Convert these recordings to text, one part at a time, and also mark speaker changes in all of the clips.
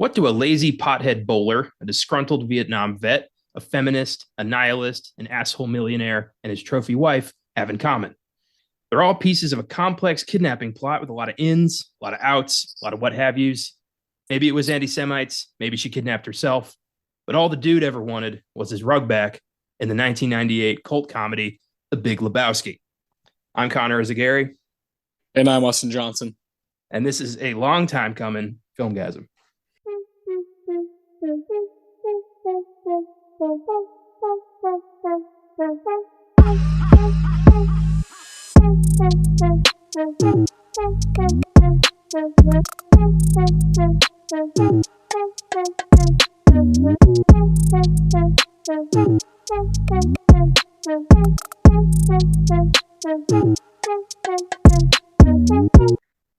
Speaker 1: What do a lazy pothead bowler, a disgruntled Vietnam vet, a feminist, a nihilist, an asshole millionaire, and his trophy wife have in common? They're all pieces of a complex kidnapping plot with a lot of ins, a lot of outs, a lot of what have yous. Maybe it was anti Semites, maybe she kidnapped herself, but all the dude ever wanted was his rug back in the 1998 cult comedy, The Big Lebowski. I'm Connor Eyzaguirre.
Speaker 2: And I'm Austin Johnson.
Speaker 1: And this is a long time coming Filmgazm.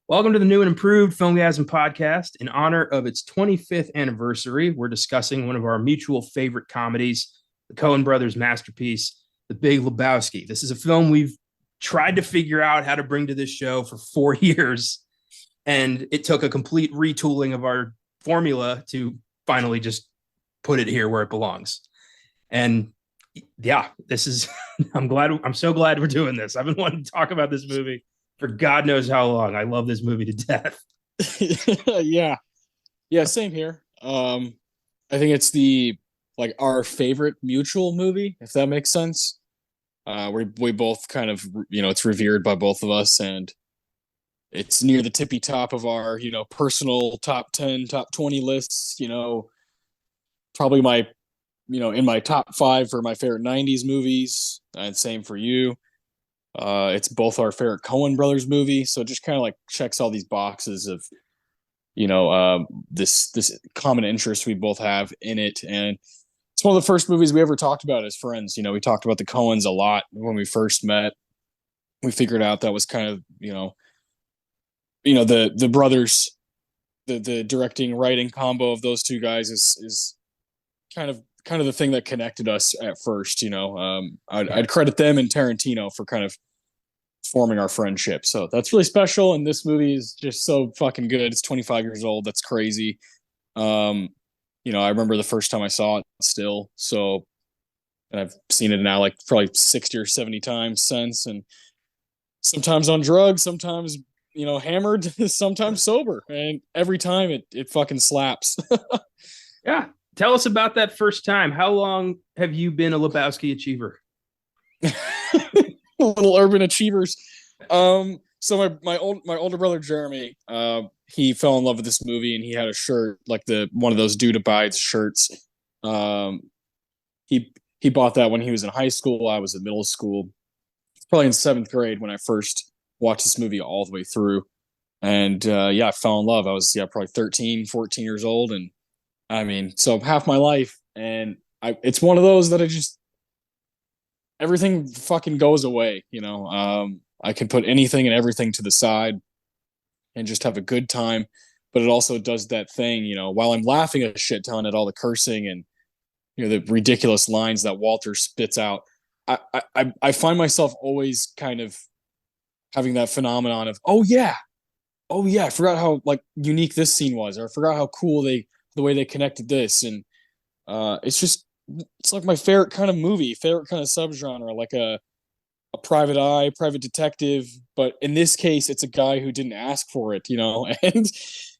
Speaker 1: Welcome to the new and improved Filmgazm podcast. In honor of its 25th anniversary, we're discussing one of our mutual favorite comedies, the Coen brothers' masterpiece, The Big Lebowski. This is a film we've tried to figure out how to bring to this show for 4 years, and it took a complete retooling of our formula to finally just put it here where it belongs. And yeah, this is, I'm so glad we're doing this. I've been wanting to talk about this movie for God knows how long. I love this movie to death.
Speaker 2: Yeah, same here. I think it's our favorite mutual movie, if that makes sense. We both kind of, it's revered by both of us, and it's near the tippy top of our, personal top 10, top 20 lists. Probably my, in my top 5 for my favorite 90s movies, and same for you. It's both our favorite Coen brothers movie, so it just kind of like checks all these boxes of this common interest we both have in it. And it's one of the first movies we ever talked about as friends. We talked about the Coens a lot when we first met. We figured out that was kind of the brothers, the directing writing combo of those two guys is kind of the thing that connected us at first. I'd credit them and Tarantino for kind of forming our friendship. So that's really special. And this movie is just so fucking good. It's 25 years old. That's crazy. I remember the first time I saw it still. So, and I've seen it now like probably 60 or 70 times since. And sometimes on drugs, sometimes, hammered, sometimes sober. And every time it fucking slaps.
Speaker 1: Yeah. Tell us about that first time. How long have you been a Lebowski achiever?
Speaker 2: Little urban achievers. So my older brother Jeremy, he fell in love with this movie, and he had a shirt like one of those Dude Abides shirts. He bought that when he was in high school. I was in middle school, probably in 7th grade when I first watched this movie all the way through. And I fell in love. I was probably 13, 14 years old, and I mean, so half my life, and it's one of those that everything fucking goes away, I can put anything and everything to the side and just have a good time. But it also does that thing, while I'm laughing a shit ton at all the cursing and, the ridiculous lines that Walter spits out, I find myself always kind of having that phenomenon of, oh yeah, I forgot how like unique this scene was, or I forgot how cool the way they connected this. And it's like my favorite kind of movie, favorite kind of subgenre, like a private eye, private detective. But in this case, it's a guy who didn't ask for it, and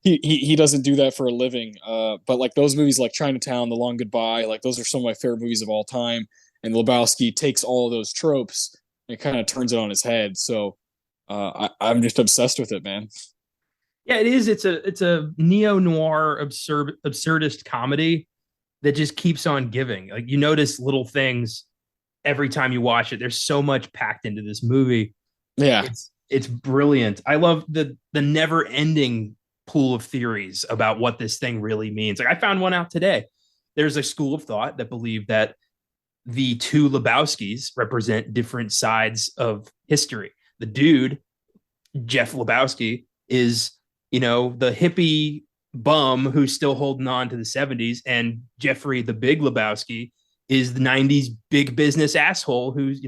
Speaker 2: he doesn't do that for a living. But like those movies like Chinatown, The Long Goodbye, like those are some of my favorite movies of all time. And Lebowski takes all of those tropes and kind of turns it on his head. So I'm just obsessed with it, man.
Speaker 1: Yeah, it is. It's a neo-noir absurdist comedy that just keeps on giving. Like, you notice little things every time you watch it. There's so much packed into this movie.
Speaker 2: Yeah.
Speaker 1: It's brilliant. I love the never-ending pool of theories about what this thing really means. Like, I found one out today. There's a school of thought that believe that the two Lebowskis represent different sides of history. The dude, Jeff Lebowski, is the hippie bum who's still holding on to the 70s, and Jeffrey the Big Lebowski is the 90s big business asshole who's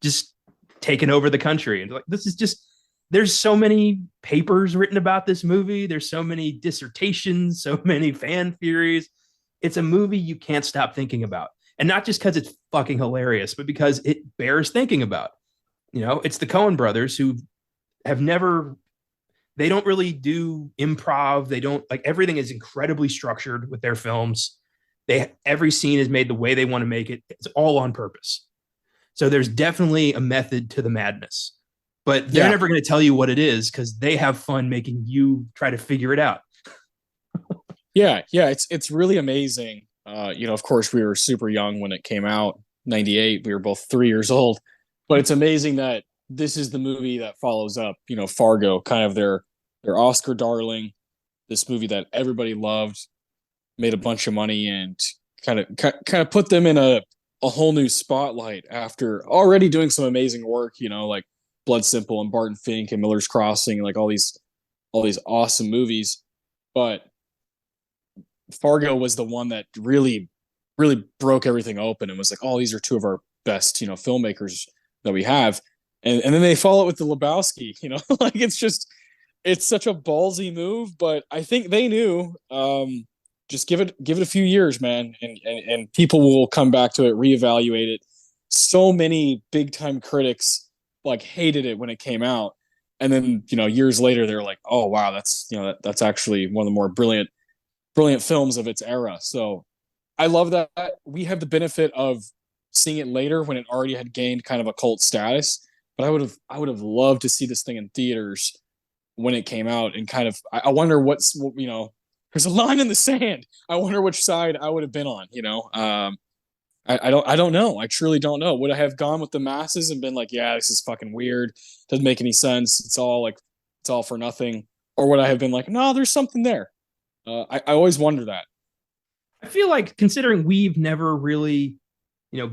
Speaker 1: just taken over the country. And like, this is just there's so many papers written about this movie. There's so many dissertations, so many fan theories. It's a movie you can't stop thinking about. And not just because it's fucking hilarious, but because it bears thinking about. You know, it's the Coen brothers who have never, they don't really do improv. They don't, like, everything is incredibly structured with their films. Every scene is made the way they want to make it. It's all on purpose. So there's definitely a method to the madness, but they're
Speaker 2: Yeah.
Speaker 1: never going to tell you what it is because they have fun making you try to figure it out.
Speaker 2: Yeah, yeah, it's really amazing. Of course, we were super young when it came out, 98. We were both 3 years old, but it's amazing that this is the movie that follows up, Fargo, kind of their Oscar darling, this movie that everybody loved, made a bunch of money, and kind of put them in a whole new spotlight after already doing some amazing work, like Blood Simple and Barton Fink and Miller's Crossing, like all these awesome movies, but Fargo was the one that really, really broke everything open and was like, oh, these are two of our best, filmmakers that we have. And then they follow it with the Lebowski, like it's such a ballsy move, but I think they knew, just give it a few years, man. And people will come back to it, reevaluate it. So many big time critics like hated it when it came out. And then, years later, they're like, oh, wow, that's actually one of the more brilliant films of its era. So I love that we have the benefit of seeing it later when it already had gained kind of a cult status. But I would have loved to see this thing in theaters when it came out, and kind of I wonder there's a line in the sand. I wonder which side I would have been on. I don't know. I truly don't know. Would I have gone with the masses and been like, yeah, this is fucking weird, doesn't make any sense, it's all for nothing, or would I have been like, no, there's something there? I always wonder that.
Speaker 1: I feel like, considering we've never really,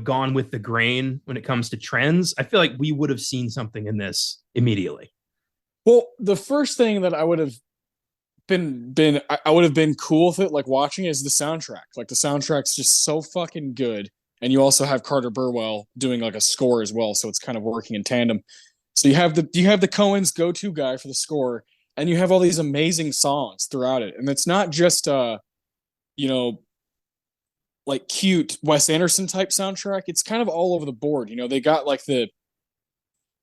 Speaker 1: gone with the grain when it comes to trends, I feel like we would have seen something in this immediately.
Speaker 2: Well, the first thing that I would have I would have been cool with it, like watching it, is the soundtrack. Like the soundtrack's just so fucking good, and you also have Carter Burwell doing like a score as well, so it's kind of working in tandem. So you have the Coens go-to guy for the score, and you have all these amazing songs throughout it, and it's not just you know like cute Wes Anderson type soundtrack. It's kind of all over the board. They got like the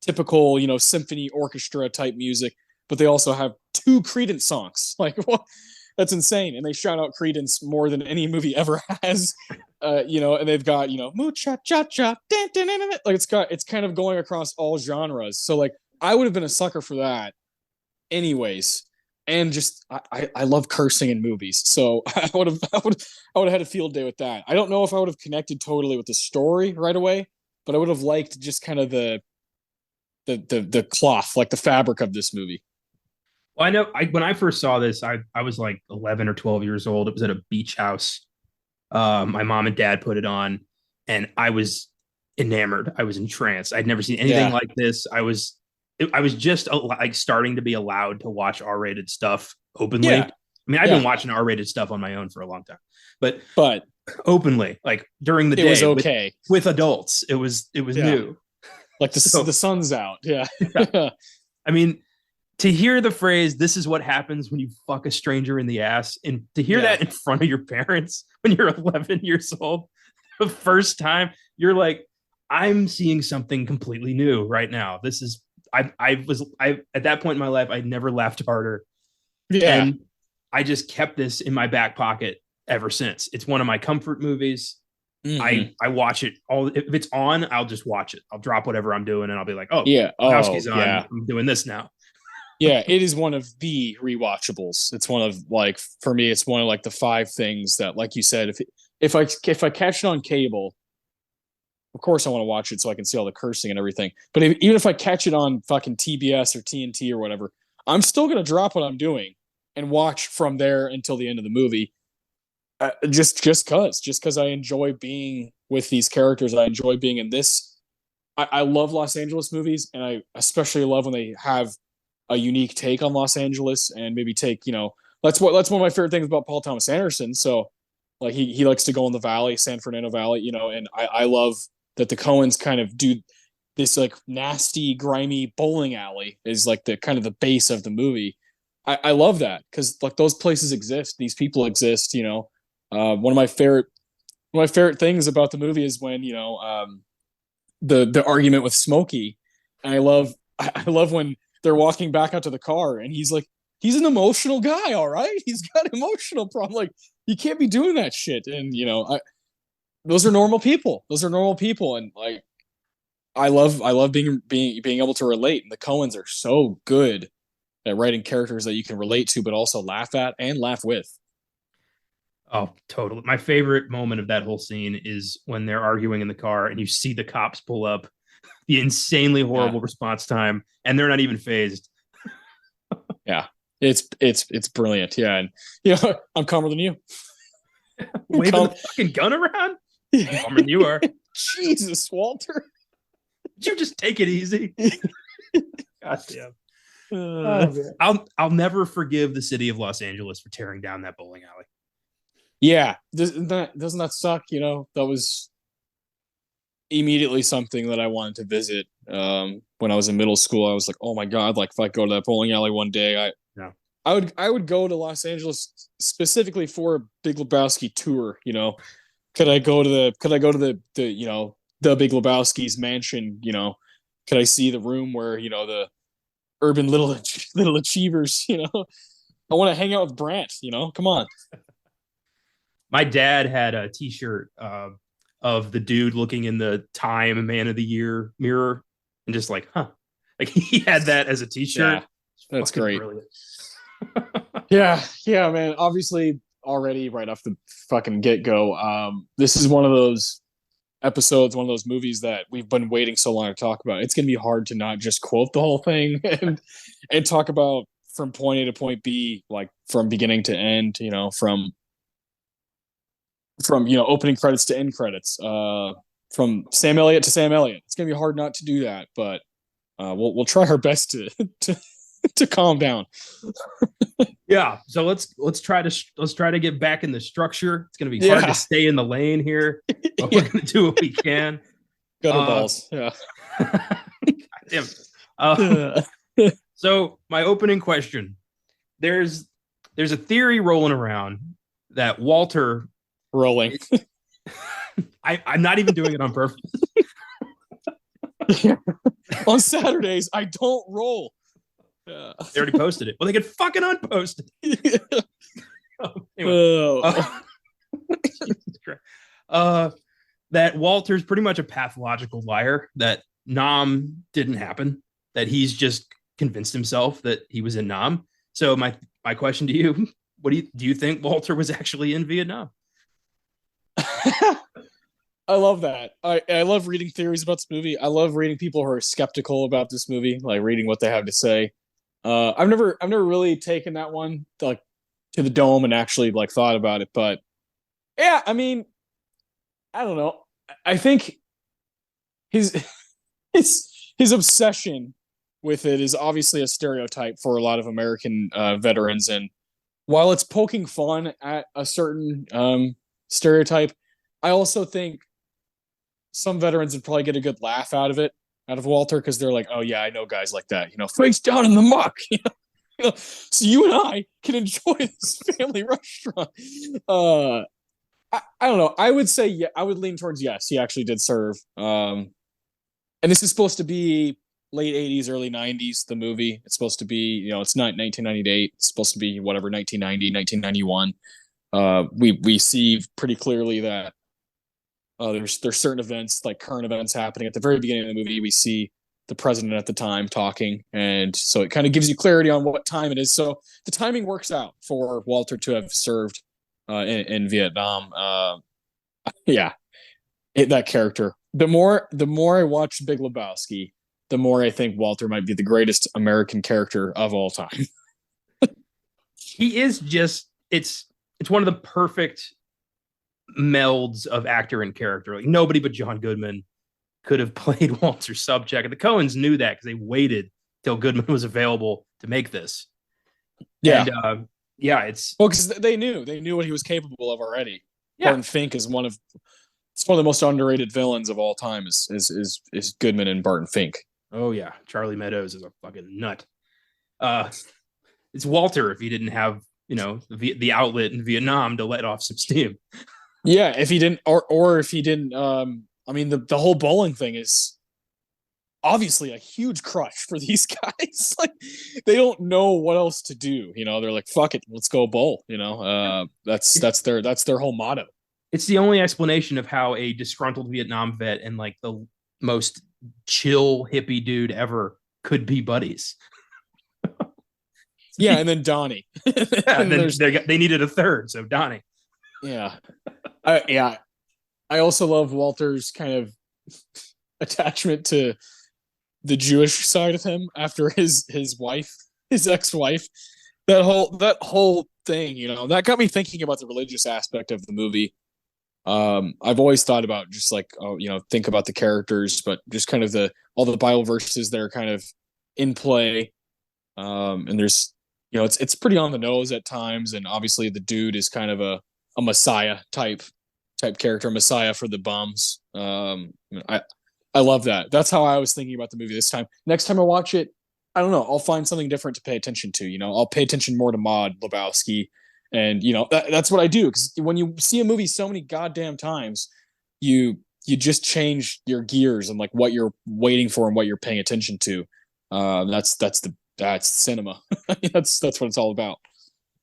Speaker 2: typical, symphony orchestra type music, but they also have two Creedence songs. Like, well, that's insane. And they shout out Creedence more than any movie ever has. And they've got, moo cha cha cha, like it's kind of going across all genres. So like I would have been a sucker for that anyways. And just I love cursing in movies, so I would have had a field day with that. I don't know if I would have connected totally with the story right away, but I would have liked just kind of the cloth, like the fabric of this movie.
Speaker 1: Well, I know when I first saw this, I was like 11 or 12 years old. It was at a beach house. My mom and dad put it on, and I was enamored. I was entranced. I'd never seen anything like this. I was just like starting to be allowed to watch R-rated stuff openly.
Speaker 2: Yeah.
Speaker 1: I mean, I've been watching R-rated stuff on my own for a long time, but openly, like during the day,
Speaker 2: it was okay
Speaker 1: with adults. It was new.
Speaker 2: Like the sun's out. Yeah.
Speaker 1: I mean, to hear the phrase, "This is what happens when you fuck a stranger in the ass," and to hear that in front of your parents when you're 11 years old, the first time, you're like, I'm seeing something completely new right now. This is, I at that point in my life, I'd never laughed harder.
Speaker 2: Yeah.
Speaker 1: And I just kept this in my back pocket ever since. It's one of my comfort movies. Mm-hmm. I watch it all. If it's on, I'll just watch it. I'll drop whatever I'm doing and I'll be like, oh,
Speaker 2: yeah,
Speaker 1: Lebowski's on. Yeah. I'm doing this now.
Speaker 2: Yeah, it is one of the rewatchables. It's one of, like, for me, it's one of like the 5 things that, like you said, if I catch it on cable, of course I want to watch it so I can see all the cursing and everything. But even if I catch it on fucking TBS or TNT or whatever, I'm still gonna drop what I'm doing and watch from there until the end of the movie. Just because I enjoy being with these characters. I enjoy being in this. I love Los Angeles movies, and I especially love when they have a unique take on Los Angeles, and maybe take, that's one of my favorite things about Paul Thomas Anderson. So like he likes to go in the valley, San Fernando Valley, and I love that the Coens kind of do this like nasty, grimy bowling alley is like the kind of the base of the movie. I love that because like those places exist, these people exist. One of my favorite things about the movie is when the argument with Smokey. And I love when they're walking back out to the car and he's like, he's an emotional guy, all right? He's got emotional problem. Like, you can't be doing that shit. And those are normal people. Those are normal people. And like I love being able to relate. And the Coens are so good at writing characters that you can relate to, but also laugh at and laugh with.
Speaker 1: Oh, totally. My favorite moment of that whole scene is when they're arguing in the car and you see the cops pull up, the insanely horrible response time, and they're not even phased.
Speaker 2: Yeah. It's brilliant. Yeah. And I'm calmer than you.
Speaker 1: Waving the fucking gun around? Calmer than you are.
Speaker 2: Jesus, Walter.
Speaker 1: Did you just take it easy? God damn. I'll never forgive the city of Los Angeles for tearing down that bowling alley.
Speaker 2: Yeah. Doesn't that suck? That was immediately something that I wanted to visit. When I was in middle school, I was like, oh my God, like if I go to that bowling alley one day, I would go to Los Angeles specifically for a Big Lebowski tour. Could I go to the the Big Lebowski's mansion? Could I see the room where the urban little achievers? I want to hang out with Brant. Come on.
Speaker 1: My dad had a T-shirt of the dude looking in the Time Man of the Year mirror and just like, like he had that as a T-shirt.
Speaker 2: Yeah, that's great. yeah, man. Obviously, already right off the fucking get-go, this is one of those episodes, one of those movies that we've been waiting so long to talk about. It's gonna be hard to not just quote the whole thing and talk about from point A to point B, like from beginning to end. From opening credits to end credits, from Sam Elliott to Sam Elliott. It's gonna be hard not to do that, but we'll try our best to calm down.
Speaker 1: Yeah, so let's try to get back in the structure. It's gonna be hard to stay in the lane here, but we're gonna do what we can.
Speaker 2: Gutter balls, yeah.
Speaker 1: Damn. So my opening question: there's a theory rolling around that Walter
Speaker 2: rolling.
Speaker 1: I'm not even doing it on purpose.
Speaker 2: On Saturdays, I don't roll.
Speaker 1: They already posted it. Well, they could fucking unpost it. Anyway, that Walter's pretty much a pathological liar, that Nam didn't happen, that he's just convinced himself that he was in Nam. So my question to you, what do you think Walter was actually in Vietnam?
Speaker 2: I love that. I love reading theories about this movie. I love reading people who are skeptical about this movie, like reading what they have to say. I've never really taken that one like to the dome and actually like thought about it, but yeah, I mean, I don't know. I think his obsession with it is obviously a stereotype for a lot of American veterans, and while it's poking fun at a certain stereotype, I also think some veterans would probably get a good laugh out of Walter, because they're like, oh yeah, I know guys like that, face down in the muck, so you and I can enjoy this family restaurant. I don't know. I would say, yeah, I would lean towards yes, he actually did serve. And this is supposed to be late 80s, early 90s, the movie. It's supposed to be, it's not 1998. It's supposed to be whatever, 1990, 1991. We see pretty clearly that there's certain events, like current events happening at the very beginning of the movie. We see the president at the time talking, and so it kind of gives you clarity on what time it is. So the timing works out for Walter to have served in Vietnam. That character. The more I watch Big Lebowski, the more I think Walter might be the greatest American character of all time.
Speaker 1: He is just it's one of the perfect melds of actor and character. Like nobody but John Goodman could have played Walter Sobchak. And the Coens knew that because they waited till Goodman was available to make this.
Speaker 2: Yeah.
Speaker 1: And it's
Speaker 2: because they knew what he was capable of already. Yeah. Barton Fink is one of It's one of the most underrated villains of all time is Goodman and Barton Fink.
Speaker 1: Oh yeah, Charlie Meadows is a fucking nut. Uh, it's Walter if he didn't have the outlet in Vietnam to let off some steam.
Speaker 2: Yeah, if he didn't, or if he didn't, I mean, the whole bowling thing is obviously a huge crush for these guys. Like, they don't know what else to do. They're like, fuck it, let's go bowl. That's their whole motto.
Speaker 1: It's the only explanation of how a disgruntled Vietnam vet and like the most chill hippie dude ever could be buddies.
Speaker 2: Yeah, and then Donnie.
Speaker 1: Yeah, and then they needed a third, so Donnie.
Speaker 2: Yeah, I also love Walter's kind of attachment to the Jewish side of him after his ex-wife. That whole thing, that got me thinking about the religious aspect of the movie. I've always thought about just like, think about the characters, but just kind of all the Bible verses that are kind of in play. And there's, it's pretty on the nose at times. And obviously the dude is kind of a Messiah type character, Messiah for the bums. I love that. That's how I was thinking about the movie this time. Next time I watch it, I don't know, I'll find something different to pay attention to. I'll pay attention more to Big Lebowski. And that's what I do, because when you see a movie so many goddamn times, you just change your gears and like what you're waiting for and what you're paying attention to. That's cinema. That's what it's all about.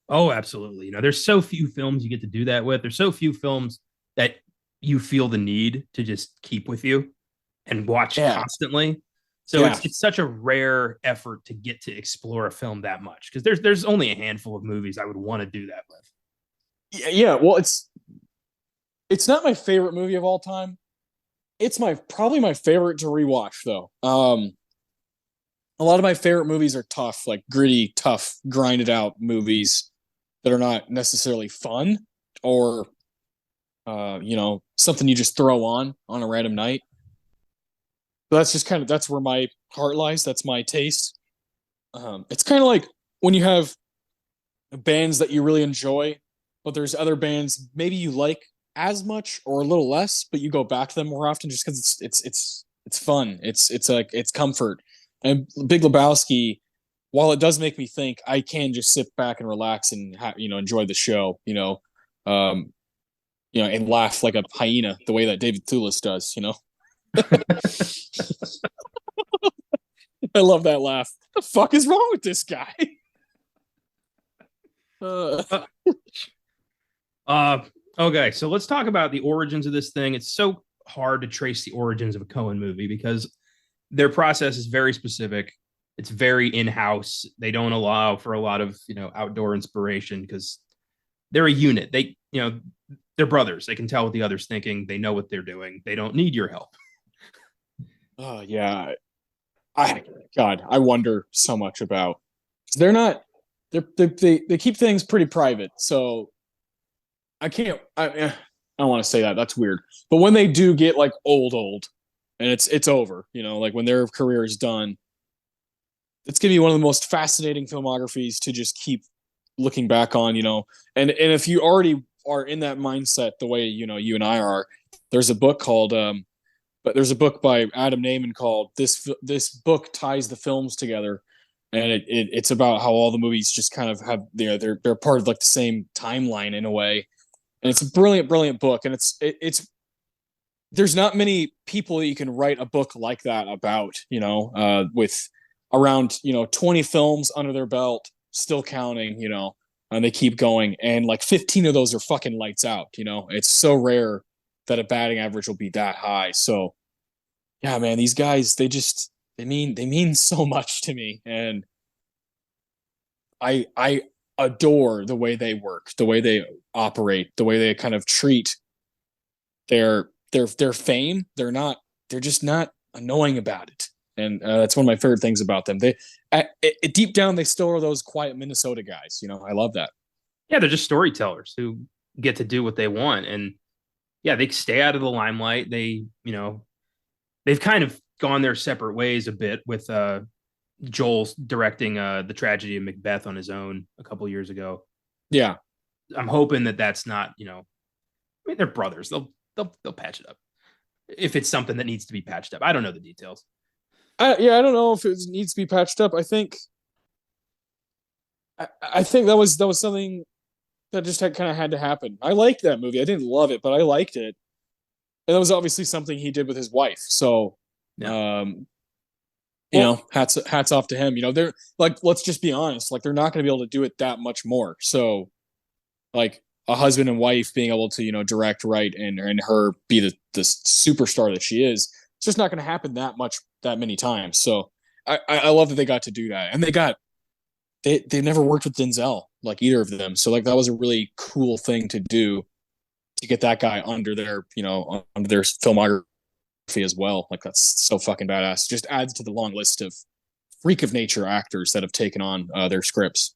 Speaker 1: Oh, absolutely. There's so few films you get to do that with. There's so few films that you feel the need to just keep with you and watch constantly. So it's such a rare effort to get to explore a film that much, because there's only a handful of movies I would want to do that with.
Speaker 2: Yeah, well, it's not my favorite movie of all time. It's probably my favorite to rewatch though. A lot of my favorite movies are tough, like gritty, tough, grinded out movies that are not necessarily fun or something you just throw on a random night. But that's where my heart lies. That's my taste. It's kind of like when you have bands that you really enjoy, but there's other bands maybe you like as much or a little less, but you go back to them more often just because it's fun. It's like it's comfort. And Big Lebowski, while it does make me think, I can just sit back and relax and enjoy the show. And laugh like a hyena the way that David Thewlis does. I love that laugh. What the fuck is wrong with this guy?
Speaker 1: Okay, so let's talk about the origins of this thing. It's so hard to trace the origins of a Coen movie because their process is very specific. It's very in-house. They don't allow for a lot of outdoor inspiration because they're a unit. They're brothers. They can tell what the other's thinking. They know what they're doing. They don't need your help.
Speaker 2: Oh yeah, I wonder so much about, they keep things pretty private, so I don't want to say that. That's weird. But when they do get like old, and it's over, like when their career is done, it's gonna be one of the most fascinating filmographies to just keep looking back on, And if you already are in that mindset, the way you and I are, there's a book by Adam Naiman called "This Book Ties the Films Together," and it's about how all the movies just kind of have they're part of like the same timeline in a way, and it's a brilliant book, and it's there's not many people that you can write a book like that about, with around 20 films under their belt, still counting, and they keep going, and like 15 of those are fucking lights out. It's so rare that a batting average will be that high. So yeah, man, these guys, they mean so much to me, and I adore the way they work, the way they operate, the way they kind of treat their fame. They're just not annoying about it, and that's one of my favorite things about them. Deep down, they still are those quiet Minnesota guys. I love that.
Speaker 1: Yeah, they're just storytellers who get to do what they want, and yeah, they stay out of the limelight. They've kind of gone their separate ways a bit with Joel directing the tragedy of Macbeth on his own a couple years ago.
Speaker 2: Yeah,
Speaker 1: I'm hoping that that's not, I mean, they're brothers. they'll patch it up if it's something that needs to be patched up. I don't know the details.
Speaker 2: I don't know if it needs to be patched up. I think that was something that just kind of had to happen. I liked that movie. I didn't love it, but I liked it, and that was obviously something he did with his wife. So,
Speaker 1: Yeah.
Speaker 2: you know, hats off to him. You know, they're like, let's just be honest, like they're not going to be able to do it that much more. So, like a husband and wife being able to, you know, direct, write, and her be the superstar that she is, it's just not going to happen that many times. So, I love that they got to do that, and they never worked with Denzel, like either of them. So like that was a really cool thing to do to get that guy under their, you know, under their filmography as well. Like that's so fucking badass. Just adds to the long list of freak of nature actors that have taken on their scripts.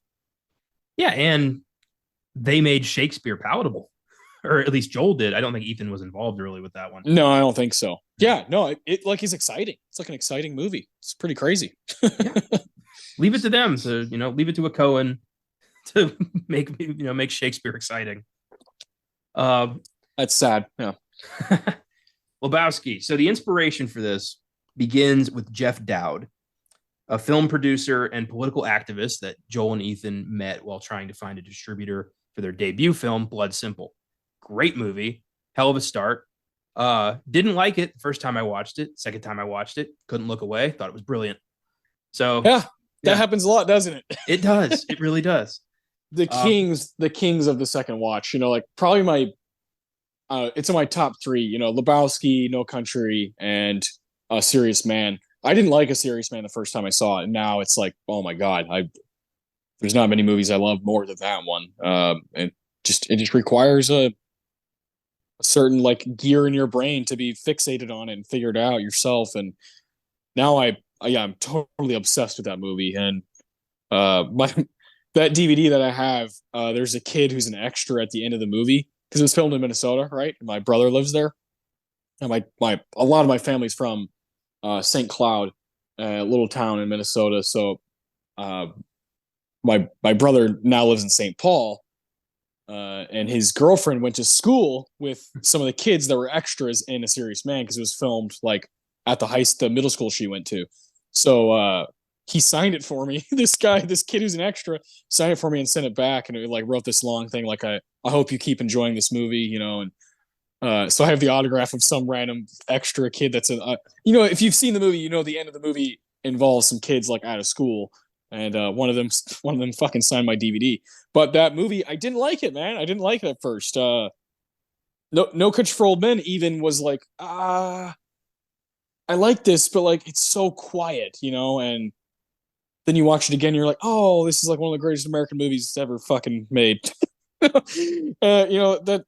Speaker 1: Yeah, and they made Shakespeare palatable, or at least Joel did. I don't think Ethan was involved really with that one.
Speaker 2: No, I don't think so. Yeah, no, it like is exciting. It's like an exciting movie. It's pretty crazy.
Speaker 1: Yeah. Leave it to them to, you know, leave it to a Cohen to make Shakespeare exciting.
Speaker 2: That's sad. Yeah.
Speaker 1: Lebowski. So the inspiration for this begins with Jeff Dowd, a film producer and political activist that Joel and Ethan met while trying to find a distributor for their debut film, Blood Simple. Great movie, hell of a start. Didn't like it the first time I watched it. Second time I watched it, couldn't look away. Thought it was brilliant. So
Speaker 2: yeah, that happens a lot, doesn't it?
Speaker 1: It does. It really does.
Speaker 2: The kings of the second watch. You know, like probably my it's in my top three. You know, Lebowski, No Country, and Serious Man. I didn't like A Serious Man the first time I saw it, and now it's like, oh my god, there's not many movies I love more than that one. It just requires a certain like gear in your brain to be fixated on it and figure it out yourself. And now I'm totally obsessed with that movie. And my that DVD that I have, there's a kid who's an extra at the end of the movie because it was filmed in Minnesota, right? And my brother lives there, and a lot of my family's from St. Cloud, a little town in Minnesota. So my brother now lives in St. Paul, and his girlfriend went to school with some of the kids that were extras in A Serious Man because it was filmed like at the middle school she went to. So he signed it for me. This kid who's an extra, signed it for me and sent it back, and it like wrote this long thing like I hope you keep enjoying this movie, you know. And so I have the autograph of some random extra kid that's you know, if you've seen the movie, you know the end of the movie involves some kids like out of school, and one of them fucking signed my DVD. But that movie, I didn't like it, man. I didn't like it at first. No Country for Old Men even was like, I like this, but like it's so quiet, you know. And then you watch it again, you're like, oh, this is like one of the greatest American movies ever fucking made. You know that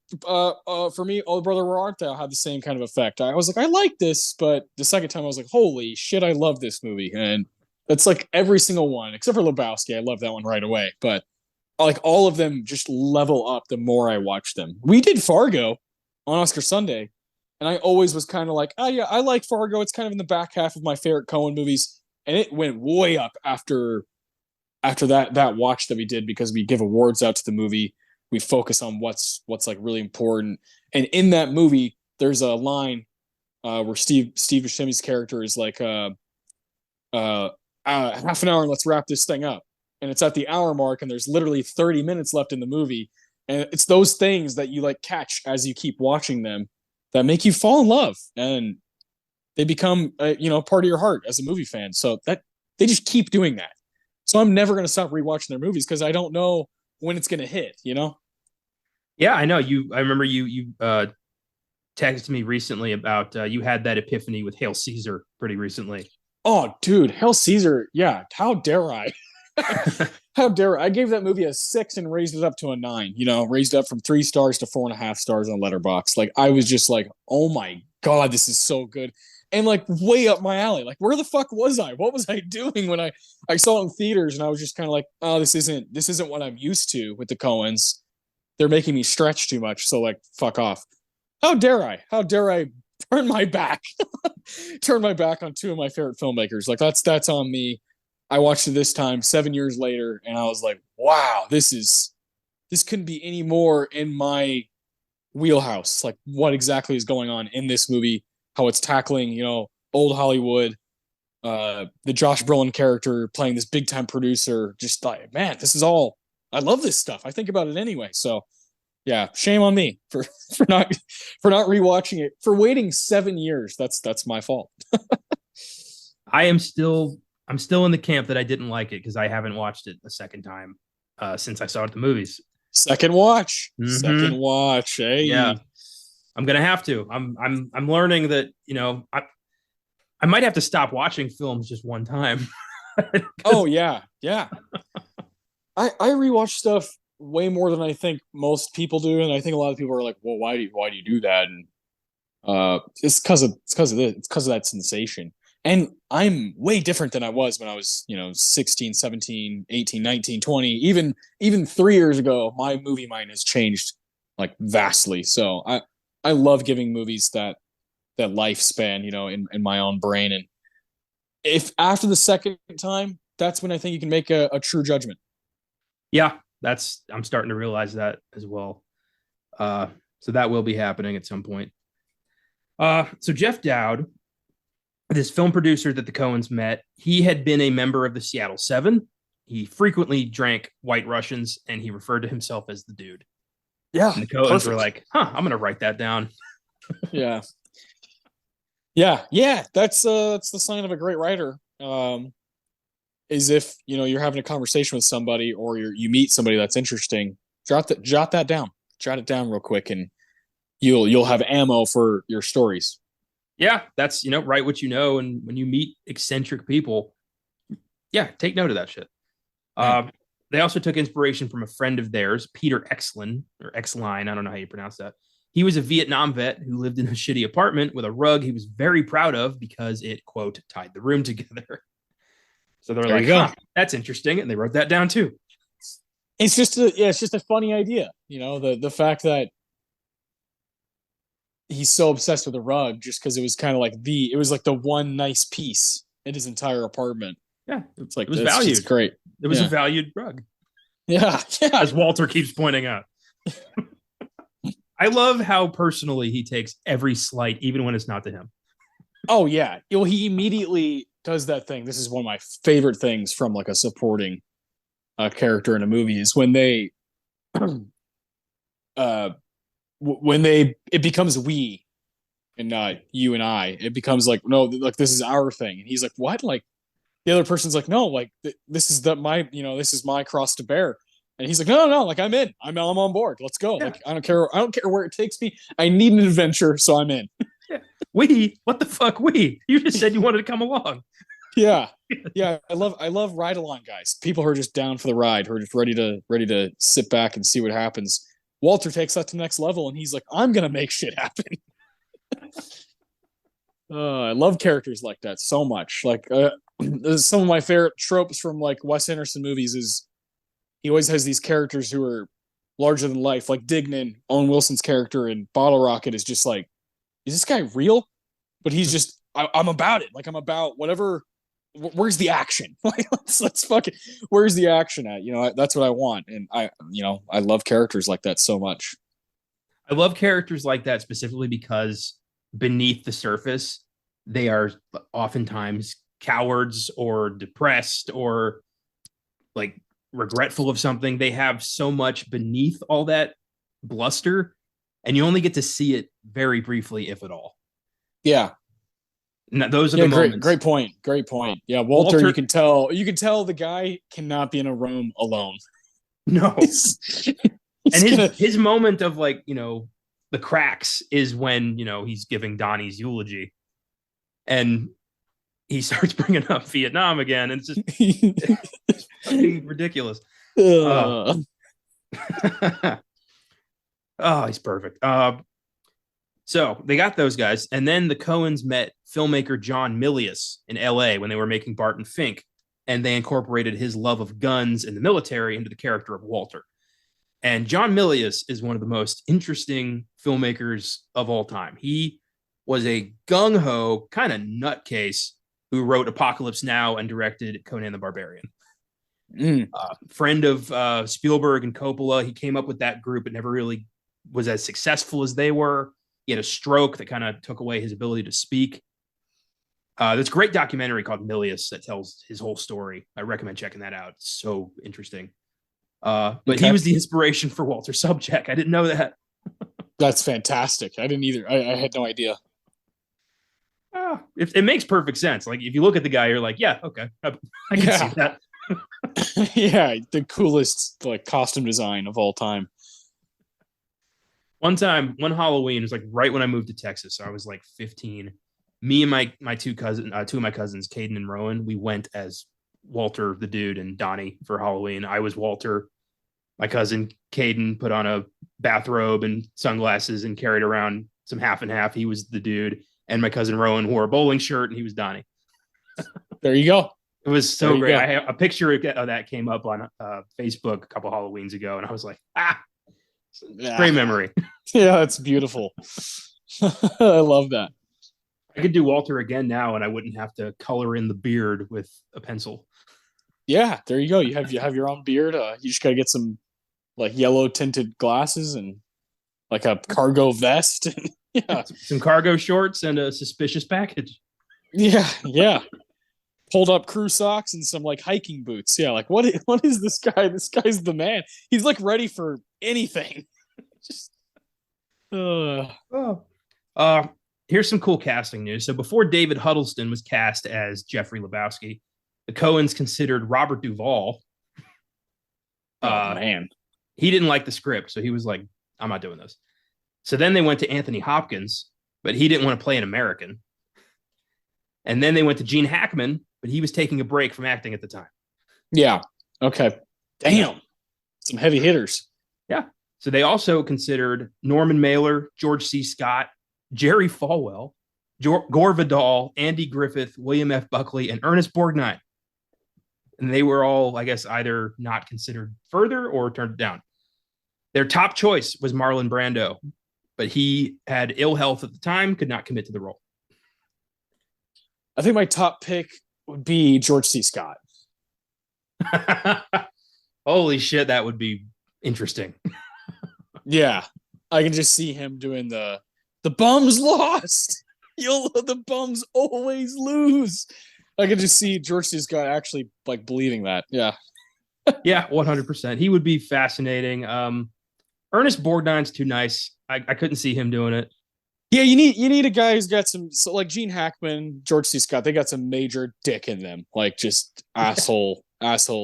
Speaker 2: for me, Oh Brother Where Art Thou had the same kind of effect. I was like, I like this, but the second time I was like, holy shit, I love this movie. And it's like every single one except for Lebowski. I love that one right away, but like all of them just level up the more I watch them. We did Fargo on Oscar Sunday, and I always was kind of like, oh yeah, I like Fargo. It's kind of in the back half of my favorite Coen movies, and it went way up after that watch that we did because we give awards out to the movie. We focus on what's like really important, and in that movie, there's a line where Steve Buscemi's character is like, half an hour and let's wrap this thing up. And it's at the hour mark and there's literally 30 minutes left in the movie. And it's those things that you like catch as you keep watching them that make you fall in love, and they become, you know, part of your heart as a movie fan. So that they just keep doing that. So I'm never going to stop rewatching their movies because I don't know when it's going to hit, you know?
Speaker 1: Yeah, I know I remember you texted me recently about you had that epiphany with Hail Caesar pretty recently.
Speaker 2: Oh, dude, Hail Caesar. Yeah. How dare I? How dare I? I gave that movie a 6 and raised it up to a 9, you know, raised up from 3 stars to 4.5 stars on Letterboxd. Like, I was just like, oh my God, this is so good. And like way up my alley. Like, where the fuck was I? What was I doing when I saw it in theaters? And I was just kind of like, oh, this isn't what I'm used to with the Coens. They're making me stretch too much. So like, fuck off. How dare I? How dare I turn my back on 2 of my favorite filmmakers? Like that's on me. I watched it this time 7 years later, and I was like, wow, this couldn't be any more in my wheelhouse, like what exactly is going on in this movie, how it's tackling, old Hollywood, the Josh Brolin character playing this big time producer. Just like, man, this is all. I love this stuff. I think about it anyway. So yeah, shame on me for not rewatching it, for waiting 7 years. That's my fault.
Speaker 1: I'm still in the camp that I didn't like it because I haven't watched it a second time since I saw it at the movies.
Speaker 2: Second watch.
Speaker 1: Mm-hmm.
Speaker 2: Second watch. Hey.
Speaker 1: Yeah. I'm gonna have to. I'm learning that, I might have to stop watching films just one time.
Speaker 2: Oh yeah. Yeah. I rewatch stuff way more than I think most people do, and I think a lot of people are like, "Well, why do you do that?" And it's because of that sensation. And I'm way different than I was when I was, 16, 17, 18, 19, 20. Even 3 years ago, my movie mind has changed like vastly. So I love giving movies that lifespan, in my own brain. And if after the second time, that's when I think you can make a true judgment.
Speaker 1: Yeah, I'm starting to realize that as well. So that will be happening at some point. So Jeff Dowd, this film producer that the Coens met, he had been a member of the Seattle Seven. He frequently drank White Russians, and he referred to himself as the dude.
Speaker 2: Yeah,
Speaker 1: and the Coens were like, "I'm going to write that down."
Speaker 2: Yeah, yeah. That's the sign of a great writer. Is if you're having a conversation with somebody, or you meet somebody that's interesting, jot that down, jot it down real quick, and you'll have ammo for your stories.
Speaker 1: Yeah, that's write what you know, and when you meet eccentric people, yeah, take note of that shit. They also took inspiration from a friend of theirs, Peter Exlin or Exline. I don't know how you pronounce that. He was a Vietnam vet who lived in a shitty apartment with a rug he was very proud of because it, quote, tied the room together. So they're like, that's interesting. And they wrote that down too.
Speaker 2: It's just a funny idea. The fact that he's so obsessed with the rug just because it was kind of like it was like the one nice piece in his entire apartment.
Speaker 1: Yeah.
Speaker 2: It's like,
Speaker 1: it was valued.
Speaker 2: It's great.
Speaker 1: It was a valued rug.
Speaker 2: Yeah.
Speaker 1: As Walter keeps pointing out. I love how personally he takes every slight, even when it's not to him.
Speaker 2: Oh yeah. He immediately does that thing. This is one of my favorite things from like a supporting character in a movie is when they it becomes we and not you and I. It becomes like, no, like this is our thing. And he's like, what? Like the other person's like, no, like this is this is my cross to bear. And he's like, no, like I'm in. I'm on board. Let's go. Yeah. Like I don't care where it takes me. I need an adventure, so I'm in.
Speaker 1: Yeah. What the fuck? You just said you wanted to come along.
Speaker 2: Yeah. I love ride along guys. People who are just down for the ride, who are just ready to sit back and see what happens. Walter takes that to the next level, and he's like, I'm gonna make shit happen. I love characters like that so much. Like some of my favorite tropes from like Wes Anderson movies is he always has these characters who are larger than life, like Dignan, Owen Wilson's character in Bottle Rocket is just like, is this guy real? But he's just, I'm about it. Like I'm about whatever. Where's the action? Like let's fucking. Where's the action at? That's what I want, and I love characters like that so much.
Speaker 1: I love characters like that specifically because beneath the surface, they are oftentimes cowards or depressed or like regretful of something. They have so much beneath all that bluster, and you only get to see it very briefly, if at all.
Speaker 2: Yeah.
Speaker 1: No, those are the moments.
Speaker 2: Great point. Yeah, Walter, you can tell the guy cannot be in a room alone.
Speaker 1: No. And his moment of like, the cracks is when, he's giving Donnie's eulogy and he starts bringing up Vietnam again. And it's just it's fucking ridiculous. Oh, he's perfect. So they got those guys. And then the Coens met filmmaker John Milius in LA when they were making Barton Fink. And they incorporated his love of guns and the military into the character of Walter. And John Milius is one of the most interesting filmmakers of all time. He was a gung-ho kind of nutcase who wrote Apocalypse Now and directed Conan the Barbarian. Friend of Spielberg and Coppola. He came up with that group, but never really was as successful as they were. He had a stroke that kind of took away his ability to speak. There's a great documentary called Milius that tells his whole story. I recommend checking that out. It's so interesting. But he was the inspiration for Walter Sobchak. I didn't know that.
Speaker 2: That's fantastic. I didn't either. I had no idea.
Speaker 1: It makes perfect sense. Like if you look at the guy, you're like, yeah, okay, I can see that.
Speaker 2: Yeah, the coolest like costume design of all time.
Speaker 1: One Halloween, it was like right when I moved to Texas. So I was like 15. Me and my two of my cousins, Caden and Rowan, we went as Walter the dude and Donnie for Halloween. I was Walter. My cousin Caden put on a bathrobe and sunglasses and carried around some half and half. He was the dude. And my cousin Rowan wore a bowling shirt and he was Donnie.
Speaker 2: There you go.
Speaker 1: It was so great. I have a picture of that came up on Facebook a couple Halloweens ago, and I was like, great memory.
Speaker 2: Yeah, that's beautiful. I love that.
Speaker 1: I could do Walter again now, and I wouldn't have to color in the beard with a pencil.
Speaker 2: Yeah, there you go. You have your own beard. You just gotta get some like yellow tinted glasses and like a cargo vest. Yeah,
Speaker 1: some cargo shorts and a suspicious package.
Speaker 2: Yeah. Pulled up crew socks and some like hiking boots. Yeah, like what is this guy? This guy's the man. He's like ready for anything. Just
Speaker 1: here's some cool casting news. So before David Huddleston was cast as Jeffrey Lebowski, the Coens considered Robert Duvall.
Speaker 2: Man.
Speaker 1: He didn't like the script, so he was like, I'm not doing this. So then they went to Anthony Hopkins, but he didn't want to play an American. And then they went to Gene Hackman, but he was taking a break from acting at the time.
Speaker 2: Yeah. Okay. Damn. Some heavy hitters.
Speaker 1: Yeah. So they also considered Norman Mailer, George C. Scott, Jerry Falwell, Gore Vidal, Andy Griffith, William F. Buckley, and Ernest Borgnine. And they were all, I guess, either not considered further or turned down. Their top choice was Marlon Brando, but he had ill health at the time, could not commit to the role.
Speaker 2: I think my top pick would be George C. Scott.
Speaker 1: Holy shit, that would be interesting.
Speaker 2: Yeah. I can just see him doing the bums lost. The bums always lose. I can just see George C. Scott actually like believing that. Yeah.
Speaker 1: Yeah, 100%. He would be fascinating. Ernest Borgnine's too nice. I couldn't see him doing it.
Speaker 2: Yeah, you need a guy who's got some, so like Gene Hackman, George C. Scott. They got some major dick in them, like just asshole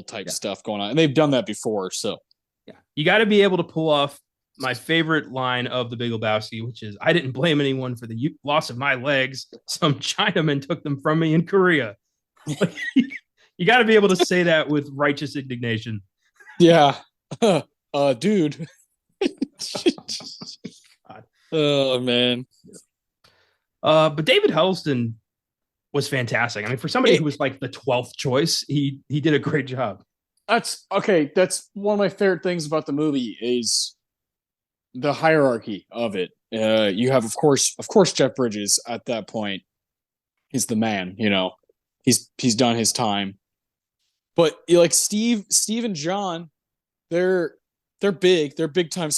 Speaker 2: type stuff going on, and they've done that before. So
Speaker 1: yeah, you got to be able to pull off my favorite line of The Big Lebowski, which is, "I didn't blame anyone for the loss of my legs. Some Chinaman took them from me in Korea." You got to be able to say that with righteous indignation.
Speaker 2: Yeah, dude. Oh man.
Speaker 1: But David Huddleston was fantastic. I mean, for somebody who was like the 12th choice, he did a great job.
Speaker 2: That's okay. That's one of my favorite things about the movie is the hierarchy of it. You have, of course, Jeff Bridges at that point. He's the man, you know. He's done his time. But like Steve and John, they're big. They're big time,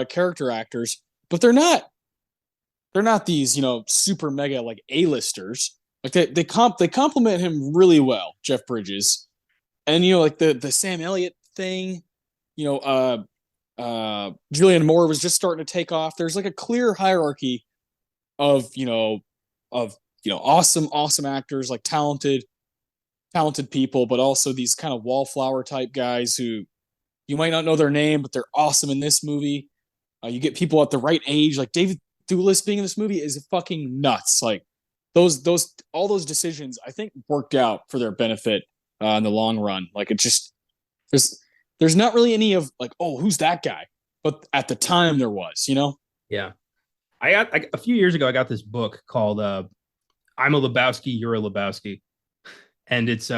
Speaker 2: character actors. But they're not these, super mega like A-listers. Like they compliment him really well, Jeff Bridges. And like the Sam Elliott thing, Julianne Moore was just starting to take off. There's like a clear hierarchy of awesome actors, like talented people, but also these kind of wallflower type guys who you might not know their name, but they're awesome in this movie. You get people at the right age, like David Thewlis being in this movie is fucking nuts. Like all those decisions, I think, worked out for their benefit in the long run. Like it just there's not really any of like, oh, who's that guy? But at the time there was,
Speaker 1: Yeah, I got a few years ago. I got this book called "I'm a Lebowski, You're a Lebowski," and it's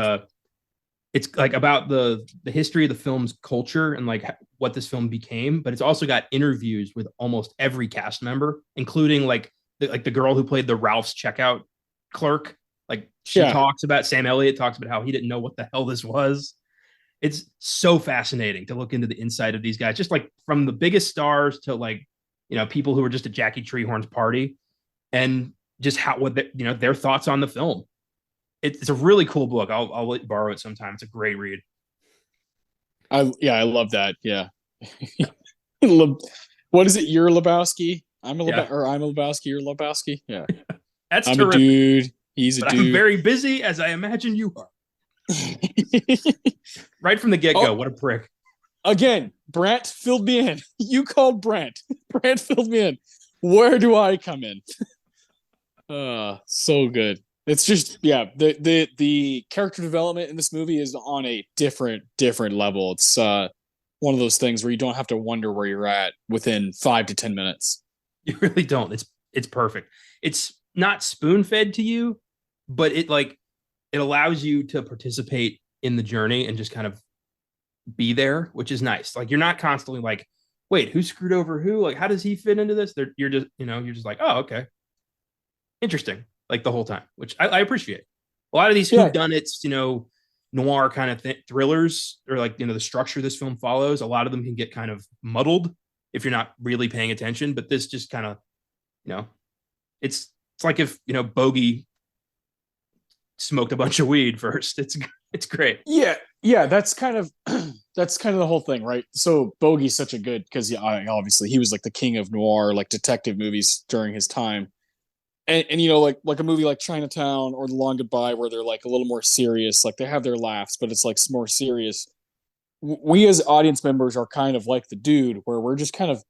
Speaker 1: like about the history of the film's culture and like what this film became, but it's also got interviews with almost every cast member, including like the girl who played the Ralph's checkout clerk. Like she talks about, Sam Elliott talks about how he didn't know what the hell this was. It's so fascinating to look into the inside of these guys, just like from the biggest stars to like people who were just at Jackie Treehorn's party and just their thoughts on the film. It's a really cool book. I'll let you borrow it sometime. It's a great read.
Speaker 2: I love that. Yeah. What is it? You're Lebowski. I'm a Lebowski. You're Lebowski. Yeah.
Speaker 1: That's
Speaker 2: I'm
Speaker 1: terrific.
Speaker 2: A dude. He's a
Speaker 1: but
Speaker 2: dude.
Speaker 1: I'm very busy, as I imagine you are. Right from the get-go. What a prick.
Speaker 2: Again, Brent filled me in. You called Brent. Brent filled me in. Where do I come in? So good. It's just, yeah, the character development in this movie is on a different level. It's one of those things where you don't have to wonder where you're at within 5 to 10 minutes.
Speaker 1: You really don't. It's perfect. It's not spoon-fed to you, but it allows you to participate in the journey and just kind of be there, which is nice. Like, you're not constantly like, wait, who screwed over who? Like, how does he fit into this? You're just like, oh, okay. Interesting. Like, the whole time, which I appreciate. A lot of these whodunits, noir kind of thrillers, or the structure this film follows, a lot of them can get kind of muddled if you're not really paying attention. But this just kind of, it's like if, Bogey smoked a bunch of weed first. It's great.
Speaker 2: Yeah, that's kind of the whole thing, right? So Bogey's such a good, because obviously he was like the king of noir, like detective movies during his time. And like a movie like Chinatown or The Long Goodbye, where they're like a little more serious, like they have their laughs, but it's like more serious. We as audience members are kind of like the dude, where we're just kind of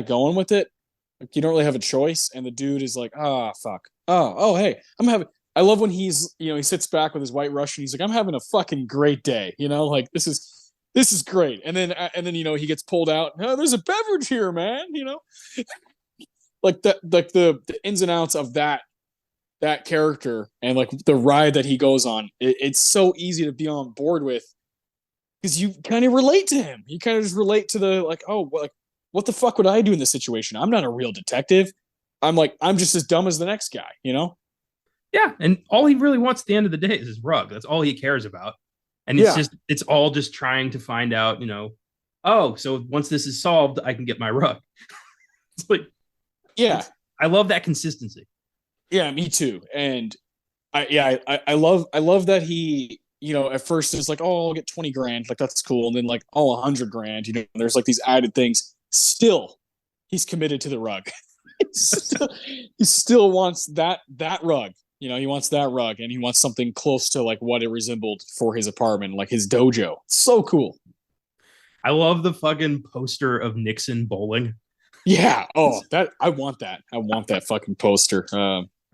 Speaker 2: going with it. Like, you don't really have a choice, and the dude is like, fuck, hey, I love when he's, he sits back with his White Russian. He's like, I'm having a fucking great day, like this is great. And then he gets pulled out. Oh, there's a beverage here, man. Like the ins and outs of that character, and like the ride that he goes on. It's so easy to be on board with, because you kind of relate to him. You kind of just relate to the like, oh, like, what the fuck would I do in this situation? I'm not a real detective. I'm just as dumb as the next guy,
Speaker 1: Yeah, and all he really wants at the end of the day is his rug. That's all he cares about. And it's all just trying to find out, oh, so once this is solved, I can get my rug. It's like,
Speaker 2: yeah,
Speaker 1: I love that consistency.
Speaker 2: Yeah, me too. And I love that he, at first it's like, oh, I'll get 20 grand, like that's cool, and then like, oh, 100 grand, there's like these added things. Still, he's committed to the rug. he still wants that rug. He wants that rug, and he wants something close to like what it resembled for his apartment, like his dojo. So cool.
Speaker 1: I love the fucking poster of Nixon bowling.
Speaker 2: Yeah. Oh, I want that. I want that fucking poster.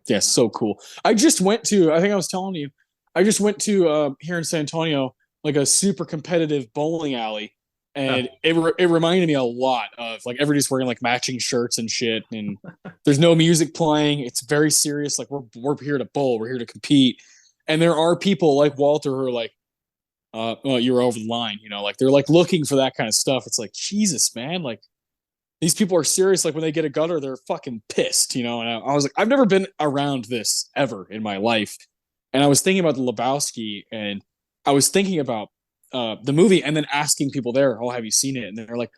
Speaker 2: Yeah, so cool. I think I was telling you, I just went to here in San Antonio, like a super competitive bowling alley. And it reminded me a lot of like everybody's wearing like matching shirts and shit, and there's no music playing. It's very serious. Like we're here to bowl, we're here to compete, and there are people like Walter who are like, well, you were over the line, like they're like looking for that kind of stuff. It's like, Jesus, man, like these people are serious. Like when they get a gutter, they're fucking pissed, And I was like, I've never been around this ever in my life, and I was thinking about the Lebowski, and I was thinking about the movie, and then asking people there, oh, have you seen it? And they're like,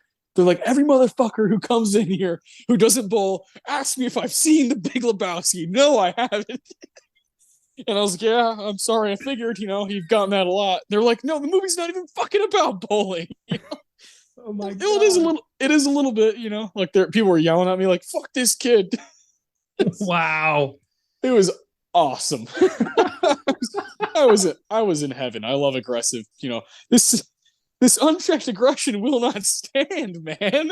Speaker 2: every motherfucker who comes in here who doesn't bowl asks me if I've seen the Big Lebowski. No, I haven't. And I was like, yeah, I'm sorry. I figured, you've gotten that a lot. They're like, no, the movie's not even fucking about bowling.
Speaker 1: Oh my God.
Speaker 2: It is a little bit, like people were yelling at me like, fuck this kid.
Speaker 1: Wow.
Speaker 2: It was awesome. I was in heaven. I love aggressive. This unchecked aggression will not stand, man.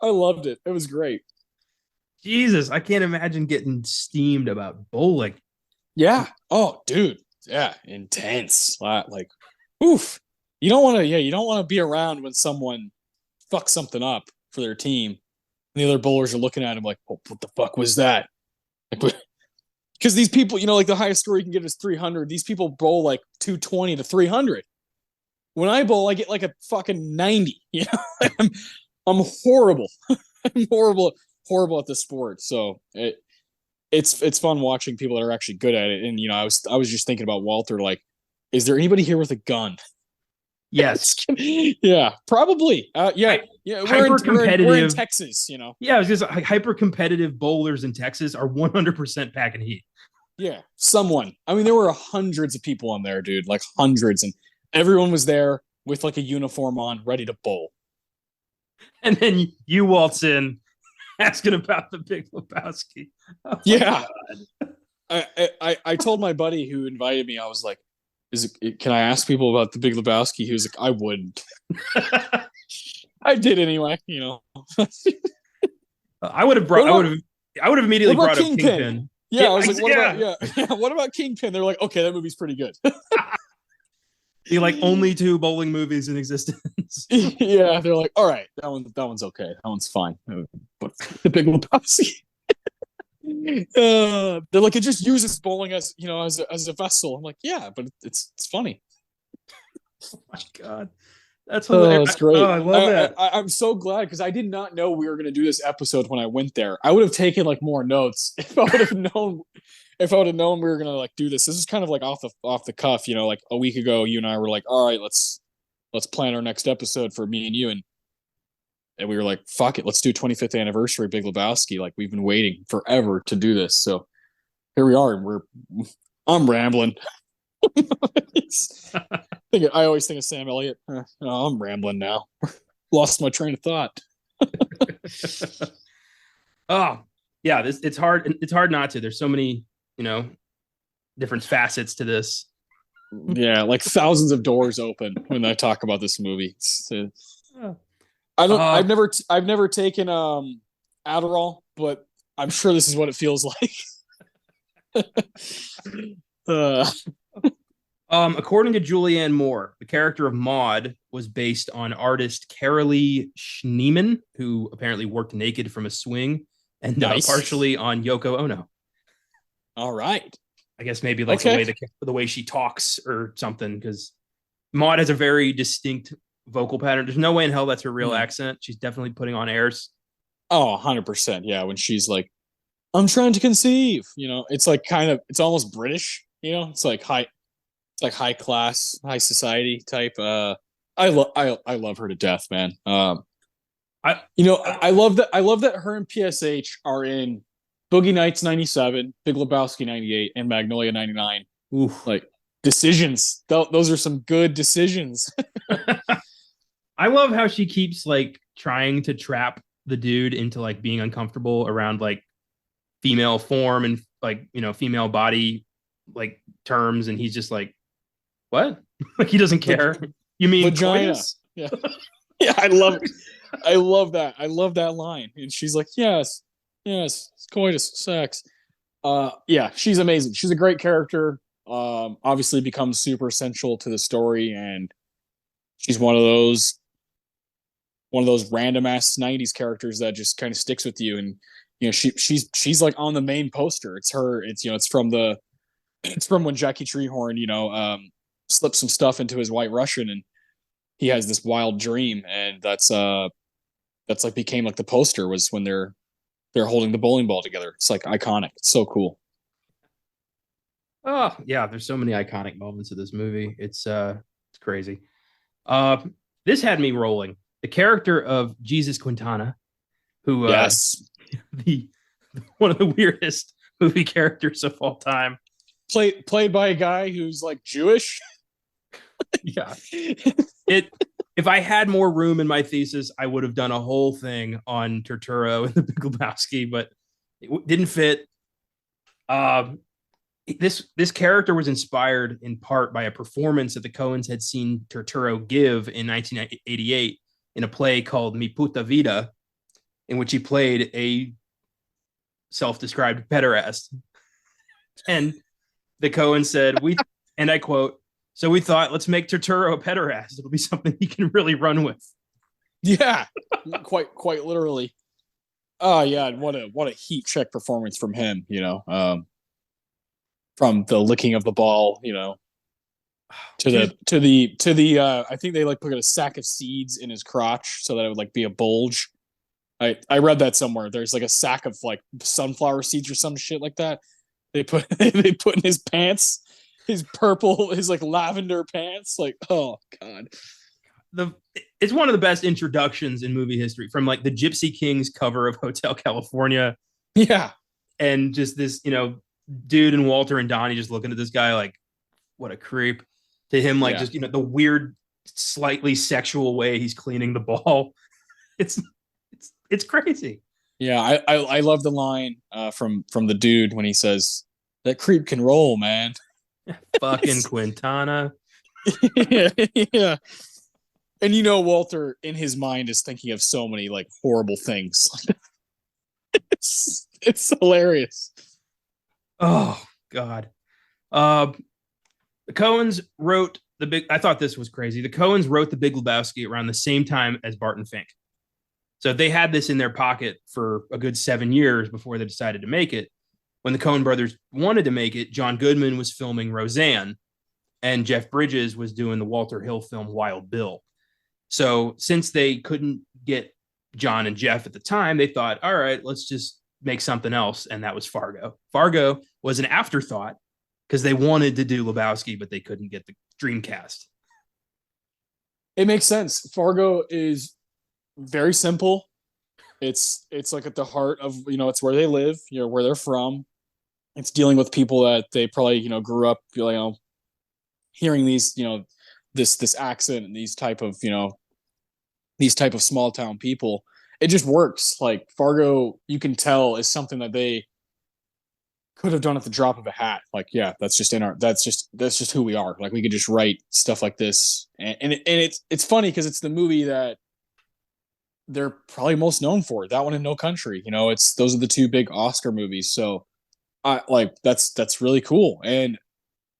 Speaker 2: I loved it. It was great.
Speaker 1: Jesus, I can't imagine getting steamed about bowling.
Speaker 2: Yeah. Oh, dude. Yeah, intense. Like, oof. You don't want to be around when someone fucks something up for their team, and the other bowlers are looking at him like, oh, what the fuck was that? Like, because these people, like the highest score you can get is 300. These people bowl like 220 to 300. When I bowl, I get like a fucking 90. I'm horrible. I'm horrible at the sport. So it's fun watching people that are actually good at it. And I was just thinking about Walter. Like, is there anybody here with a gun?
Speaker 1: Yes.
Speaker 2: Yeah, probably. Yeah.
Speaker 1: Hyper
Speaker 2: We're in
Speaker 1: competitive.
Speaker 2: Texas, you know.
Speaker 1: Yeah, it was just hyper competitive bowlers in Texas are 100% packing heat.
Speaker 2: Yeah, someone. I mean, there were hundreds of people on there, dude. Like hundreds, and everyone was there with like a uniform on, ready to bowl.
Speaker 1: And then you waltz in asking about the Big Lebowski. Oh
Speaker 2: yeah. I told my buddy who invited me, I was like, can I ask people about the Big Lebowski? He was like, I wouldn't. I did anyway, you know.
Speaker 1: I would have immediately brought up Kingpin.
Speaker 2: Yeah, I was like, what about Kingpin? They're like, okay, that movie's pretty good.
Speaker 1: The like only 2 bowling movies in existence.
Speaker 2: Yeah, they're like, all right, that one's okay. That one's fine. But the Big Lebowski. They're like, it just uses bowling as, you know, as a vessel. I'm like, yeah, but it's funny.
Speaker 1: Oh my God. That's hilarious.
Speaker 2: That's great.
Speaker 1: I love that.
Speaker 2: I'm so glad, because I did not know we were going to do this episode when I went there. I would have taken like more notes if I would have known. If I would have known we were going to like do this. This is kind of like off the cuff, you know. Like a week ago, you and I were like, all right, let's plan our next episode for me and you, and we were like, fuck it, let's do 25th anniversary Big Lebowski. Like, we've been waiting forever to do this, so here we are. And I'm rambling. I always think of Sam Elliott. I'm rambling now. Lost my train of thought.
Speaker 1: Oh yeah, it's hard. It's hard not to. There's so many, you know, different facets to this.
Speaker 2: Yeah, like thousands of doors open when I talk about this movie. I've never taken Adderall, but I'm sure this is what it feels like.
Speaker 1: According to Julianne Moore, the character of Maud was based on artist Carolee Schneemann, who apparently worked naked from a swing, and
Speaker 2: nice.
Speaker 1: Partially on Yoko Ono.
Speaker 2: All right.
Speaker 1: I guess maybe like the way she talks or something, because Maud has a very distinct vocal pattern. There's no way in hell that's her real accent. She's definitely putting on airs.
Speaker 2: Oh, 100%. Yeah, when she's like, I'm trying to conceive, you know, it's like it's almost British, you know, it's like high class, high society type. I love her to death, man. I love that her and PSH are in Boogie Nights 97, Big Lebowski 98, and Magnolia 99.
Speaker 1: Oof.
Speaker 2: Like, decisions. Those are some good decisions.
Speaker 1: I love how she keeps like trying to trap the dude into like being uncomfortable around like female form and like, you know, female body like terms, and he's just like, what? Like, he doesn't care. You mean
Speaker 2: vagina?
Speaker 1: Coitus?
Speaker 2: Yeah. Yeah, I love that. I love that line. And she's like, yes, coitus, sex. Yeah, she's amazing. She's a great character. Obviously becomes super essential to the story, and she's one of those random ass 90s characters that just kind of sticks with you. And, you know, she's like on the main poster. It's her. It's, you know, it's from when Jackie Treehorn, you know, slipped some stuff into his White Russian, and he has this wild dream, and that's like became like the poster was when they're holding the bowling ball together. It's like iconic. It's so cool.
Speaker 1: Oh yeah, there's so many iconic moments of this movie. It's crazy. This had me rolling. The character of Jesus Quintana, who
Speaker 2: yes,
Speaker 1: the one of the weirdest movie characters of all time.
Speaker 2: Played by a guy who's like Jewish.
Speaker 1: Yeah. If I had more room in my thesis, I would have done a whole thing on Turturro and the Big Lebowski, but it didn't fit. This character was inspired in part by a performance that the Coens had seen Turturro give in 1988 in a play called Mi Puta Vida, in which he played a self-described pederast. And the Coens said, and I quote, "So we thought, let's make Turturro a pederast. It'll be something he can really run with."
Speaker 2: Yeah, quite literally. Oh yeah, what a heat check performance from him. You know, from the licking of the ball, you know, to the. I think they like put a sack of seeds in his crotch so that it would like be a bulge. I read that somewhere. There's like a sack of like sunflower seeds or some shit like that. They put in his pants. His like lavender pants, like, oh god,
Speaker 1: the it's one of the best introductions in movie history, from like the Gypsy Kings cover of Hotel California,
Speaker 2: Yeah.
Speaker 1: and just this, dude and Walter and Donnie just looking at this guy like, what a creep, to him, like,
Speaker 2: Yeah.
Speaker 1: just, the weird, slightly sexual way he's cleaning the ball. It's crazy.
Speaker 2: Yeah. I love the line from the dude when he says that creep can roll, man.
Speaker 1: Fucking Quintana.
Speaker 2: Yeah. Yeah. And Walter in his mind is thinking of so many like horrible things. It's hilarious.
Speaker 1: Oh God. Uh, the Coens wrote the big. I thought this was crazy. The Coens wrote the Big Lebowski around the same time as Barton Fink, so they had this in their pocket for a good 7 years before they decided to make it. When the Coen brothers wanted to make it, John Goodman was filming Roseanne, and Jeff Bridges was doing the Walter Hill film Wild Bill. So since they couldn't get John and Jeff at the time, they thought, all right, let's just make something else. And that was Fargo. Fargo was an afterthought because they wanted to do Lebowski, but they couldn't get the Dreamcast.
Speaker 2: It makes sense. Fargo is very simple. It's like at the heart of, it's where they live, where they're from. It's dealing with people that they probably, grew up, hearing these, this accent and these type of small town people. It just works. Like Fargo, you can tell, is something that they could have done at the drop of a hat. Like, yeah, that's just who we are. Like we could just write stuff like this. And it's funny because it's the movie that they're probably most known for. That one and No Country. Those are the two big Oscar movies. So that's really cool. And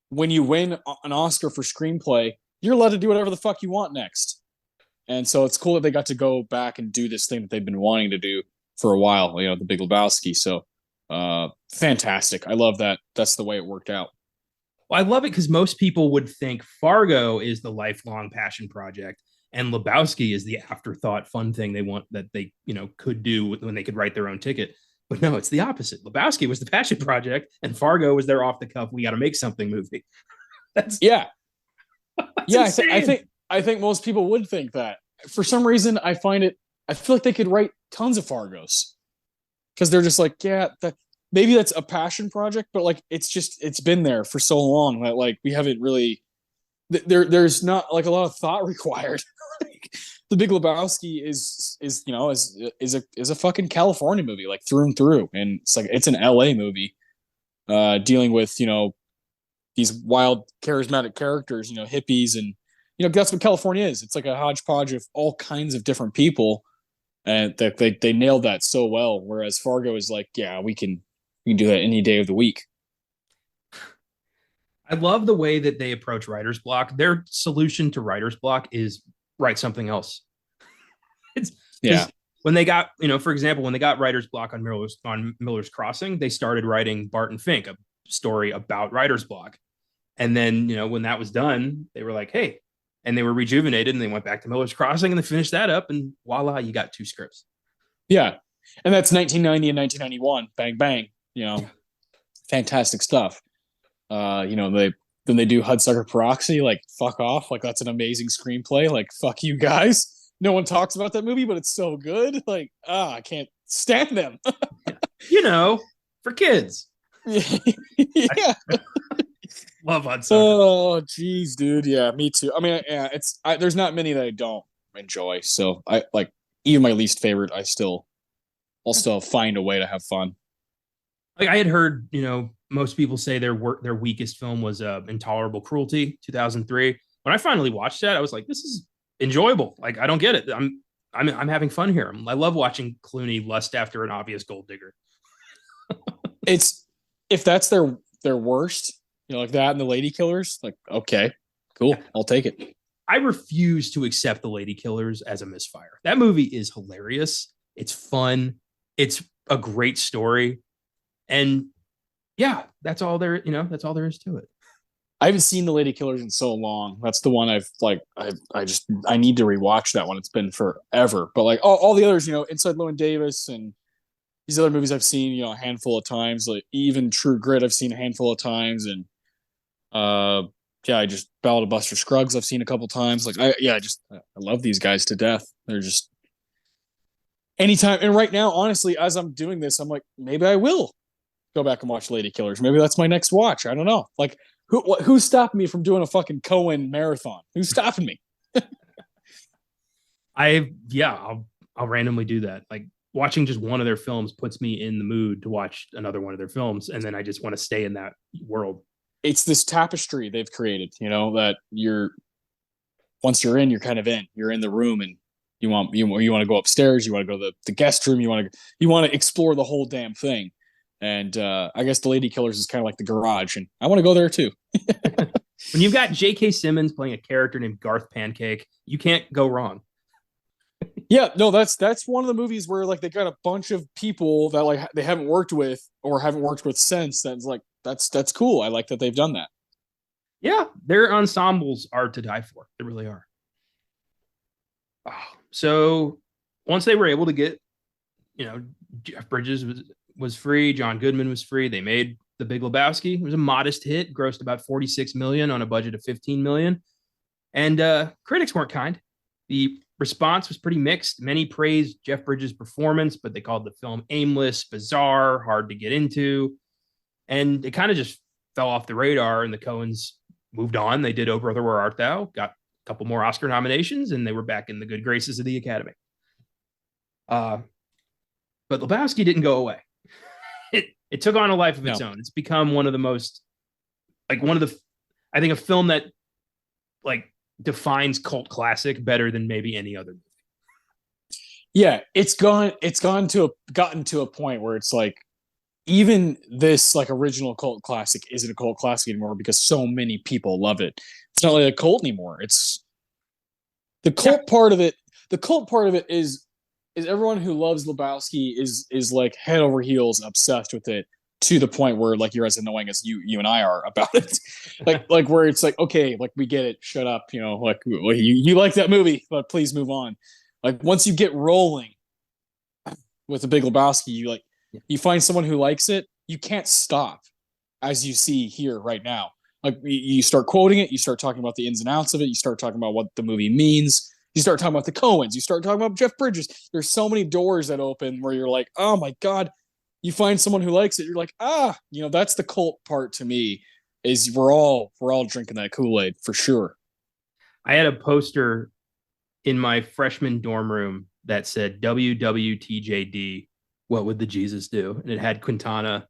Speaker 2: when you win an Oscar for screenplay, you're allowed to do whatever the fuck you want next. And so it's cool that they got to go back and do this thing that they've been wanting to do for a while, the Big Lebowski. So fantastic. I love that. That's the way it worked out.
Speaker 1: Well, I love it because most people would think Fargo is the lifelong passion project, and Lebowski is the afterthought fun thing they want, that they, could do when they could write their own ticket. But no, it's the opposite. Lebowski was the passion project, and Fargo was their off the cuff, we got to make something movie. That's
Speaker 2: yeah.
Speaker 1: That's
Speaker 2: Yeah, I think most people would think that. For some reason, I feel like they could write tons of Fargos because they're just like, yeah, maybe that's a passion project, but like it's been there for so long that like we haven't really there's not like a lot of thought required. Like, the Big Lebowski is a fucking California movie, like through and through, and it's an LA movie dealing with these wild charismatic characters, hippies, and that's what California is. It's like a hodgepodge of all kinds of different people, and they nailed that so well. Whereas Fargo is like, yeah, we can do that any day of the week.
Speaker 1: I love the way that they approach writer's block. Their solution to writer's block is write something else. It's
Speaker 2: Yeah.
Speaker 1: when they got, for example, when they got writer's block on Miller's Crossing, they started writing Barton Fink, a story about writer's block. And then, when that was done, they were like, hey, and they were rejuvenated, and they went back to Miller's Crossing and they finished that up, and voila, you got two scripts.
Speaker 2: Yeah. And that's 1990 and 1991. Bang, bang, fantastic stuff. Then they do Hudsucker Proxy, like fuck off. Like that's an amazing screenplay. Like fuck you guys. No one talks about that movie, but it's so good. Like, I can't stand them.
Speaker 1: For kids.
Speaker 2: Yeah.
Speaker 1: Love Hudsucker.
Speaker 2: Oh, geez, dude. Yeah, me too. I mean, yeah, there's not many that I don't enjoy. So I like even my least favorite. I'll still find a way to have fun.
Speaker 1: Like I had heard, most people say their weakest film was Intolerable Cruelty, 2003. When I finally watched that, I was like, this is enjoyable. Like I don't get it. I'm having fun here. I love watching Clooney lust after an obvious gold digger.
Speaker 2: It's if that's their worst, like that and The Lady Killers, like okay, cool, I'll take it.
Speaker 1: I refuse to accept The Lady Killers as a misfire. That movie is hilarious. It's fun. It's a great story. And yeah, that's all there is to it.
Speaker 2: I haven't seen The Lady Killers in so long. That's the one I need to rewatch that one. It's been forever. But like all the others, Inside Llewyn Davis and these other movies I've seen, a handful of times. Like even True Grit I've seen a handful of times. And I just Ballad of Buster Scruggs I've seen a couple times. Like I love these guys to death. They're just anytime. And right now, honestly, as I'm doing this, I'm like, maybe I will go back and watch Lady Killers. Maybe that's my next watch. I don't know. Like who's stopping me from doing a fucking Coen marathon? Who's stopping me?
Speaker 1: I'll randomly do that. Like watching just one of their films puts me in the mood to watch another one of their films, and then I just want to stay in that world.
Speaker 2: It's this tapestry they've created, that once you're in, you're kind of in. You're in the room, and you want to go upstairs. You want to go to the guest room. You want to explore the whole damn thing. And I guess the Lady Killers is kind of like the garage, and I want to go there too.
Speaker 1: When you've got J.K. Simmons playing a character named Garth Pancake, you can't go wrong.
Speaker 2: Yeah, no, that's one of the movies where like they got a bunch of people that like they haven't worked with or haven't worked with since. That's like that's cool. I like that they've done that.
Speaker 1: Yeah, their ensembles are to die for. They really are. Oh, so once they were able to get, Jeff Bridges was free, John Goodman was free. They made The Big Lebowski. It was a modest hit, grossed about 46 million on a budget of 15 million, and critics weren't kind. The response was pretty mixed. Many praised Jeff Bridges' performance, but they called the film aimless, bizarre, hard to get into, and it kind of just fell off the radar. And the Coens moved on. They did "Oh Brother, Where Art Thou," got a couple more Oscar nominations, and they were back in the good graces of the Academy. But Lebowski didn't go away. It took on a life of its own. It's become one of the most, like I think a film that like defines cult classic better than maybe any other movie.
Speaker 2: Yeah, it's gotten to a point where it's like even this like original cult classic isn't a cult classic anymore because so many people love it. It's not like a cult anymore. It's the cult part of it. The cult part of it is everyone who loves Lebowski is like head over heels obsessed with it to the point where like you're as annoying as you and I are about it. like where it's like, okay, like we get it, shut up, like you like that movie, but please move on. Like once you get rolling with The Big Lebowski, you find someone who likes it, you can't stop, as you see here right now. Like you start quoting it, you start talking about the ins and outs of it, you start talking about what the movie means, you start talking about the Coens, you start talking about Jeff Bridges. There's so many doors that open where you're like, oh my God. You find someone who likes it, you're like, that's the cult part to me, is we're all drinking that Kool-Aid for sure.
Speaker 1: I had a poster in my freshman dorm room that said WWTJD, what would the Jesus do? And it had Quintana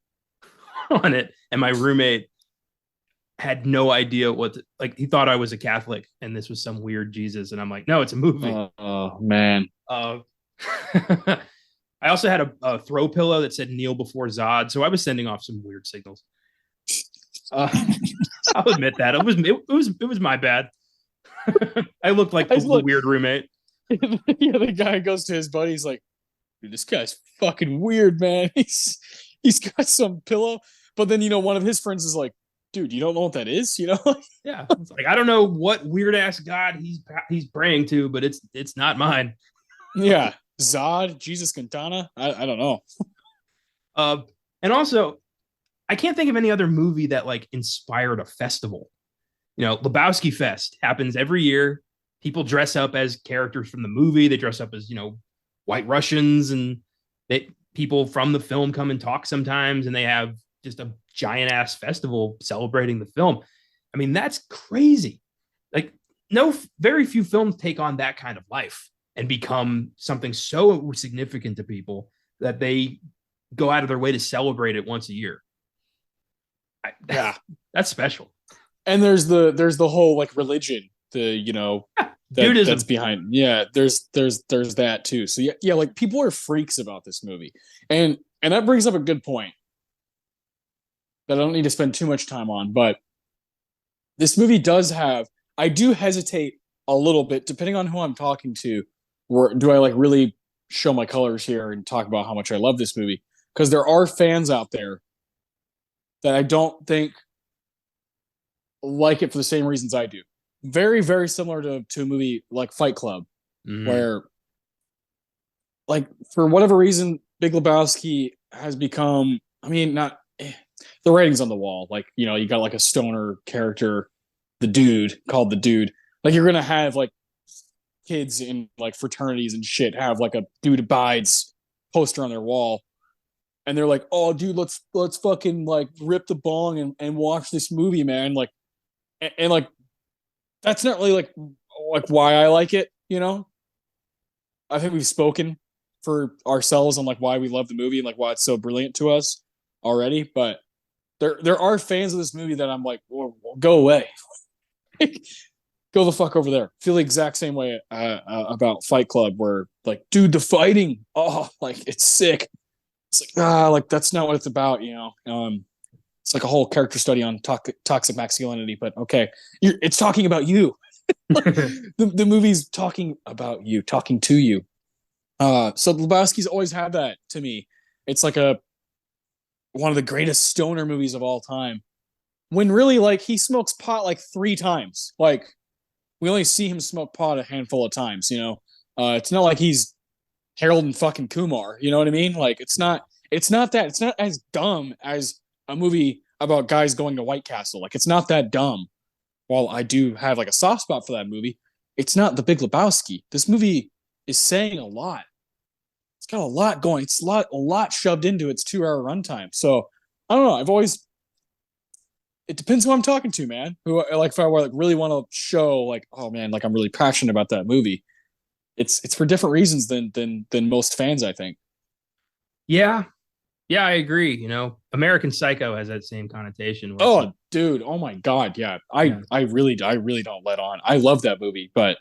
Speaker 1: on it. And my roommate had no idea he thought I was a Catholic and this was some weird Jesus. And I'm like, no, it's a movie.
Speaker 2: Oh man.
Speaker 1: I also had a throw pillow that said kneel before Zod. So I was sending off some weird signals. I'll admit that it was my bad. I looked like the weird roommate.
Speaker 2: Yeah, the guy goes to his buddy. He's like, dude, this guy's fucking weird, man. He's got some pillow. But then, one of his friends is like, dude, you don't know what that is?
Speaker 1: Yeah. It's like, I don't know what weird ass God he's praying to, but it's not mine.
Speaker 2: Yeah. Zod, Jesus Quintana. I don't know.
Speaker 1: And also, I can't think of any other movie that like inspired a festival. Lebowski Fest happens every year. People dress up as characters from the movie. They dress up as, White Russians, and people from the film come and talk sometimes, and they have just a giant ass festival celebrating the film. I mean, that's crazy. Like, very few films take on that kind of life and become something so significant to people that they go out of their way to celebrate it once a year. That's special.
Speaker 2: And there's the whole like religion, that's behind. Yeah, there's that too. So yeah, like people are freaks about this movie, and that brings up a good point that I don't need to spend too much time on. But this movie does have. I do hesitate a little bit, depending on who I'm talking to. Or do I like really show my colors here and talk about how much I love this movie? Because there are fans out there that I don't think like it for the same reasons I do. Very, very similar to a movie like Fight Club, where, like, for whatever reason, Big Lebowski has become, the writing's on the wall. Like, you got like a stoner character the dude called the dude. Like you're gonna have like kids in like fraternities and shit have like a dude abides poster on their wall, and they're like, "Oh, dude, let's fucking like rip the bong and watch this movie, man." Like, and like that's not really like why I like it, you know. I think we've spoken for ourselves on like why we love the movie and like why it's so brilliant to us already. But there are fans of this movie that I'm like, well, go away, go the fuck over there. Feel the exact same way about Fight Club, where like, dude, the fighting, oh, like it's sick. It's like like that's not what it's about, you know. It's like a whole character study on toxic masculinity, but okay, it's talking about you. the movie's talking about you, talking to you. So Lebowski's always had that to me. It's like one of the greatest stoner movies of all time. When really, like, he smokes pot like 3 times. Like, we only see him smoke pot a handful of times. You know, it's not like he's Harold and fucking Kumar. You know what I mean? Like, it's not that. It's not as dumb as a movie about guys going to White Castle. Like, it's not that dumb. While I do have like a soft spot for that movie, it's not The Big Lebowski. This movie is saying a lot. It's got a lot going. It's a lot shoved into its 2-hour runtime. So I don't know. It depends who I'm talking to, man. Who like if I were like really want to show like, oh man, like I'm really passionate about that movie. It's for different reasons than most fans, I think.
Speaker 1: Yeah. Yeah, I agree. You know, American Psycho has that same connotation.
Speaker 2: Oh, dude. Oh my God. Yeah. I really don't let on. I love that movie, but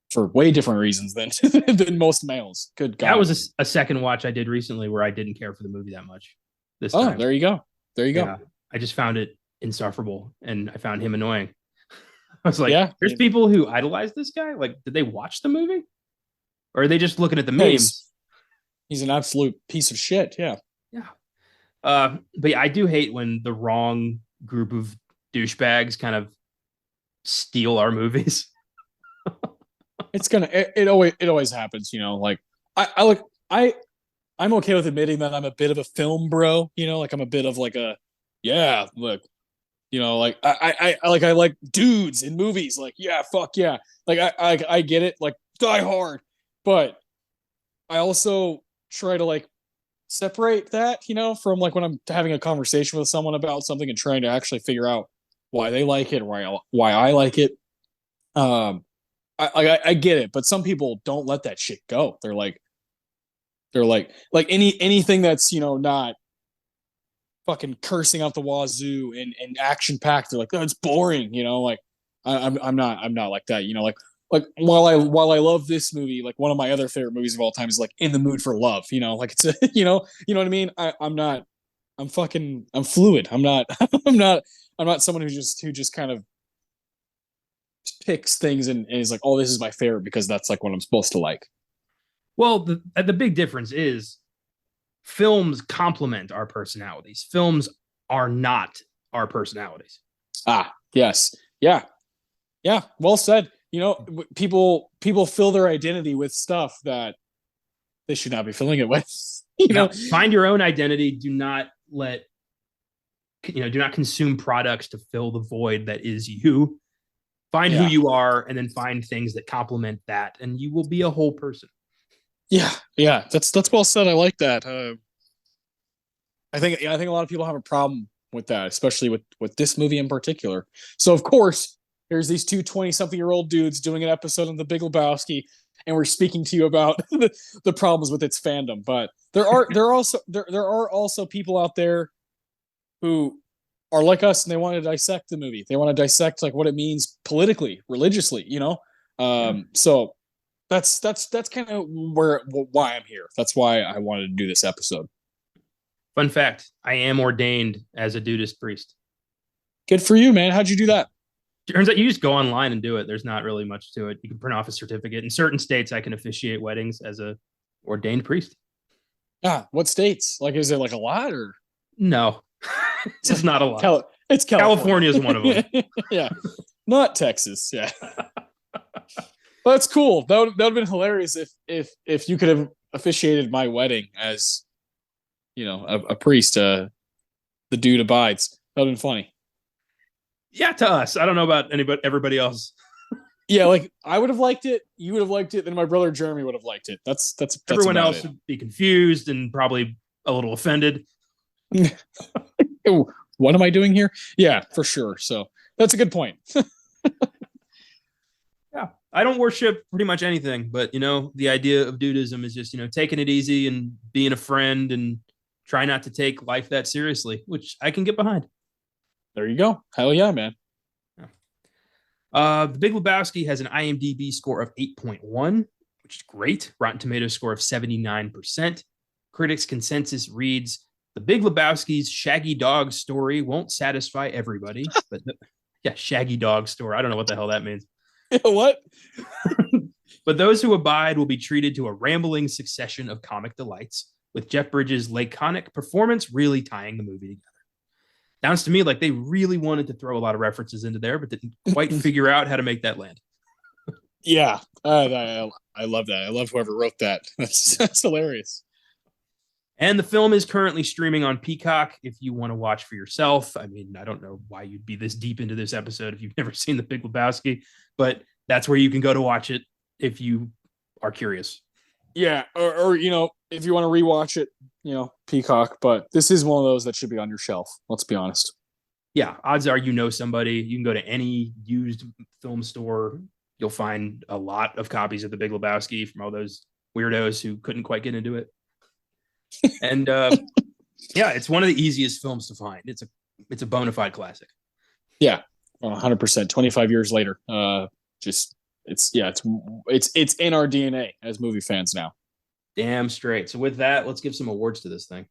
Speaker 2: for way different reasons than most males. Good God.
Speaker 1: That was a second watch I did recently where I didn't care for the movie that much this time.
Speaker 2: Oh, there you go. There you go.
Speaker 1: I just found it insufferable and I found him annoying. I was like,
Speaker 2: yeah,
Speaker 1: there's people who idolize this guy. Like, did they watch the movie? Or are they just looking at the memes?
Speaker 2: He's an absolute piece of shit. Yeah.
Speaker 1: Yeah. But yeah, I do hate when the wrong group of douchebags kind of steal our movies.
Speaker 2: It always happens, you know. Like I'm okay with admitting that I'm a bit of a film bro, you know, like I'm a bit of like a yeah, look, you know, like I like dudes in movies, like yeah, fuck yeah, like I get it, like Die Hard, but I also try to like separate that, you know, from like when I'm having a conversation with someone about something and trying to actually figure out why they like it, or why I like it. I get it, but some people don't let that shit go. They're like anything that's, you know, not fucking cursing out the wazoo and action packed. They're like, oh, it's boring, you know. Like I'm not like that, you know. Like while I love this movie, like one of my other favorite movies of all time is like In the Mood for Love, you know. Like it's a, you know what I mean. I'm fluid. I'm not I'm not someone who just kind of picks things and is like, oh, this is my favorite because that's like what I'm supposed to like.
Speaker 1: Well, the big difference is films complement our personalities. Films are not our personalities.
Speaker 2: Ah, yes. Yeah. Yeah. Well said. You know, people fill their identity with stuff that they should not be filling it with. You know,
Speaker 1: find your own identity. Do not consume products to fill the void that is you. Find who you are and then find things that complement that, and you will be a whole person.
Speaker 2: Yeah. That's well said. I like that. I think a lot of people have a problem with that, especially with this movie in particular. So of course, there's these two 20-something-year-old dudes doing an episode of The Big Lebowski, and we're speaking to you about the problems with its fandom. But there are also people out there who are like us and they want to dissect the movie. They want to dissect like what it means politically, religiously, you know. So that's kind of why I'm here. That's why I wanted to do this episode.
Speaker 1: Fun fact: I am ordained as a Dudist priest.
Speaker 2: Good for you, man. How'd you do that?
Speaker 1: Turns out you just go online and do it. There's not really much to it. You can print off a certificate. In certain states, I can officiate weddings as a ordained priest.
Speaker 2: Ah, what states? Like, is it like a lot or?
Speaker 1: No, it's just not a lot.
Speaker 2: It's
Speaker 1: California is one of them.
Speaker 2: Yeah, not Texas. Yeah, that's cool. That would have been hilarious if you could have officiated my wedding as, you know, a priest. The dude abides. That would have been funny.
Speaker 1: Yeah, to us. I don't know about everybody else.
Speaker 2: Yeah, like I would have liked it, you would have liked it, and my brother Jeremy would have liked it. That's
Speaker 1: Everyone
Speaker 2: about
Speaker 1: else
Speaker 2: it.
Speaker 1: would be confused and probably a little offended.
Speaker 2: Ew, what am I doing here? Yeah, for sure. So that's a good point.
Speaker 1: Yeah, I don't worship pretty much anything, but the idea of dudism is just taking it easy and being a friend and try not to take life that seriously, which I can get behind.
Speaker 2: There you go. Hell yeah, man.
Speaker 1: Yeah. The Big Lebowski has an IMDb score of 8.1, which is great. Rotten Tomatoes score of 79%. Critics' consensus reads, "The Big Lebowski's Shaggy Dog story won't satisfy everybody," but yeah, Shaggy Dog story. I don't know what the hell that means.
Speaker 2: What?
Speaker 1: But those who abide will be treated to a rambling succession of comic delights, with Jeff Bridges' laconic performance really tying the movie together. Sounds to me like they really wanted to throw a lot of references into there, but didn't quite figure out how to make that land.
Speaker 2: Yeah, I love that. I love whoever wrote that. That's hilarious.
Speaker 1: And the film is currently streaming on Peacock if you want to watch for yourself. I mean, I don't know why you'd be this deep into this episode if you've never seen The Big Lebowski, but that's where you can go to watch it if you are curious.
Speaker 2: Yeah, or if you want to rewatch it, Peacock. But this is one of those that should be on your shelf. Let's be honest.
Speaker 1: Yeah, odds are somebody. You can go to any used film store. You'll find a lot of copies of The Big Lebowski from all those weirdos who couldn't quite get into it. And yeah, it's one of the easiest films to find. It's a bona fide classic.
Speaker 2: Yeah, 100%. 25 years later, just it's in our DNA as movie fans now.
Speaker 1: Damn straight. So with that, let's give some awards to this thing.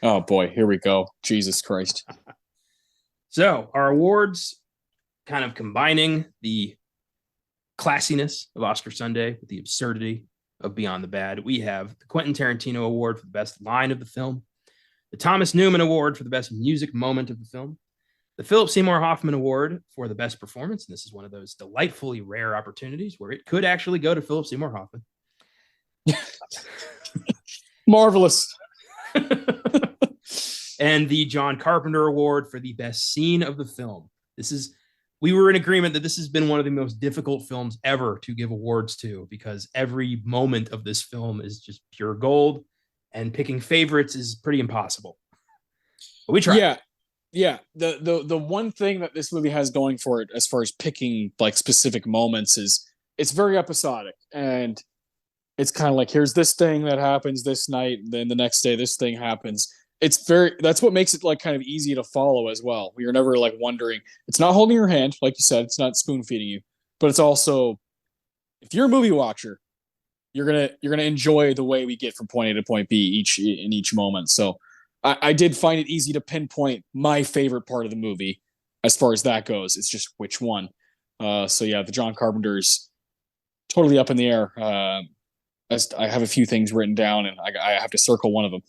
Speaker 2: Oh boy, here we go. Jesus Christ.
Speaker 1: So our awards, kind of combining the classiness of Oscar Sunday with the absurdity of Beyond the Bad. We have the Quentin Tarantino Award for the best line of the film, the Thomas Newman Award for the best music moment of the film, the Philip Seymour Hoffman Award for the best performance. And this is one of those delightfully rare opportunities where it could actually go to Philip Seymour Hoffman.
Speaker 2: Marvelous.
Speaker 1: And the John Carpenter Award for the best scene of the film. We were in agreement that this has been one of the most difficult films ever to give awards to, because every moment of this film is just pure gold, and picking favorites is pretty impossible. But we tried.
Speaker 2: Yeah. The one thing that this movie has going for it, as far as picking like specific moments, is it's very episodic, and it's kind of like, here's this thing that happens this night, and then the next day this thing happens. That's what makes it like kind of easy to follow as well. You're never like wondering. It's not holding your hand, like you said. It's not spoon feeding you, but it's also, if you're a movie watcher, you're gonna enjoy the way we get from point A to point B in each moment. So I did find it easy to pinpoint my favorite part of the movie as far as that goes. It's just which one. So yeah, the John Carpenter's totally up in the air. I have a few things written down, and I have to circle one of them.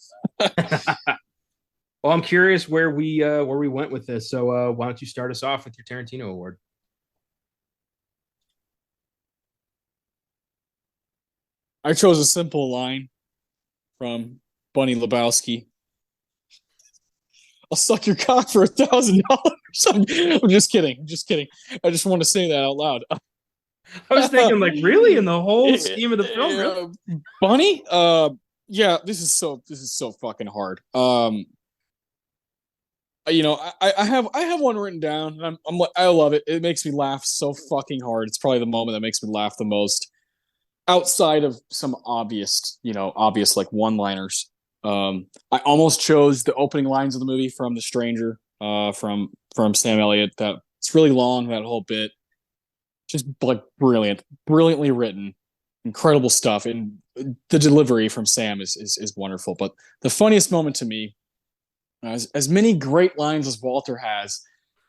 Speaker 1: Well, I'm curious where we went with this. So why don't you start us off with your Tarantino Award?
Speaker 2: I chose a simple line from Bunny Lebowski. I'll suck your cock for $1,000. I'm just kidding. I just want to say that out loud.
Speaker 1: I was thinking, like, really, in the whole scheme of the film, really?
Speaker 2: Bunny? Yeah, this is so fucking hard. I have one written down, and I love it. It makes me laugh so fucking hard. It's probably the moment that makes me laugh the most, outside of some obvious like one-liners. I almost chose the opening lines of the movie from The Stranger, from Sam Elliott. That it's really long, that whole bit. Just like brilliantly written, incredible stuff, and the delivery from Sam is wonderful. But the funniest moment to me, as many great lines as Walter has,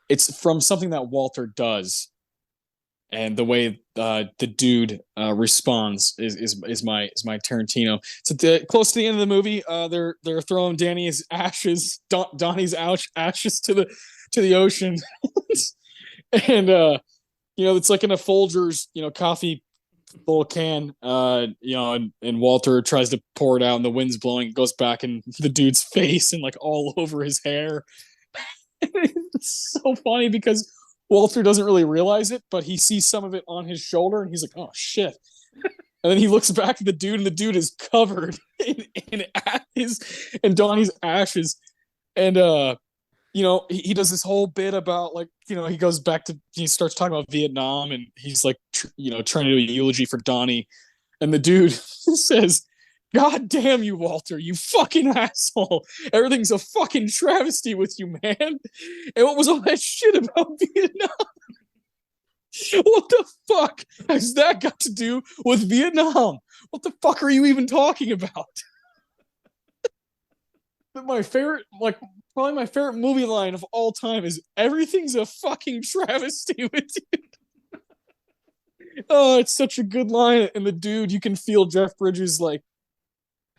Speaker 2: it's from something that Walter does, and the way the dude responds is my Tarantino. So close to the end of the movie, they're throwing Donnie's ashes to the ocean, and it's like in a Folgers, coffee bowl can, and Walter tries to pour it out and the wind's blowing, it goes back in the dude's face and like all over his hair. It's so funny because Walter doesn't really realize it, but he sees some of it on his shoulder, and he's like, "Oh shit!" And then he looks back at the dude, and the dude is covered in his and Donnie's ashes. And he does this whole bit about like, he goes back to he starts talking about Vietnam, and he's like, trying to do a eulogy for Donnie, and the dude says, "God damn you, Walter, you fucking asshole. Everything's a fucking travesty with you, man. And what was all that shit about Vietnam? What the fuck has that got to do with Vietnam? What the fuck are you even talking about?" But my favorite, like, probably my favorite movie line of all time is, "Everything's a fucking travesty with you." Oh, it's such a good line. And the dude, you can feel Jeff Bridges' like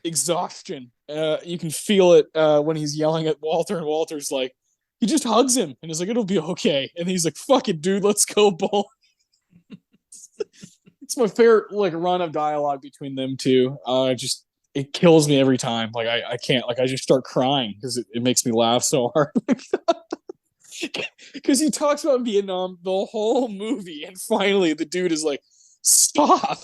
Speaker 2: exhaustion. You can feel it when he's yelling at Walter, and Walter's like, he just hugs him and is like, "It'll be okay." And he's like, "Fuck it, dude, let's go, Bull." It's my favorite like run of dialogue between them two. It kills me every time. Like I can't, like, I just start crying because it makes me laugh so hard. Because he talks about Vietnam the whole movie, and finally the dude is like, "Stop."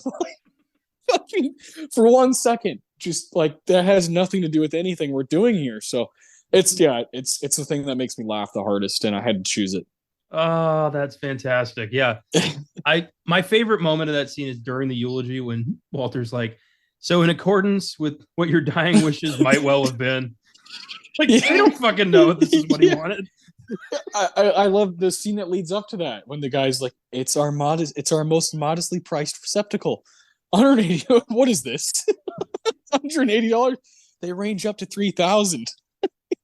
Speaker 2: Fucking for 1 second, just like that has nothing to do with anything we're doing here. So it's the thing that makes me laugh the hardest, and I had to choose it.
Speaker 1: Oh, that's fantastic. Yeah. My favorite moment of that scene is during the eulogy when Walter's like, "So in accordance with what your dying wishes might well have been." Like,
Speaker 2: Yeah.
Speaker 1: they don't fucking know this is what he wanted.
Speaker 2: I love the scene that leads up to that, when the guy's like, it's our most modestly priced receptacle. 180. What is this? $180. They range up to 3,000.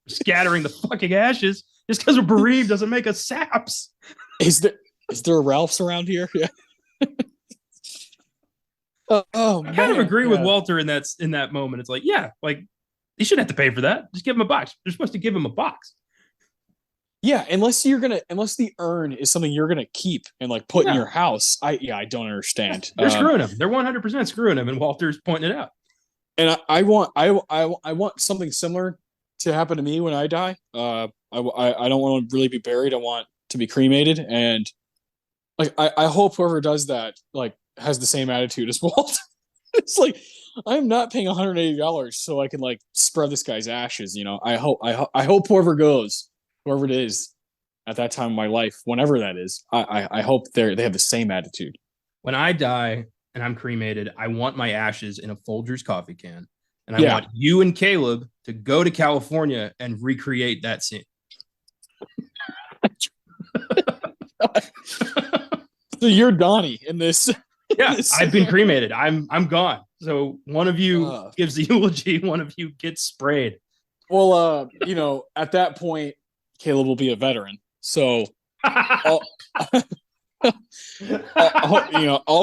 Speaker 1: Scattering the fucking ashes just because we're bereaved doesn't make us saps.
Speaker 2: Is there a Ralph's around here? Yeah. Oh,
Speaker 1: I kind of agree with Walter in that moment. It's like, yeah, like, you shouldn't have to pay for that. Just give him a box. You're supposed to give him a box.
Speaker 2: Yeah, unless the urn is something you're gonna keep and like put in your house. I don't understand.
Speaker 1: They're screwing him. They're 100% screwing him, and Walter's pointing it out.
Speaker 2: And I want something similar to happen to me when I die. I don't want to really be buried. I want to be cremated, and like I hope whoever does that like has the same attitude as Walt. It's like, I'm not paying $180 so I can like spread this guy's ashes. I hope whoever it is at that time of my life, whenever that is, I hope they have the same attitude.
Speaker 1: When I die and I'm cremated, I want my ashes in a Folgers coffee can. And I want you and Caleb to go to California and recreate that scene.
Speaker 2: So you're Donnie in this.
Speaker 1: Yeah, I've been cremated. I'm gone. So one of you gives the eulogy, one of you gets sprayed.
Speaker 2: Well, at that point, Caleb will be a veteran. So I'll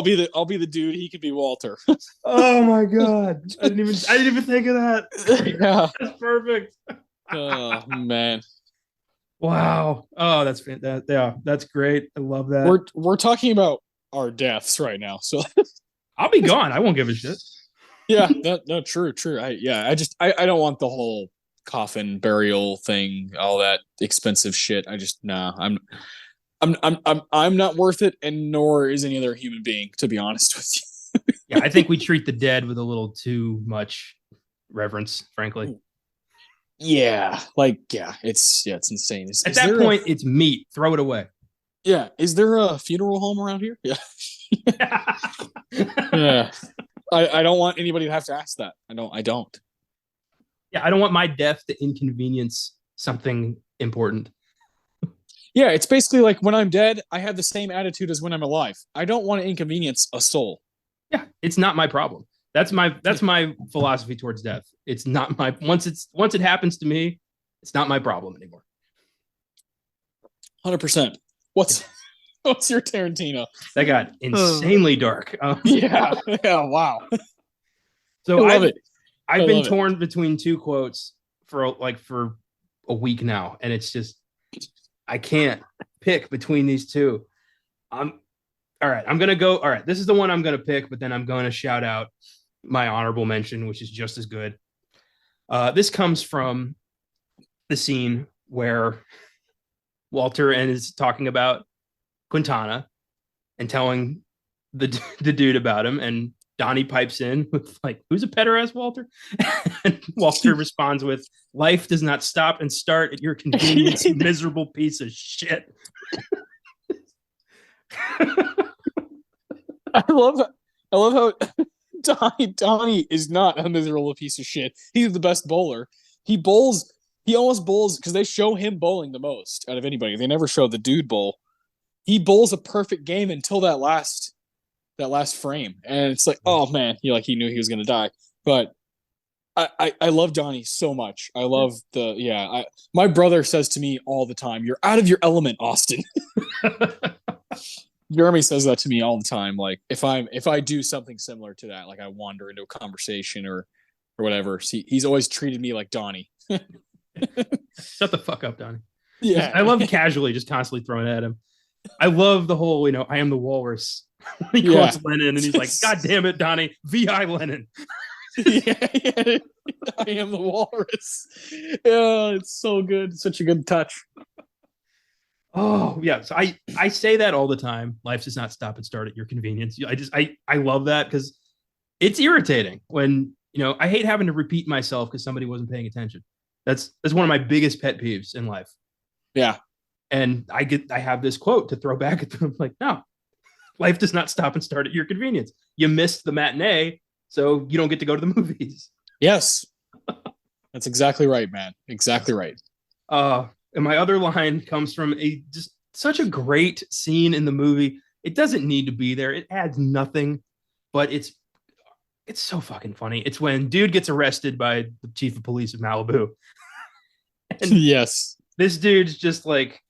Speaker 2: be the dude. He could be Walter.
Speaker 1: Oh my god! I didn't even think of that.
Speaker 2: Yeah,
Speaker 1: that's perfect.
Speaker 2: Oh man!
Speaker 1: Wow! Oh, that's fantastic. Yeah, that's great. I love that.
Speaker 2: We're talking about our deaths right now, so
Speaker 1: I'll be gone. I won't give a shit.
Speaker 2: Yeah, no, true. I don't want the whole coffin burial thing, all that expensive shit. I'm not worth it, and nor is any other human being, to be honest with you.
Speaker 1: Yeah, I think we treat the dead with a little too much reverence, frankly.
Speaker 2: Yeah, it's insane.
Speaker 1: At that point, it's meat. Throw it away.
Speaker 2: Yeah, is there a funeral home around here? Yeah. Yeah. I don't want anybody to have to ask that. I don't.
Speaker 1: Yeah, I don't want my death to inconvenience something important.
Speaker 2: Yeah, it's basically like when I'm dead, I have the same attitude as when I'm alive. I don't want to inconvenience a soul.
Speaker 1: Yeah, it's not my problem. That's my philosophy towards death. It's not my once it happens to me, it's not my problem anymore.
Speaker 2: 100%. What's your Tarantino?
Speaker 1: That got insanely dark.
Speaker 2: Yeah, wow.
Speaker 1: So I've been torn between two quotes for a week now, and it's just I can't pick between these two. All right, I'm gonna go. All right, this is the one I'm gonna pick, but then I'm gonna shout out my honorable mention, which is just as good. This comes from the scene where Walter is talking about Quintana and telling the dude about him, and Donnie pipes in with like, "Who's a pederast, Walter?" And Walter responds with, "Life does not stop and start at your convenience, you miserable piece of shit."
Speaker 2: I love how Donnie is not a miserable piece of shit. He's the best bowler. He almost bowls because they show him bowling the most out of anybody. They never show the dude bowl. He bowls a perfect game until that last frame, and it's like, oh man, he knew he was gonna die. But I love Donnie so much. I love my brother says to me all the time, "You're out of your element, Austin." Jeremy says that to me all the time. Like if I do something similar to that, like I wander into a conversation or whatever, he's always treated me like Donnie.
Speaker 1: Shut the fuck up, Donnie.
Speaker 2: Yeah,
Speaker 1: I love casually just constantly throwing at him. I love the whole, I am the walrus. He quotes Lenin and he's like, "God damn it, Donnie, VI Lenin."
Speaker 2: Yeah. I am the walrus. Yeah, it's so good. Such a good touch.
Speaker 1: Oh yeah, so I say that all the time. Life does not stop and start at your convenience. I love that because it's irritating when I hate having to repeat myself because somebody wasn't paying attention. That's one of my biggest pet peeves in life.
Speaker 2: Yeah,
Speaker 1: and I have this quote to throw back at them, like, "No, life does not stop and start at your convenience. You missed the matinee, so you don't get to go to the movies."
Speaker 2: Yes, that's exactly right, man. Exactly right.
Speaker 1: And my other line comes from just such a great scene in the movie. It doesn't need to be there. It adds nothing, but it's so fucking funny. It's when dude gets arrested by the chief of police of Malibu. And
Speaker 2: yes,
Speaker 1: this dude's just like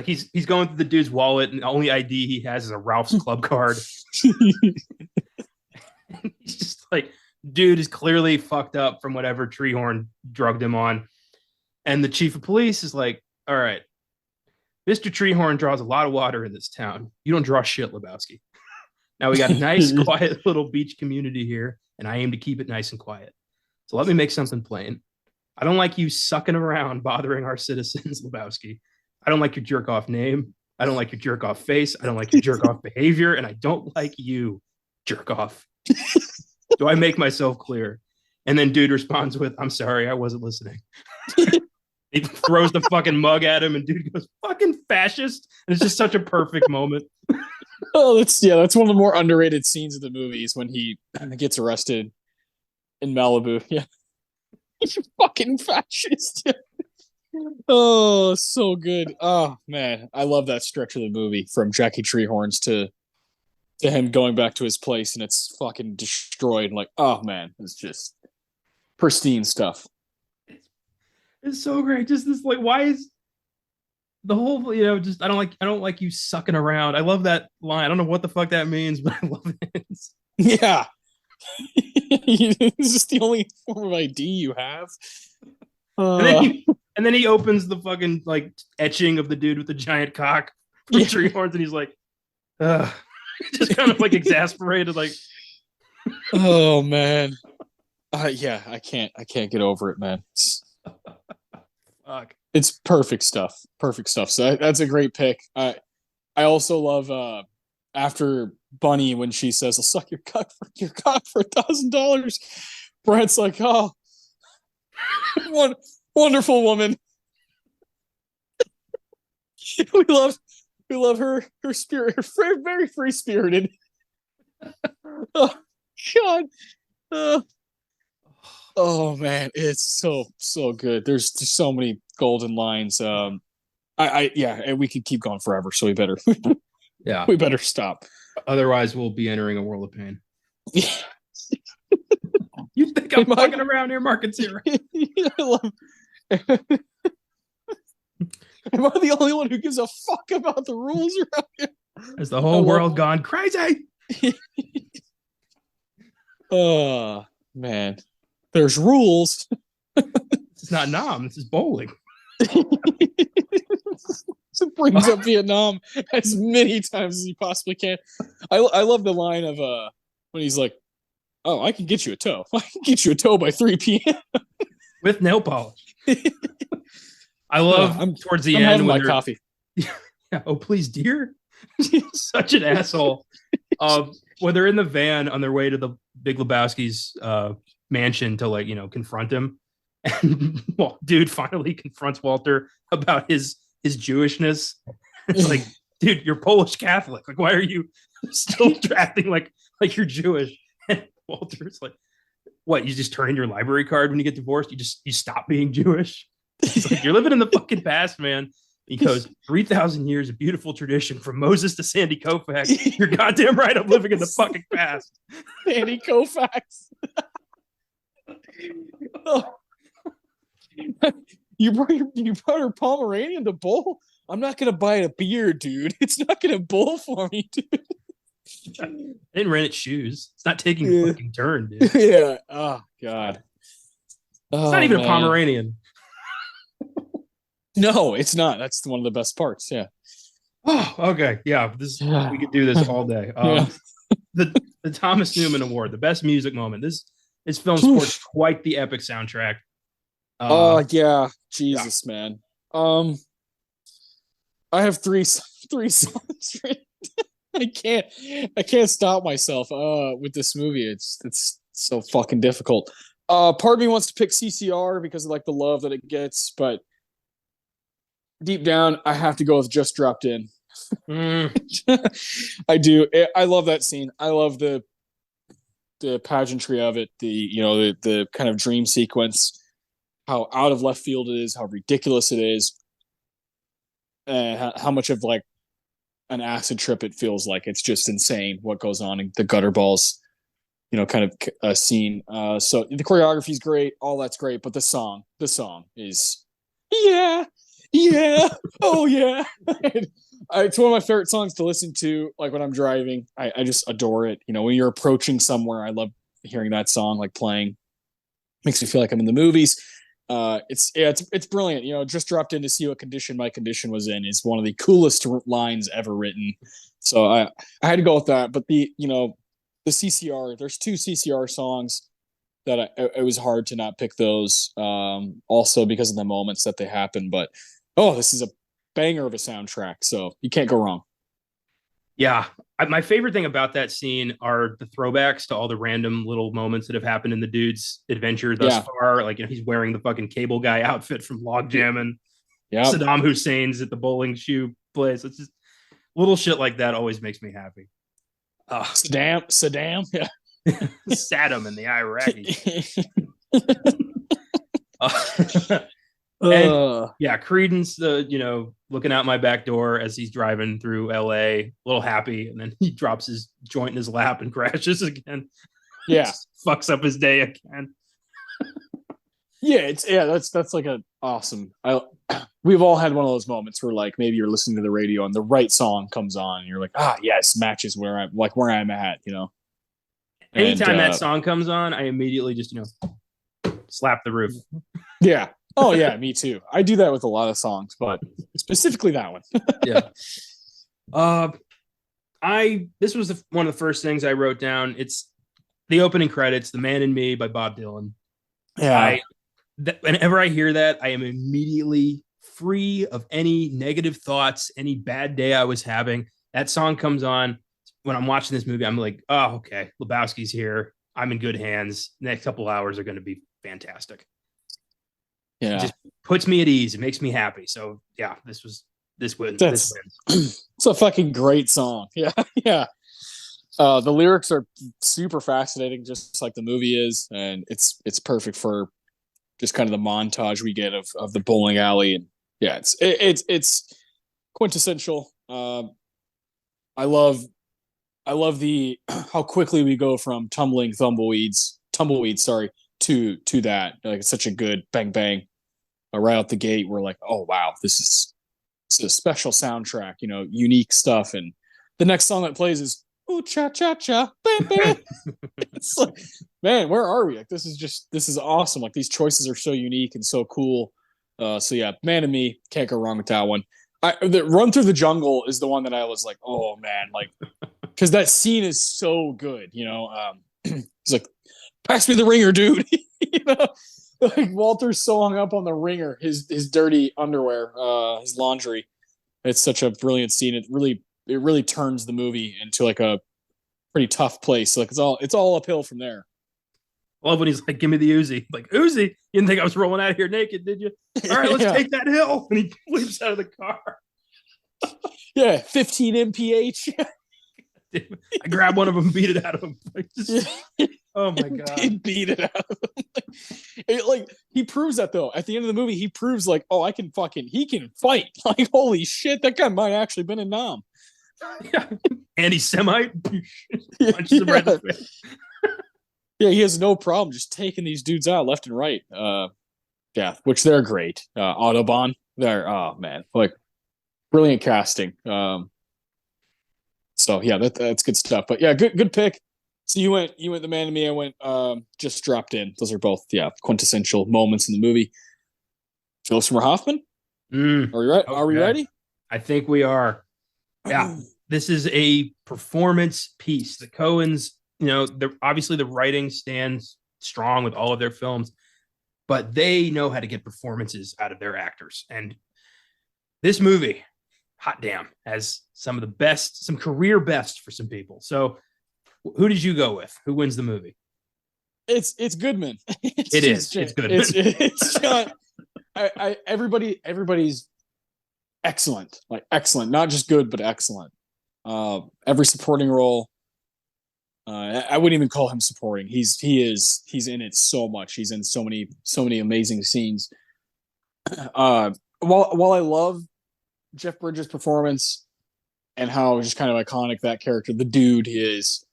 Speaker 1: he's going through the dude's wallet, and the only ID he has is a Ralph's Club card. He's just like, dude is clearly fucked up from whatever Treehorn drugged him on. And the chief of police is like, "All right, Mr. Treehorn draws a lot of water in this town. You don't draw shit, Lebowski. Now we got a nice, quiet little beach community here, and I aim to keep it nice and quiet. So let me make something plain. I don't like you sucking around bothering our citizens, Lebowski. I don't like your jerk off name. I don't like your jerk off face. I don't like your jerk off behavior. And I don't like you, jerk off. Do I make myself clear?" And then dude responds with, "I'm sorry, I wasn't listening." He throws the fucking mug at him, and dude goes, "Fucking fascist." And it's just such a perfect moment.
Speaker 2: Oh, that's one of the more underrated scenes of the movies when he gets arrested in Malibu. Yeah. He's a fucking fascist. Oh, so good. Oh man, I love that stretch of the movie from Jackie Treehorns to him going back to his place and it's fucking destroyed. Like, oh man, it's just pristine stuff.
Speaker 1: It's so great. Just this, like, why is the whole, just I don't like you sucking around. I love that line. I don't know what the fuck that means, but I love it.
Speaker 2: Yeah. Is this the only form of ID you have?
Speaker 1: And then he opens the fucking like etching of the dude with the giant cock from Treehorns, and he's like, just kind of like exasperated, like,
Speaker 2: oh man. Yeah, I can't get over it, man.
Speaker 1: Fuck.
Speaker 2: It's perfect stuff. Perfect stuff. So that's a great pick. I also love after Bunny when she says, "I'll suck your cock for $1,000." Brent's like, "Oh, wonderful woman." we love her spirit. Her very free spirited. Oh God. Oh man, it's so good. There's just so many golden lines. And we could keep going forever, so we better we better stop.
Speaker 1: Otherwise, we'll be entering a world of pain. You think I'm fucking around here, Market Zero?
Speaker 2: Am I the only one who gives a fuck about the rules around here?
Speaker 1: Has the whole world gone crazy?
Speaker 2: Oh man. There's rules.
Speaker 1: It's not Nam. This is bowling.
Speaker 2: It brings up Vietnam as many times as you possibly can. I love the line of when he's like, "Oh, I can get you a toe. I can get you a toe by 3 p.m.
Speaker 1: with nail polish." I love towards the end
Speaker 2: when my coffee.
Speaker 1: Yeah. "Oh, please, dear." He's such an asshole. When they're in the van on their way to the Big Lebowski's mansion to like, confront him. And well, dude finally confronts Walter about his Jewishness. It's like, dude, you're Polish Catholic. Like, why are you still acting like you're Jewish? And Walter's like, what? You just turn in your library card when you get divorced? You stop being Jewish? He's like, you're living in the fucking past, man. He goes, 3,000 years of beautiful tradition from Moses to Sandy Koufax. You're goddamn right. I'm living in the fucking past.
Speaker 2: Sandy Koufax. Oh. You brought her Pomeranian to bowl? I'm not gonna buy it a beer, dude. It's not gonna bowl for me, dude.
Speaker 1: I didn't rent its shoes. It's not taking a fucking turn, dude.
Speaker 2: Yeah. Oh god.
Speaker 1: It's not even a Pomeranian.
Speaker 2: No, it's not. That's one of the best parts. Yeah.
Speaker 1: Oh, okay. Yeah. We could do this all day. The Thomas Newman Award, the best music moment. This film sports quite the epic soundtrack.
Speaker 2: Yeah. Jesus, man. I have three songs. I can't stop myself with this movie. It's so fucking difficult. Part of me wants to pick CCR because of like the love that it gets, but deep down I have to go with Just Dropped In. I do. I love that scene. I love the pageantry of it, the kind of dream sequence, how out of left field it is, how ridiculous it is, and how much of like an acid trip it feels like. It's just insane what goes on in the gutter balls, kind of a scene. So the choreography is great, all that's great, but the song is yeah, oh yeah. It's one of my favorite songs to listen to, like when I'm driving. I just adore it. When you're approaching somewhere, I love hearing that song like playing. Makes me feel like I'm in the movies. It's brilliant. Just dropped in to see what condition my condition was in is one of the coolest lines ever written. So I had to go with that. But the CCR, there's two CCR songs that it was hard to not pick those. Also because of the moments that they happen. But this is a banger of a soundtrack, so you can't go wrong.
Speaker 1: Yeah. My favorite thing about that scene are the throwbacks to all the random little moments that have happened in the dude's adventure thus far. Like, he's wearing the fucking cable guy outfit from Log Jammin'. Yeah. Saddam Hussein's at the bowling shoe place. It's just little shit like that always makes me happy.
Speaker 2: Saddam. Yeah.
Speaker 1: Saddam and the Iraqi. And Creedence, looking out my back door as he's driving through LA, a little happy, and then he drops his joint in his lap and crashes again.
Speaker 2: Yeah.
Speaker 1: Fucks up his day again.
Speaker 2: That's like an awesome. We've all had one of those moments where like maybe you're listening to the radio and the right song comes on and you're like, yes, matches where I'm at,
Speaker 1: Anytime that song comes on, I immediately just, slap the roof.
Speaker 2: Yeah. Oh yeah, me too. I do that with a lot of songs, but specifically that one.
Speaker 1: Yeah. This was one of the first things I wrote down. It's the opening credits, "The Man in Me" by Bob Dylan.
Speaker 2: Yeah.
Speaker 1: Whenever I hear that, I am immediately free of any negative thoughts, any bad day I was having. That song comes on when I'm watching this movie. I'm like, oh, okay, Lebowski's here. I'm in good hands. Next couple hours are going to be fantastic.
Speaker 2: Yeah.
Speaker 1: It just puts me at ease. It makes me happy. So yeah, this wins.
Speaker 2: It's a fucking great song. Yeah. Yeah. The lyrics are super fascinating, just like the movie is. And it's perfect for just kind of the montage we get of the bowling alley. And yeah, it's quintessential. I love the how quickly we go from tumbleweeds, to that. Like, it's such a good bang bang right out the gate. We're like, oh wow, it's a special soundtrack, unique stuff. And the next song that plays is "Ooh Cha Cha Cha," it's like, man, where are we? Like, this is awesome. Like, these choices are so unique and so cool. So yeah, Man in Me, can't go wrong with that one. The Run Through the Jungle is the one that I was like, oh man, like, because that scene is so good. He's like, pass me the ringer, dude. Like, Walter's so hung up on the ringer, his dirty underwear, his laundry. It's such a brilliant scene. It really it really turns the movie into like a pretty tough place. So, like it's all uphill from there.
Speaker 1: I love when he's like, "Give me the Uzi." Like, Uzi, you didn't think I was rolling out of here naked, did you? All right, let's
Speaker 2: Yeah.
Speaker 1: take that hill. And he leaps out of the car.
Speaker 2: Yeah, 15 mph.
Speaker 1: I grab one of them, beat it out of him. Like, just, oh my god,
Speaker 2: he beat it out of him. Like he proves that though. At the end of the movie, he proves like, oh, he can fight. Like, holy shit, that guy might actually been a nom.
Speaker 1: Yeah. Anti-Semite
Speaker 2: punches him right in the face. Yeah, he has no problem just taking these dudes out left and right. Yeah, which they're great. Autobahn, they're oh man, like brilliant casting. So yeah, that's good stuff. But yeah, good pick. So you went The Man in Me. I went Just Dropped In. Those are both quintessential moments in the movie. Philip Seymour Hoffman. Are we ready? Okay. Are we ready?
Speaker 1: I think we are. Yeah, this is a performance piece. The Coens, obviously the writing stands strong with all of their films, but they know how to get performances out of their actors. And this movie, hot damn, has some of the best, some career best for some people. So who did you go with? Who wins the movie?
Speaker 2: It's Goodman.
Speaker 1: It's Goodman.
Speaker 2: It's not. Everybody's excellent, like excellent, not just good, but excellent. Every supporting role. I wouldn't even call him supporting. He's in it so much. He's in so many amazing scenes. While I love Jeff Bridges' performance and how just kind of iconic that character, the dude he is,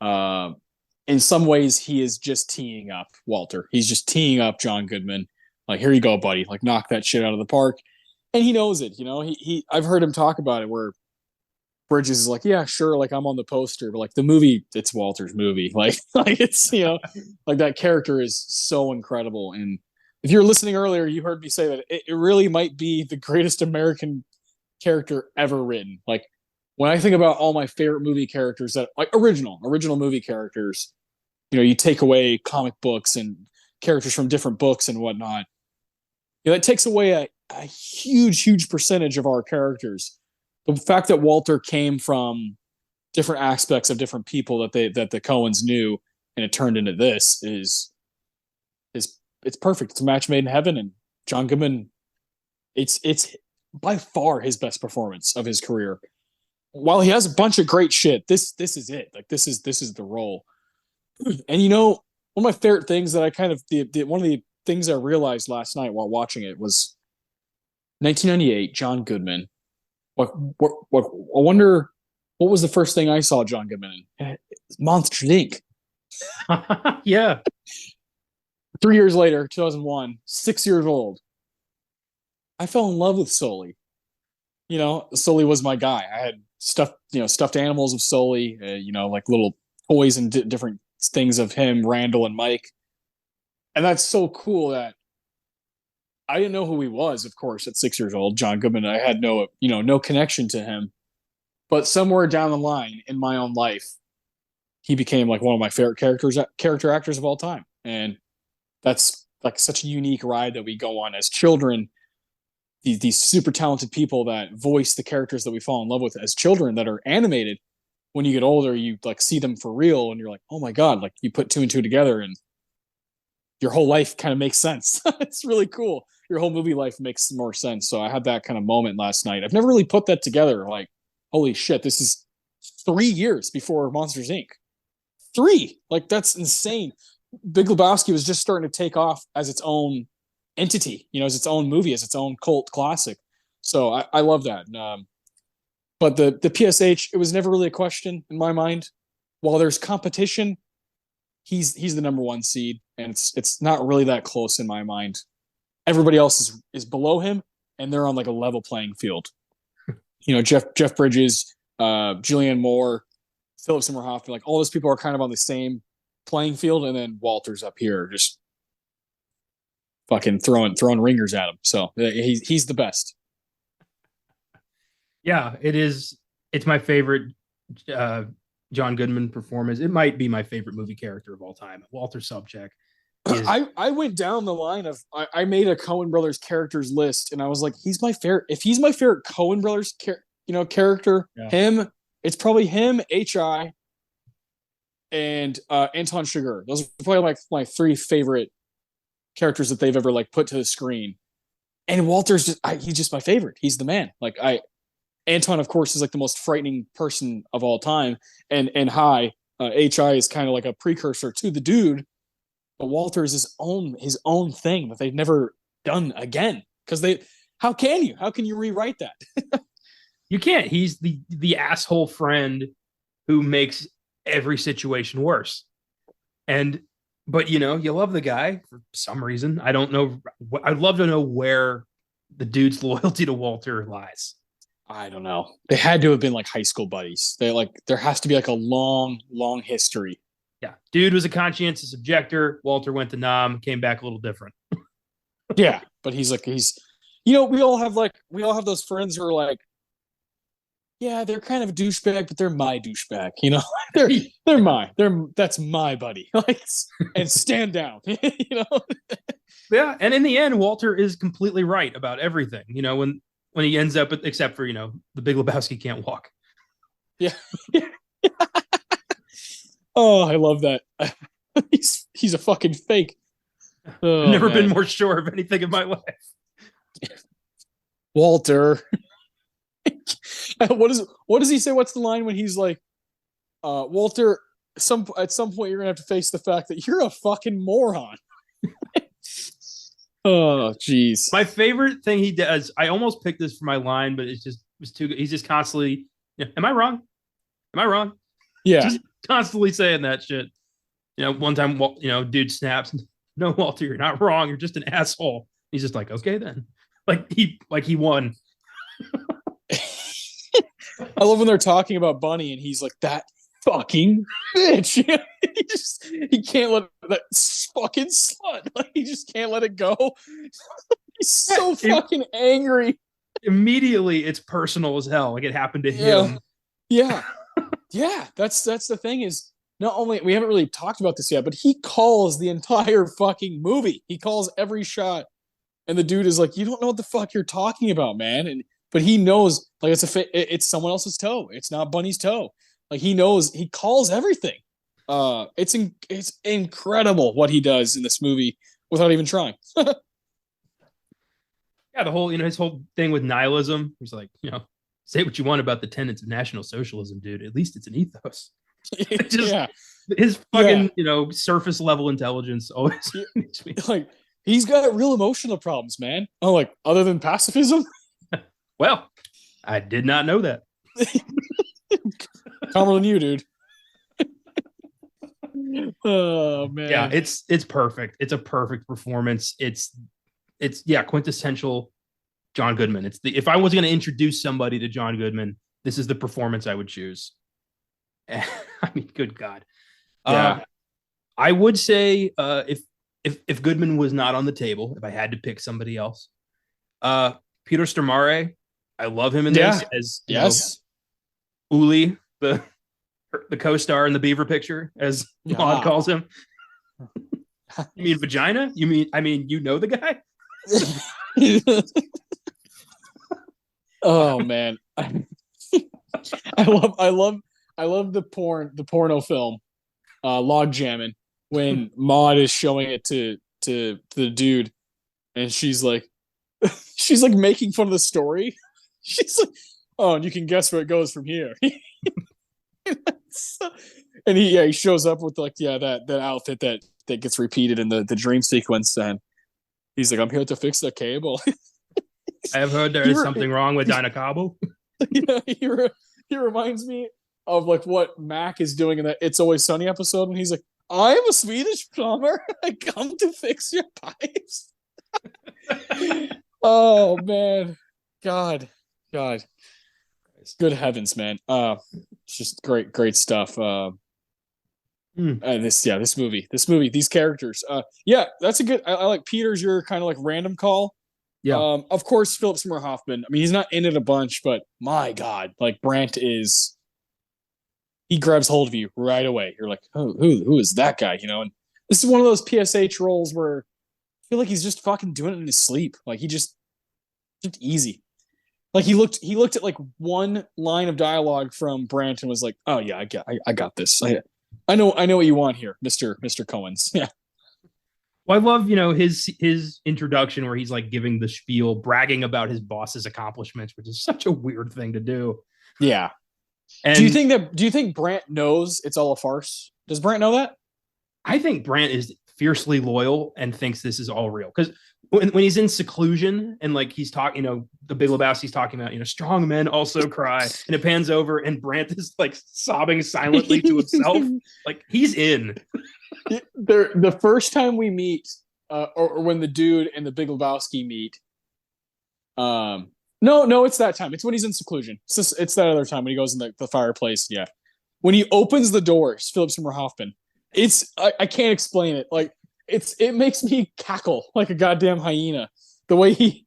Speaker 2: in some ways he is just teeing up Walter. He's just teeing up John Goodman. Like, here you go, buddy. Like, knock that shit out of the park. And he knows it. I've heard him talk about it where Bridges is like, yeah, sure, like I'm on the poster, but like the movie, it's Walter's movie. Like it's, like that character is so incredible. And if you're listening earlier, you heard me say that it really might be the greatest American character ever written. Like, when I think about all my favorite movie characters that like original movie characters, you take away comic books and characters from different books and whatnot. It takes away a huge percentage of our characters. The fact that Walter came from different aspects of different people that the Coens knew, and it turned into this is it's perfect. It's a match made in heaven. And John Goodman, it's by far his best performance of his career. While he has a bunch of great shit, this is it. Like this is the role. And one of my favorite things that I kind of one of the things I realized last night while watching it was 1998, John Goodman. What I wonder what was the first thing I saw John Goodman in? Monsters Inc.
Speaker 1: Yeah.
Speaker 2: 3 years later, 2001, 6 years old, I fell in love with Sully. Sully was my guy. I had stuffed animals of Sully, like little toys and different things of him, Randall and Mike. And that's so cool that I didn't know who he was, of course, at 6 years old, John Goodman. I had no connection to him. But somewhere down the line in my own life, he became like one of my favorite character actors of all time. And that's like such a unique ride that we go on as children. These super talented people that voice the characters that we fall in love with as children that are animated. When you get older, you like see them for real and you're like, oh my God, like you put two and two together and your whole life kind of makes sense. It's really cool. Your whole movie life makes more sense. So I had that kind of moment last night. I've never really put that together. Like, holy shit, this is 3 years before Monsters Inc. 3, like that's insane. Big Lebowski was just starting to take off as its own entity, as its own movie, as its own cult classic. So I love that. But the PSH, it was never really a question in my mind. While there's competition, he's the number one seed, and it's not really that close in my mind. Everybody else is below him, and they're on like a level playing field. Jeff Bridges, Julianne Moore, Philip Seymour Hoffman, like all those people are kind of on the same playing field, and then Walter's up here just fucking throwing ringers at him. So he's the best.
Speaker 1: Yeah, it is. It's my favorite John Goodman performance. It might be my favorite movie character of all time. Walter Sobchak.
Speaker 2: I went down the line of I made a Coen Brothers characters list, and I was like, he's my favorite. If he's my favorite Coen Brothers character.
Speaker 1: Yeah.
Speaker 2: Him, it's probably him, HI, and Anton Chigurh. Those are probably like my three favorite characters that they've ever like put to the screen. And Walter's he's just my favorite. He's the man. Anton, of course, is like the most frightening person of all time, and HI is kind of like a precursor to the dude, but Walter is his own thing that they've never done again. Because how can you rewrite that?
Speaker 1: You can't. He's the asshole friend who makes every situation worse. But you love the guy for some reason. I don't know. I'd love to know where the dude's loyalty to Walter lies.
Speaker 2: I don't know. They had to have been like high school buddies. There has to be like a long, long history.
Speaker 1: Yeah. Dude was a conscientious objector. Walter went to Nam, came back a little different.
Speaker 2: Yeah. But we all have those friends who are like, yeah, they're kind of a douchebag, but they're my douchebag. That's my buddy. And stand down.
Speaker 1: Yeah. And in the end, Walter is completely right about everything. When he ends up, except for, the Big Lebowski can't walk.
Speaker 2: Yeah. Oh, I love that. He's a fucking fake. Oh,
Speaker 1: I've never been more sure of anything in my life.
Speaker 2: Walter. What does he say? What's the line when he's like, Walter, at some point you're gonna have to face the fact that you're a fucking moron. Oh, jeez.
Speaker 1: My favorite thing he does, I almost picked this for my line, but it was too good. He's just constantly, am I wrong? Am I wrong?
Speaker 2: Yeah.
Speaker 1: Just constantly saying that shit. One time, dude snaps. No, Walter, you're not wrong. You're just an asshole. He's just like, okay, then. He won.
Speaker 2: I love when they're talking about Bunny and he's like, that fucking bitch. He can't let that fucking slut. He just can't let it go. He's so fucking angry.
Speaker 1: Immediately, it's personal as hell. Like it happened to him.
Speaker 2: Yeah. Yeah. That's the thing is, not only we haven't really talked about this yet, but he calls the entire fucking movie. He calls every shot, and the dude is like, "You don't know what the fuck you're talking about, man." But he knows, like it's someone else's toe. It's not Bunny's toe. Like he knows. He calls everything. It's incredible what he does in this movie without even trying.
Speaker 1: Yeah, the whole his whole thing with nihilism. He's like, say what you want about the tenets of National Socialism, dude. At least it's an ethos. His fucking surface level intelligence always makes me
Speaker 2: like he's got real emotional problems, man. Oh, like other than pacifism.
Speaker 1: Well, I did not know that.
Speaker 2: Calmer than you, dude. Oh man.
Speaker 1: Yeah, it's perfect. It's a perfect performance. It's quintessential John Goodman. If I was going to introduce somebody to John Goodman, this is the performance I would choose. I mean, good God.
Speaker 2: Yeah.
Speaker 1: I would say if Goodman was not on the table, if I had to pick somebody else, Peter Stormare, I love him in this as Uli, the co-star in the Beaver picture, as Maud calls him. You mean vagina? I mean the guy?
Speaker 2: Oh man. I love the porno film, Log Jamming, when Maud is showing it to the dude, and she's like making fun of the story. She's like, oh, and you can guess where it goes from here. And he shows up with that outfit that gets repeated in the dream sequence, and he's like, I'm here to fix the cable.
Speaker 1: I have heard there is something wrong with Dinah Cabo.
Speaker 2: He reminds me of like what Mac is doing in that It's Always Sunny episode, and he's like, I'm a Swedish plumber. I come to fix your pipes. Oh man. God. Good heavens, man. It's just great stuff. This movie, these characters. That's a good. I like Peter's your kind of like random call.
Speaker 1: Yeah.
Speaker 2: Of course, Philip Seymour Hoffman. I mean, he's not in it a bunch, but my God, like Brandt is. He grabs hold of you right away. You're like, oh, who is that guy? And this is one of those PSH roles where I feel like he's just fucking doing it in his sleep. Like he just easy. Like he looked at like one line of dialogue from Brandt and was like, "Oh yeah, I got this. I know what you want here, Mister Cohen's." Yeah,
Speaker 1: Well, I love, his introduction where he's like giving the spiel, bragging about his boss's accomplishments, which is such a weird thing to do.
Speaker 2: yeah.
Speaker 1: And
Speaker 2: Do you think Brandt knows it's all a farce? Does Brandt know that?
Speaker 1: I think Brandt is fiercely loyal and thinks this is all real. Because when he's in seclusion and like he's talking, the Big Lebowski's talking about, strong men also cry, and it pans over and Brandt is like sobbing silently to himself. Like he's in.
Speaker 2: The first time we meet, or when the dude and the Big Lebowski meet, no, it's that time. It's when he's in seclusion. It's that other time when he goes in the fireplace. Yeah, when he opens the doors, Philip Seymour Hoffman. I can't explain it. Like it makes me cackle like a goddamn hyena. The way he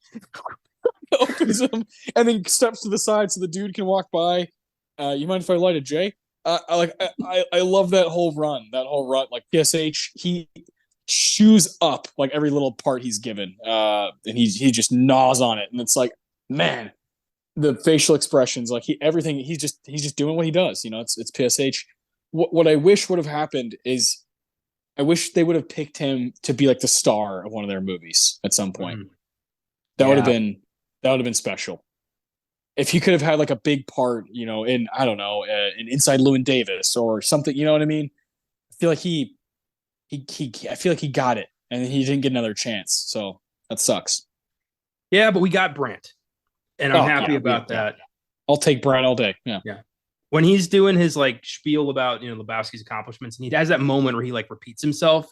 Speaker 2: opens them and then steps to the side so the dude can walk by. You mind if I light a J? I love that whole run. Like PSH, he chews up like every little part he's given, and he just gnaws on it, and it's like, man, the facial expressions, like everything, he's just doing what he does. It's PSH. What I wish would have happened is, I wish they would have picked him to be like the star of one of their movies at some point. That would have been special. If he could have had like a big part, in I don't know, in Inside Llewyn Davis or something, you know what I mean? I feel like I feel like he got it and he didn't get another chance. So that sucks.
Speaker 1: Yeah, but we got Brandt, and I'm happy about that.
Speaker 2: I'll take Brandt all day. Yeah.
Speaker 1: When he's doing his like spiel about Lebowski's accomplishments, and he has that moment where he like repeats himself,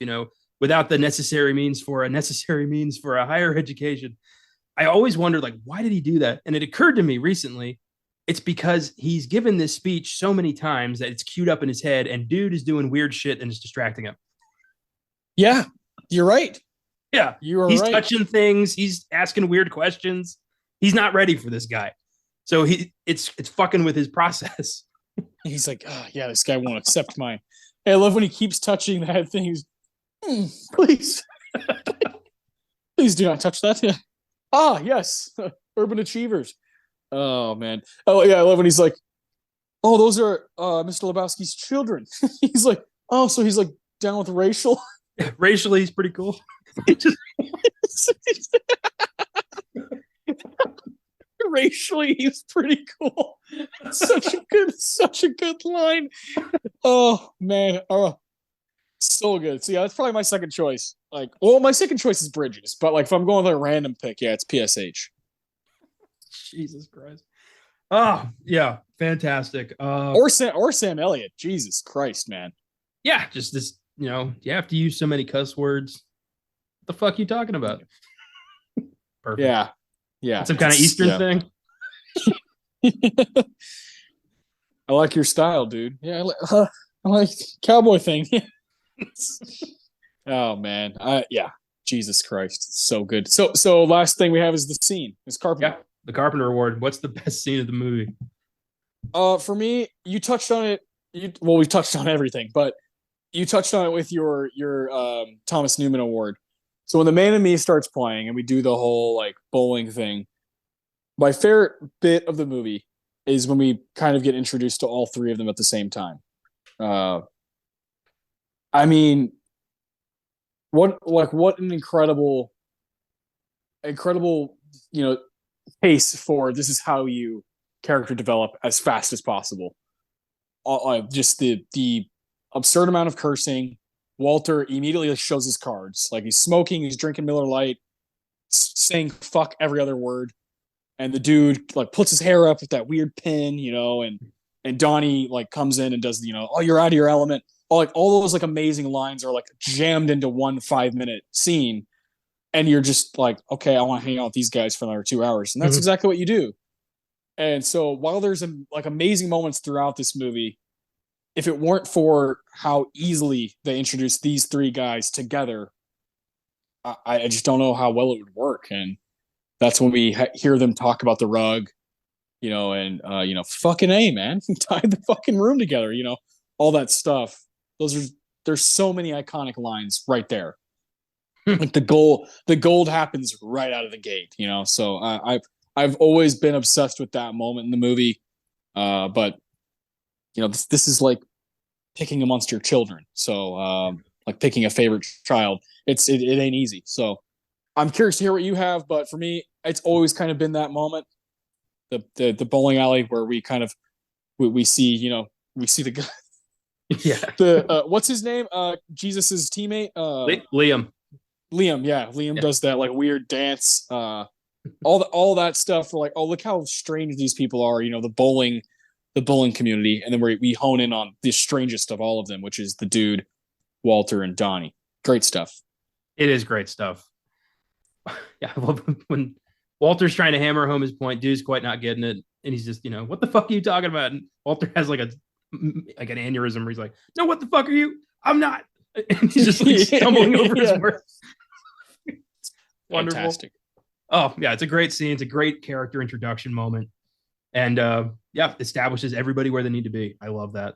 Speaker 1: without the necessary means for a higher education. I always wondered, like, why did he do that? And it occurred to me recently, it's because he's given this speech so many times that it's queued up in his head, and dude is doing weird shit and it's distracting him.
Speaker 2: Yeah, you're right.
Speaker 1: Yeah, he's right. Touching things. He's asking weird questions. He's not ready for this guy. So it's fucking with his process.
Speaker 2: He's like, oh, yeah, this guy won't accept mine. Hey, I love when he keeps touching that thing. Please. Please do not touch that. Yeah. Ah, yes. Urban Achievers. Oh, man. Oh, yeah, I love when he's like, oh, those are Mr. Lebowski's children. He's like, oh, so he's like down with racial.
Speaker 1: Racially, he's pretty cool.
Speaker 2: Racially, he's pretty cool. Such a good line. Oh man, so good. So yeah, that's probably my second choice. Like, well, my second choice is Bridges, but like if I'm going with a random pick, yeah, it's PSH.
Speaker 1: Jesus Christ. Oh yeah, fantastic.
Speaker 2: Or Sam Elliott. Jesus Christ, man.
Speaker 1: Yeah, just this. You have to use so many cuss words. What the fuck are you talking about? Perfect.
Speaker 2: Yeah.
Speaker 1: Some kind of Eastern thing.
Speaker 2: I like your style, dude. Yeah, I like cowboy thing. Oh man, yeah. Jesus Christ, so good. So last thing we have is the scene. It's Carpenter.
Speaker 1: Yeah, the Carpenter Award. What's the best scene of the movie?
Speaker 2: For me, you touched on it. We've touched on everything, but you touched on it with your Thomas Newman Award. So when The Man in Me starts playing and we do the whole like bowling thing, my favorite bit of the movie is when we kind of get introduced to all three of them at the same time. I mean, what an incredible, pace for this is how you character develop as fast as possible. Just the absurd amount of cursing. Walter immediately shows his cards. Like he's smoking, he's drinking Miller Lite, saying fuck every other word. And the dude like puts his hair up with that weird pin, and Donnie like comes in and does oh, you're out of your element. All those like amazing lines are like jammed into one 5-minute scene. And you're just like, okay, I want to hang out with these guys for another 2 hours. And that's exactly what you do. And so while there's like amazing moments throughout this movie, if it weren't for how easily they introduced these three guys together, I just don't know how well it would work. And that's when we hear them talk about the rug, and fucking A, man, tie the fucking room together, all that stuff. There's so many iconic lines right there. Like the gold happens right out of the gate, So I've always been obsessed with that moment in the movie. But this is like picking amongst your children. So like picking a favorite child, it ain't easy. So I'm curious to hear what you have, but for me, it's always kind of been that moment, the bowling alley where we kind of we see we see the guy,
Speaker 1: Yeah.
Speaker 2: the what's his name? Jesus's teammate,
Speaker 1: Liam.
Speaker 2: Liam. Yeah, Liam does that like weird dance. All that stuff. We're like, oh, look how strange these people are. The bowling community, and then we hone in on the strangest of all of them, which is the dude, Walter and Donnie. Great stuff.
Speaker 1: It is great stuff. Yeah, I love when Walter's trying to hammer home his point. Dude's quite not getting it, and he's just, what the fuck are you talking about? And Walter has like an aneurysm where he's like, no, what the fuck are you? I'm not. And he's just like stumbling over his words. Wonderful.
Speaker 2: Fantastic.
Speaker 1: Oh yeah, it's a great scene. It's a great character introduction moment, and establishes everybody where they need to be. I love that.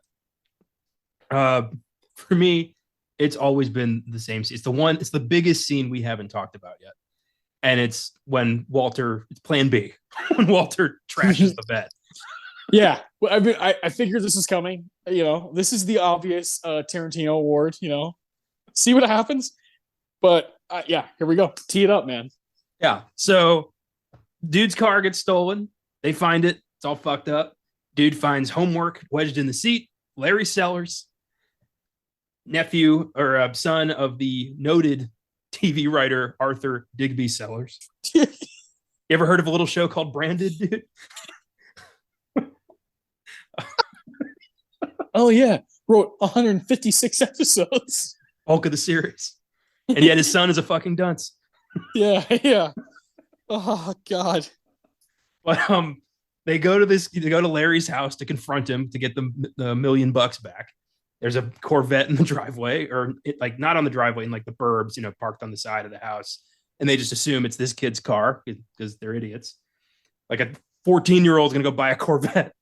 Speaker 1: For me, it's always been the same scene. It's the biggest scene we haven't talked about yet. And it's when it's plan B, when Walter trashes the bed.
Speaker 2: Yeah. I mean, I figured this was coming. This is the obvious Tarantino award, see what happens. But here we go. Tee it up, man.
Speaker 1: Yeah. So dude's car gets stolen. They find it. It's all fucked up. Dude finds homework wedged in the seat. Larry Sellers, nephew or son of the noted TV writer Arthur Digby Sellers. You ever heard of a little show called Branded, dude?
Speaker 2: Oh yeah, wrote 156 episodes.
Speaker 1: Bulk of the series, and yet his son is a fucking dunce.
Speaker 2: Yeah. Oh god.
Speaker 1: But they go to Larry's house to confront him to get the $1 million back. There's a Corvette in the driveway, or not on the driveway, in like the burbs, parked on the side of the house. And they just assume it's this kid's car because they're idiots. Like a 14-year-old is going to go buy a Corvette.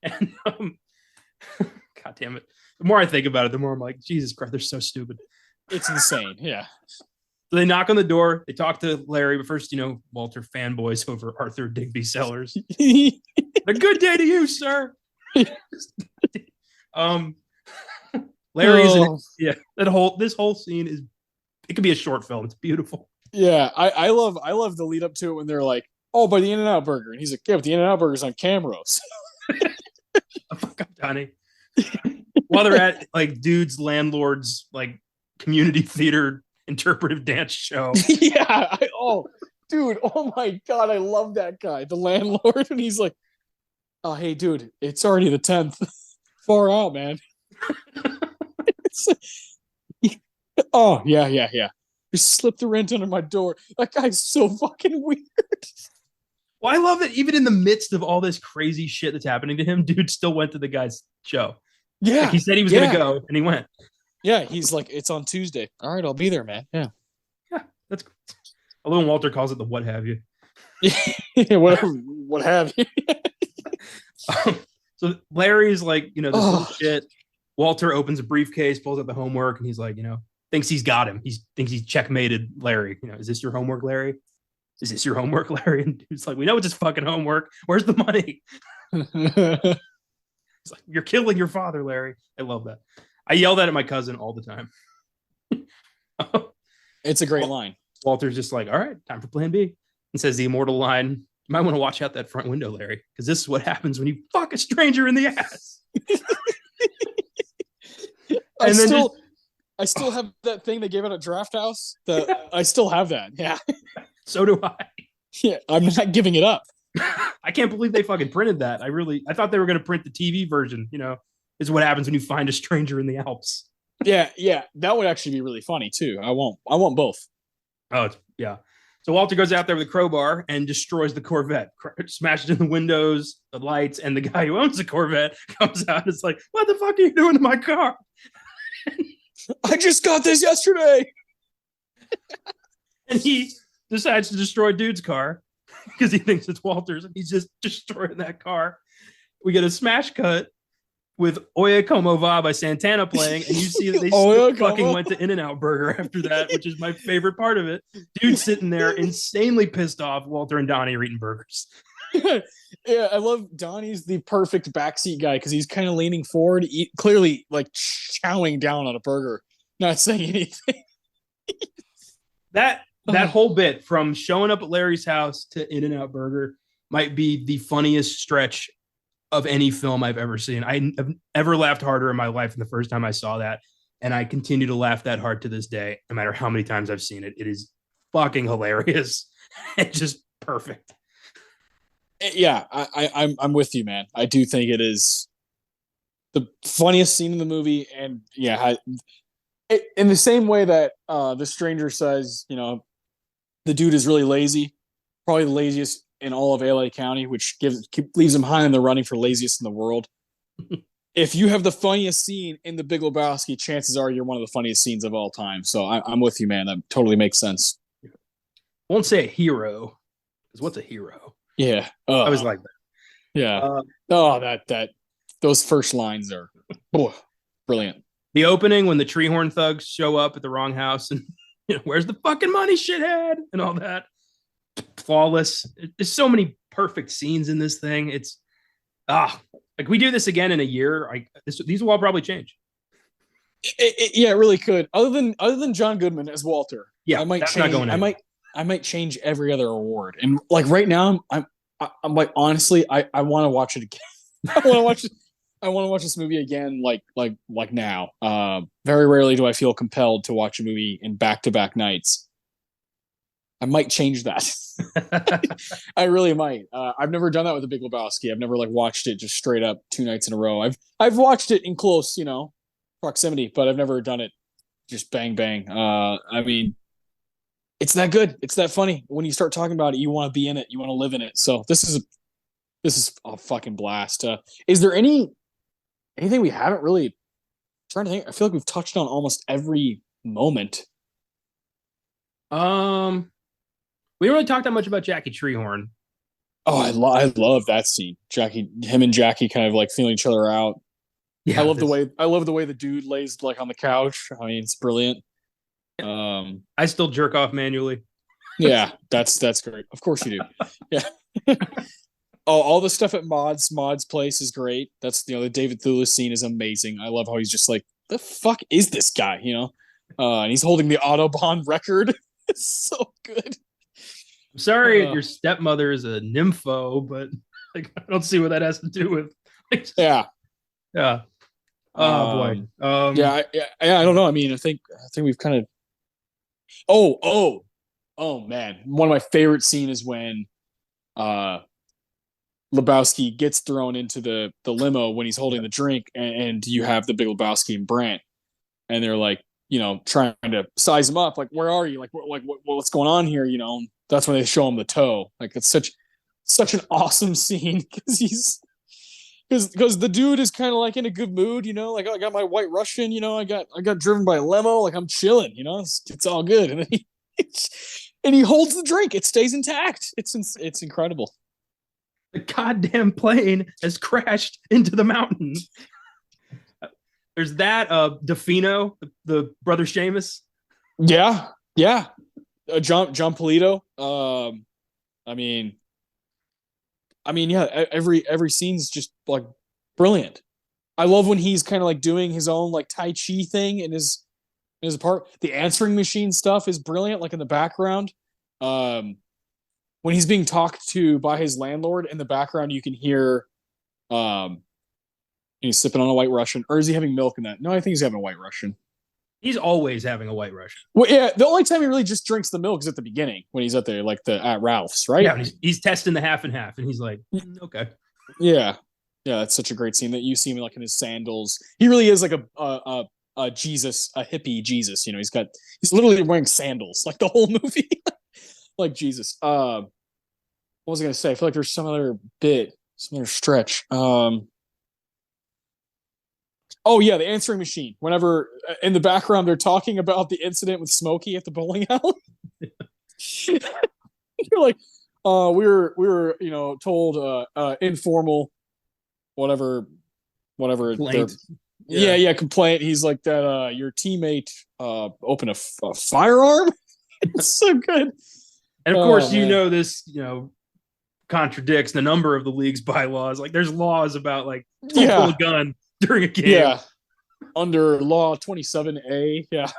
Speaker 1: And God damn it. The more I think about it, the more I'm like, Jesus Christ, they're so stupid.
Speaker 2: It's insane. Yeah.
Speaker 1: So they knock on the door. They talk to Larry, but first, Walter fanboys over Arthur Digby Sellers. A good day to you, sir. Larry is this whole scene it could be a short film. It's beautiful.
Speaker 2: Yeah, I love the lead up to it when they're like, oh, by the In-N-Out Burger, and he's like, yeah, but the In-N-Out Burger's on Camrose.
Speaker 1: Fuck up, Donnie. While they're at like dude's landlord's like community theater interpretive dance show.
Speaker 2: Yeah. Dude, oh my god, I love that guy, the landlord, and he's like, oh hey dude, it's already the 10th. Far out, man. Oh yeah. Just slip the rent under my door. That guy's so fucking weird.
Speaker 1: Well, I love it. Even in the midst of all this crazy shit that's happening to him, dude still went to the guy's show.
Speaker 2: Yeah.
Speaker 1: Like he said he was going to go, and he went.
Speaker 2: Yeah, he's like, it's on Tuesday. All right, I'll be there, man. Yeah.
Speaker 1: Yeah, that's cool. Although Walter calls it the what have you.
Speaker 2: Yeah, whatever, what have you.
Speaker 1: So Larry's like, this little shit. Walter opens a briefcase, pulls out the homework, and he's like, thinks he's got him. He thinks he's checkmated Larry. Is this your homework, Larry? Is this your homework, Larry? And dude's like, we know it's his fucking homework. Where's the money? He's like, you're killing your father, Larry. I love that. I yell that at my cousin all the time.
Speaker 2: It's a great line.
Speaker 1: Walter's just like, all right, time for plan B. And says the immortal line, you might want to watch out that front window, Larry, because this is what happens when you fuck a stranger in the ass.
Speaker 2: I still have that thing they gave at a draft house. I still have that. Yeah.
Speaker 1: So do I.
Speaker 2: Yeah, I'm not giving it up.
Speaker 1: I can't believe they fucking printed that. I thought they were going to print the TV version. Is what happens when you find a stranger in the Alps.
Speaker 2: Yeah, that would actually be really funny too. I want both.
Speaker 1: Oh, yeah. So Walter goes out there with a crowbar and destroys the Corvette, smashes in the windows, the lights, and the guy who owns the Corvette comes out and is like, what the fuck are you doing to my car?
Speaker 2: I just got this yesterday.
Speaker 1: And he decides to destroy dude's car because he thinks it's Walter's, and he's just destroying that car. We get a smash cut with Oye Como Va by Santana playing, and you see that they still fucking went to In-N-Out Burger after that, which is my favorite part of it. Dude sitting there insanely pissed off. Walter and Donnie are eating burgers.
Speaker 2: Yeah, I love Donnie's the perfect backseat guy because he's kind of leaning forward, clearly like chowing down on a burger, not saying anything.
Speaker 1: That whole bit from showing up at Larry's house to In-N-Out Burger might be the funniest stretch of any film I've ever seen. I have ever laughed harder in my life than the first time I saw that. And I continue to laugh that hard to this day, no matter how many times I've seen it. It is fucking hilarious. It's just perfect.
Speaker 2: Yeah, I'm with you, man. I do think it is the funniest scene in the movie, and yeah, in the same way that the stranger says, the dude is really lazy, probably the laziest in all of LA County, which leaves him high in the running for laziest in the world. If you have the funniest scene in the Big Lebowski, chances are you're one of the funniest scenes of all time. So I'm with you, man. That totally makes sense.
Speaker 1: I won't say a hero, because what's a hero?
Speaker 2: Yeah,
Speaker 1: I was like that.
Speaker 2: Yeah. Those first lines are brilliant.
Speaker 1: The opening when the Treehorn thugs show up at the wrong house and where's the fucking money, shithead, and all that. Flawless. There's so many perfect scenes in this thing. It's like we do this again in a year. These will all probably change.
Speaker 2: Yeah, it really could. Other than John Goodman as Walter,
Speaker 1: yeah,
Speaker 2: I might change. I might change every other award. And like right now, I'm like honestly, I want to watch it again. I want to watch this movie again. Like now. Very rarely do I feel compelled to watch a movie in back-to-back nights. I might change that. I really might. I've never done that with The Big Lebowski. I've never watched it just straight up 2 nights in a row. I've watched it in close, proximity, but I've never done it just bang bang. I mean, it's that good. It's that funny. When you start talking about it, you want to be in it. You want to live in it. So this is a fucking blast. Is there anything we haven't really? I'm trying to think. I feel like we've touched on almost every moment.
Speaker 1: We didn't really talk that much about Jackie Treehorn.
Speaker 2: Oh, I love that scene. Him and Jackie kind of feeling each other out. Yeah, I love the way the dude lays on the couch. I mean, it's brilliant.
Speaker 1: I still jerk off manually.
Speaker 2: Yeah, that's great. Of course you do. Yeah. Oh, all the stuff at Mod's place is great. That's the David Thewlis scene is amazing. I love how he's just like, the fuck is this guy? And he's holding the Autobahn record. It's so good.
Speaker 1: I'm sorry your stepmother is a nympho, but I don't see what that has to do with.
Speaker 2: Yeah.
Speaker 1: Oh boy.
Speaker 2: Yeah. I don't know. I mean, I think we've kind of. Oh man! One of my favorite scenes is when Lebowski gets thrown into the limo when he's holding the drink, and you have the Big Lebowski and Brandt, and they're trying to size him up, where are you, what's going on here, that's when they show him the toe. It's such an awesome scene because the dude is kind of in a good mood, I got my White Russian, I got driven by a limo, I'm chilling, it's all good, and then he holds the drink, it stays intact. It's incredible.
Speaker 1: The goddamn plane has crashed into the mountain. There's that DeFino, the brother Seamus.
Speaker 2: Yeah. John Polito. I mean, yeah. Every scene's just brilliant. I love when he's kind of doing his own Tai Chi thing in his part. The answering machine stuff is brilliant. In the background, when he's being talked to by his landlord in the background, you can hear he's sipping on a White Russian, or is he having milk in that? No, I think he's having a White Russian.
Speaker 1: He's always having a White Russian.
Speaker 2: Well, yeah, the only time he really just drinks the milk is at the beginning when he's at at Ralph's, right?
Speaker 1: Yeah, he's testing the half and half, and he's like, okay.
Speaker 2: Yeah, that's such a great scene that you see him in his sandals. He really is a Jesus, a hippie Jesus. He's literally wearing sandals the whole movie, Jesus. What was I gonna say? I feel like there's some other stretch. Oh yeah, the answering machine. Whenever in the background they're talking about the incident with Smokey at the bowling alley, you're we were told informal, whatever whatever.
Speaker 1: Yeah.
Speaker 2: Complaint. He's like that. Your teammate opened a firearm. It's so good.
Speaker 1: And of course, this, contradicts the number of the league's bylaws. Like, there's laws about like don't pull a gun during a game. Yeah,
Speaker 2: under law 27A. Yeah,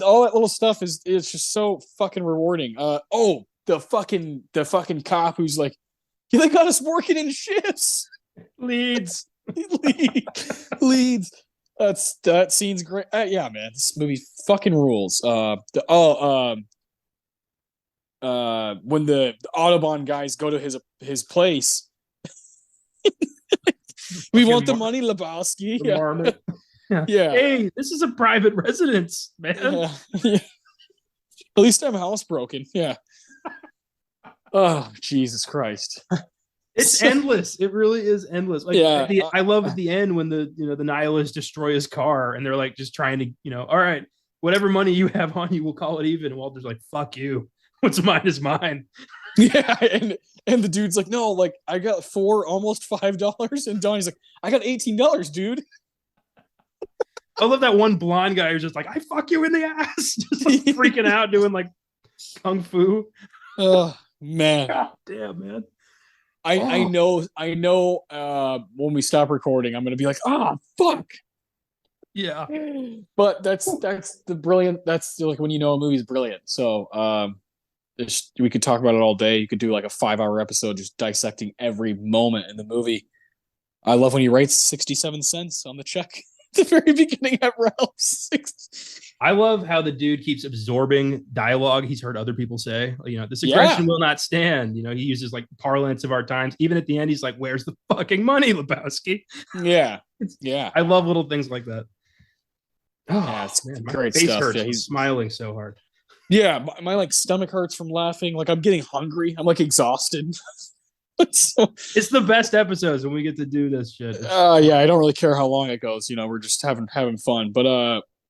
Speaker 2: all that little stuff it's just so fucking rewarding. The fucking cop who's like, they got us working in shifts.
Speaker 1: Leads.
Speaker 2: That scene's great. Yeah, man, this movie fucking rules. When the Audubon guys go to his place, we want the money, Lebowski.
Speaker 1: Yeah. Hey, this is a private residence, man.
Speaker 2: Yeah. At least I'm housebroken. Yeah. Oh, Jesus Christ.
Speaker 1: It's endless. It really is endless. Like, I love at the end when the nihilists destroy his car and they're like just trying to, all right, whatever money you have on you, we'll call it even. And Walter's like, fuck you. What's mine is mine.
Speaker 2: Yeah, and the dude's like, no, like I got almost $5, and Donnie's like, I got $18, dude.
Speaker 1: I love that one blonde guy who's just like, I fuck you in the ass, just like freaking out, doing like kung fu.
Speaker 2: Oh man,
Speaker 1: God damn, man.
Speaker 2: I know. When we stop recording, I'm gonna be like, fuck.
Speaker 1: Yeah,
Speaker 2: but that's the brilliant. That's like when a movie's brilliant. So we could talk about it all day. You could do like a 5-hour episode just dissecting every moment in the movie. I love when he writes 67 cents on the check at the very beginning at Ralph's.
Speaker 1: I love how the dude keeps absorbing dialogue he's heard other people say. This aggression will not stand. He uses like parlance of our times. Even at the end, he's like, "Where's the fucking money, Lebowski?"
Speaker 2: Yeah,
Speaker 1: I love little things like that.
Speaker 2: Oh, it's great stuff.
Speaker 1: Hurts. He's smiling so hard.
Speaker 2: Yeah, my like stomach hurts from laughing. Like I'm getting hungry. I'm like exhausted. It's
Speaker 1: the best episodes when we get to do this shit.
Speaker 2: Yeah, I don't really care how long it goes. We're just having fun. But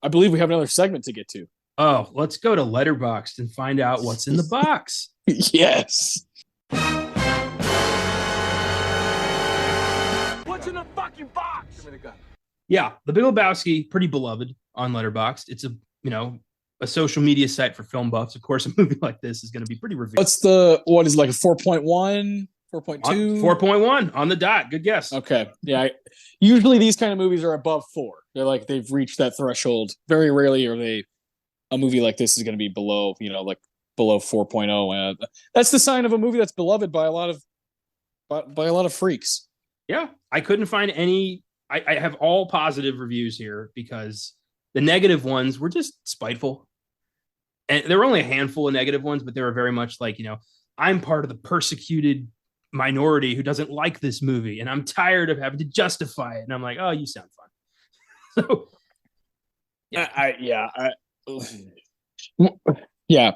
Speaker 2: I believe we have another segment to get to.
Speaker 1: Oh, let's go to Letterboxd and find out what's in the box.
Speaker 2: Yes.
Speaker 3: What's in the fucking box? Give me the gun.
Speaker 1: Yeah, The Big Lebowski, pretty beloved on Letterboxd. It's a social media site for film buffs. Of course, a movie like this is going to be pretty revered.
Speaker 2: What is it, like a 4.1, 4.2?
Speaker 1: 4.1 on the dot. Good guess.
Speaker 2: Okay. Yeah. Usually these kind of movies are above 4. They're like, they've reached that threshold. Very rarely are a movie like this is going to be below, like below 4.0. That's the sign of a movie that's beloved by a lot of freaks.
Speaker 1: Yeah. I couldn't find any. I have all positive reviews here because the negative ones were just spiteful. And there were only a handful of negative ones, but they were very much like, I'm part of the persecuted minority who doesn't like this movie, and I'm tired of having to justify it. And I'm like, oh, you sound fun. So,
Speaker 2: yeah.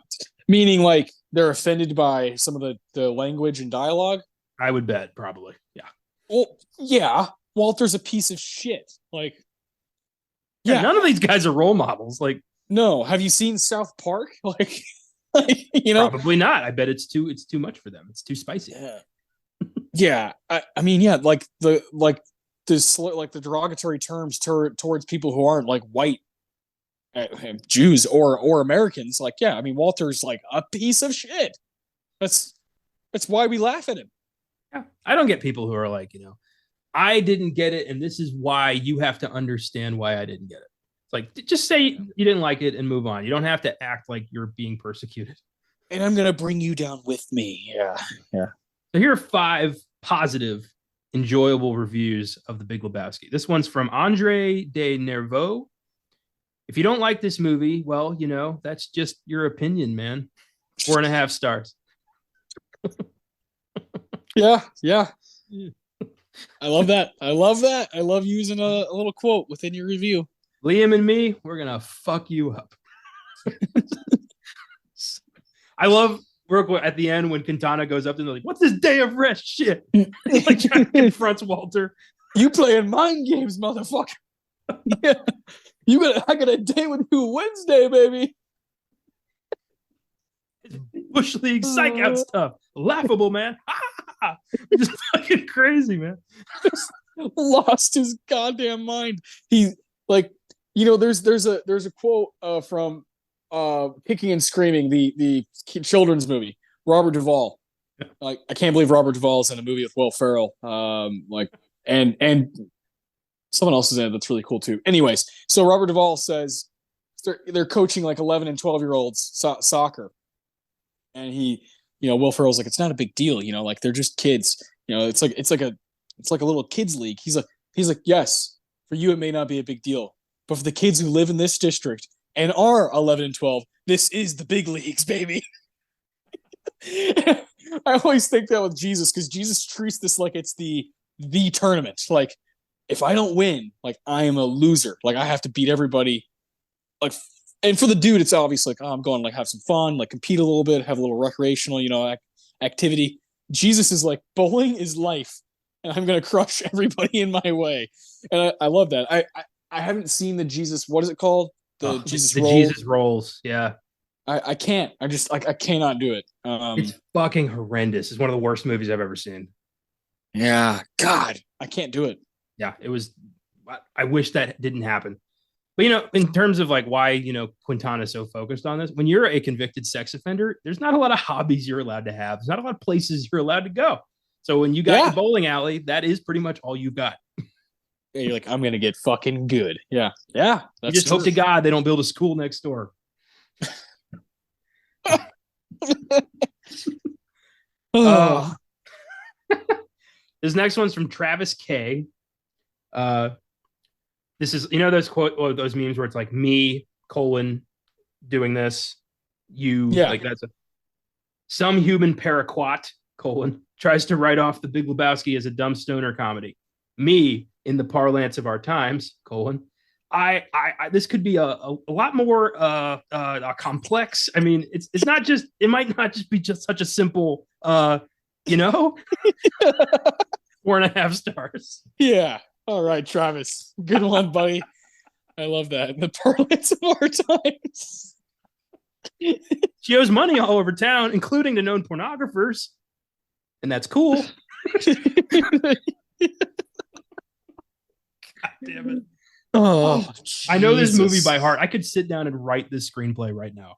Speaker 2: Meaning like they're offended by some of the language and dialogue.
Speaker 1: I would bet probably. Yeah.
Speaker 2: Well, yeah. Walter's a piece of shit. Like,
Speaker 1: yeah, none of these guys are role models. Like,
Speaker 2: no. Have you seen South Park? Like
Speaker 1: probably not. I bet it's too much for them. It's too spicy.
Speaker 2: Yeah. I mean, yeah, like the derogatory terms towards people who aren't like white Jews or Americans. Like, yeah, I mean, Walter's like a piece of shit. That's why we laugh at him.
Speaker 1: Yeah. I don't get people who are like, I didn't get it, and this is why you have to understand why I didn't get it. It's like, just say you didn't like it and move on. You don't have to act like you're being persecuted.
Speaker 2: And I'm going to bring you down with me. Yeah.
Speaker 1: So here are 5 positive, enjoyable reviews of The Big Lebowski. This one's from Andre de Nerveau. If you don't like this movie, well, that's just your opinion, man. 4.5 stars.
Speaker 2: Yeah. I love that. I love using a little quote within your review.
Speaker 1: Liam and me, we're going to fuck you up. I love at the end when Quintana goes up and they're like, what's this day of rest shit? Like confronts Walter.
Speaker 2: You playing mind games, motherfucker. Yeah. I got a date with you Wednesday, baby.
Speaker 1: It's Bush League psych out stuff. Laughable, man. Which is fucking crazy, man.
Speaker 2: Lost his goddamn mind. He like, you know, there's a quote from Kicking and Screaming, the children's movie, Robert Duvall. Like, I can't believe Robert Duvall's in a movie with Will Ferrell. And someone else is in it that's really cool too. Anyways, so Robert Duvall says they're coaching like 11 and 12-year-olds soccer, and Will Ferrell's like, it's not a big deal, like they're just kids. It's like a little kids league. He's like, yes, for you it may not be a big deal, but for the kids who live in this district and are 11 and 12, this is the big leagues, baby. I always think that with Jesus, because Jesus treats this like it's the tournament. Like, if I don't win, like, I am a loser. Like, I have to beat everybody. Like, and for the dude, it's obvious like, oh, I'm going to like have some fun, like compete a little bit, have a little recreational, activity. Jesus is like, bowling is life, and I'm going to crush everybody in my way. And I love that. I haven't seen the Jesus. What is it called? The
Speaker 1: Jesus rolls. Yeah.
Speaker 2: I can't. I cannot do it.
Speaker 1: It's fucking horrendous. It's one of the worst movies I've ever seen.
Speaker 2: Yeah. God, I can't do it.
Speaker 1: Yeah, it was. I wish that didn't happen. But, in terms of like why, Quintana's so focused on this, when you're a convicted sex offender, there's not a lot of hobbies you're allowed to have. There's not a lot of places you're allowed to go. So when you got the bowling alley, that is pretty much all you've got.
Speaker 2: Yeah, you're like, I'm going to get fucking good. Yeah. Yeah.
Speaker 1: You just hope to God they don't build a school next door.
Speaker 2: Oh.
Speaker 1: This next one's from Travis K. This is, those quote or those memes where it's like me, doing this. Like that's some human paraquat, tries to write off the Big Lebowski as a dumb stoner comedy. Me, in the parlance of our times, I this could be a lot more complex. I mean, it's not just, it might not just be just such a simple 4.5 stars.
Speaker 2: Yeah. All right, Travis. Good one, buddy. I love that. In the parlance of our times.
Speaker 1: She owes money all over town, including to known pornographers. And that's cool. God damn it.
Speaker 2: Oh,
Speaker 1: I know this movie by heart. I could sit down and write this screenplay right now.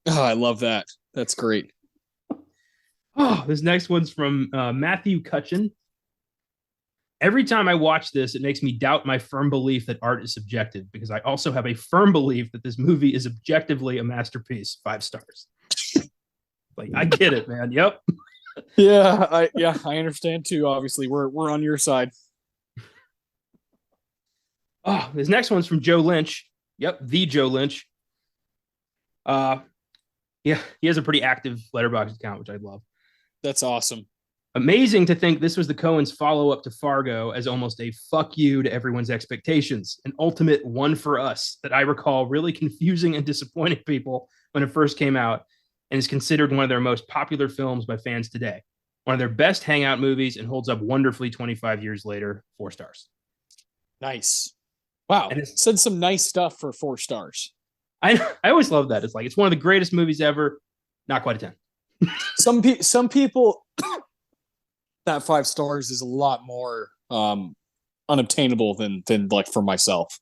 Speaker 2: Oh, I love that. That's great.
Speaker 1: Oh, this next one's from Matthew Cutchin. Every time I watch this, it makes me doubt my firm belief that art is subjective, because I also have a firm belief that this movie is objectively a masterpiece. 5 stars. Like, I get it, man. Yep.
Speaker 2: I understand too. Obviously, we're on your side.
Speaker 1: Oh, this next one's from Joe Lynch. Yep, the Joe Lynch. Yeah, he has a pretty active Letterboxd account, which I love.
Speaker 2: That's awesome.
Speaker 1: Amazing to think this was the Coens' follow-up to Fargo as almost a fuck you to everyone's expectations, an ultimate one for us that I recall really confusing and disappointing people when it first came out, and is considered one of their most popular films by fans today. One of their best hangout movies, and holds up wonderfully 25 years later. 4 stars.
Speaker 2: Nice. Wow. And it said some nice stuff for 4 stars.
Speaker 1: I always love that. It's like, it's one of the greatest movies ever. Not quite a 10.
Speaker 2: Some people, that 5 stars is a lot more unobtainable than like for myself.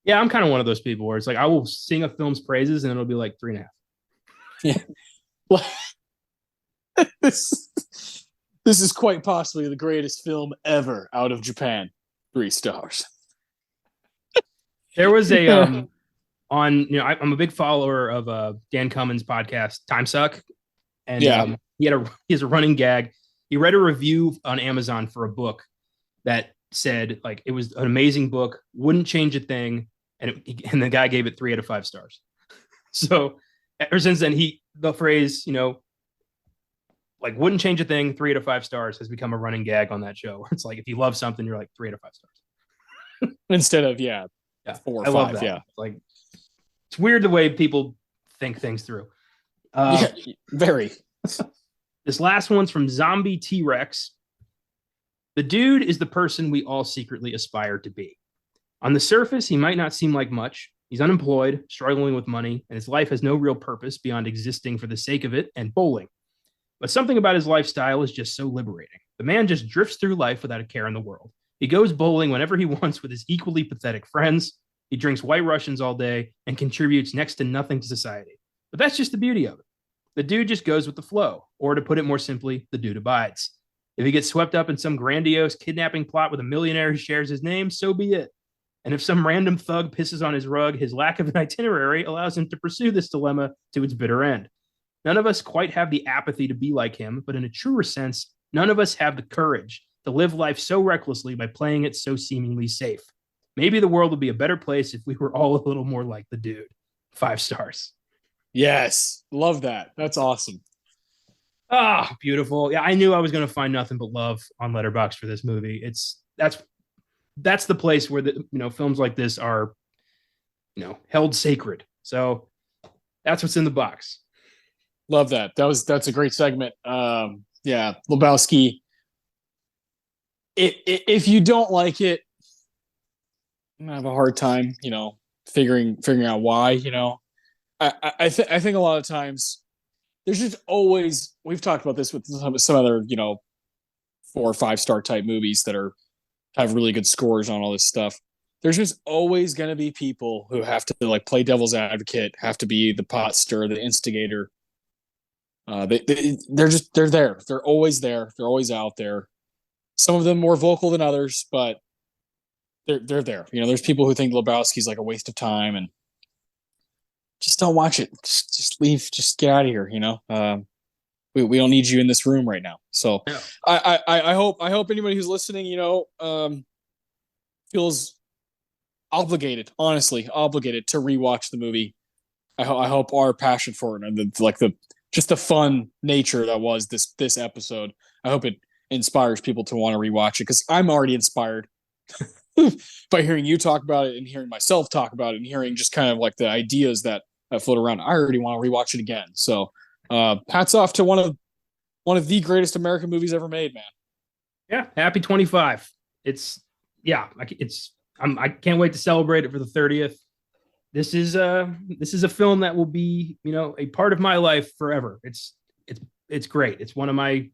Speaker 1: Yeah, I'm kind of one of those people where it's like, I will sing a film's praises and it'll be like 3.5.
Speaker 2: Yeah. This is quite possibly the greatest film ever out of Japan. 3 stars.
Speaker 1: There was a I'm a big follower of Dan Cummins' podcast Time Suck, and he has a running gag. He read a review on Amazon for a book that said like it was an amazing book, wouldn't change a thing, and the guy gave it 3 out of 5 stars. So ever since then, the phrase like wouldn't change a thing, 3 out of 5 stars has become a running gag on that show. It's like if you love something, you're like 3 out of 5 stars
Speaker 2: instead of 4 or 5. Yeah,
Speaker 1: like it's weird the way people think things through.
Speaker 2: Very.
Speaker 1: This last one's from Zombie T-Rex. The dude is the person we all secretly aspire to be. On the surface, he might not seem like much. He's unemployed, struggling with money, and his life has no real purpose beyond existing for the sake of it and bowling. But something about his lifestyle is just so liberating. The man just drifts through life without a care in the world. He goes bowling whenever he wants with his equally pathetic friends. He drinks White Russians all day and contributes next to nothing to society. But that's just the beauty of it. The dude just goes with the flow, or to put it more simply, the dude abides. If he gets swept up in some grandiose kidnapping plot with a millionaire who shares his name, so be it. And if some random thug pisses on his rug, his lack of an itinerary allows him to pursue this dilemma to its bitter end. None of us quite have the apathy to be like him, but in a truer sense, none of us have the courage to live life so recklessly by playing it so seemingly safe. Maybe the world would be a better place if we were all a little more like the dude. 5 stars.
Speaker 2: Yes. Love that. That's awesome.
Speaker 1: Ah, beautiful. Yeah, I knew I was going to find nothing but love on Letterboxd for this movie. That's the place where films like this are held sacred. So that's what's in the box.
Speaker 2: Love that. That's a great segment. Yeah, Lebowski. If you don't like it, I'm gonna have a hard time, figuring out why. I think a lot of times there's just always, we've talked about this with some other 4 or 5 star type movies that have really good scores on all this stuff. There's just always going to be people who have to like play devil's advocate, have to be the pot stirrer, the instigator. They're there. They're always there. They're always out there. Some of them more vocal than others, but they're there. There's people who think Lebowski's like a waste of time, and just don't watch it. Just leave. Just get out of here. We don't need you in this room right now. So yeah. I hope anybody who's listening, feels obligated to rewatch the movie. I hope our passion for it and the fun nature that was this episode, I hope it inspires people to want to rewatch it, because I'm already inspired by hearing you talk about it and hearing myself talk about it and hearing just kind of like the ideas that float around. I already want to rewatch it again. So hats off to one of the greatest American movies ever made, man.
Speaker 1: Yeah, happy 25. I can't wait to celebrate it for the 30th. This is a film that will be, a part of my life forever. It's great. It's one of my,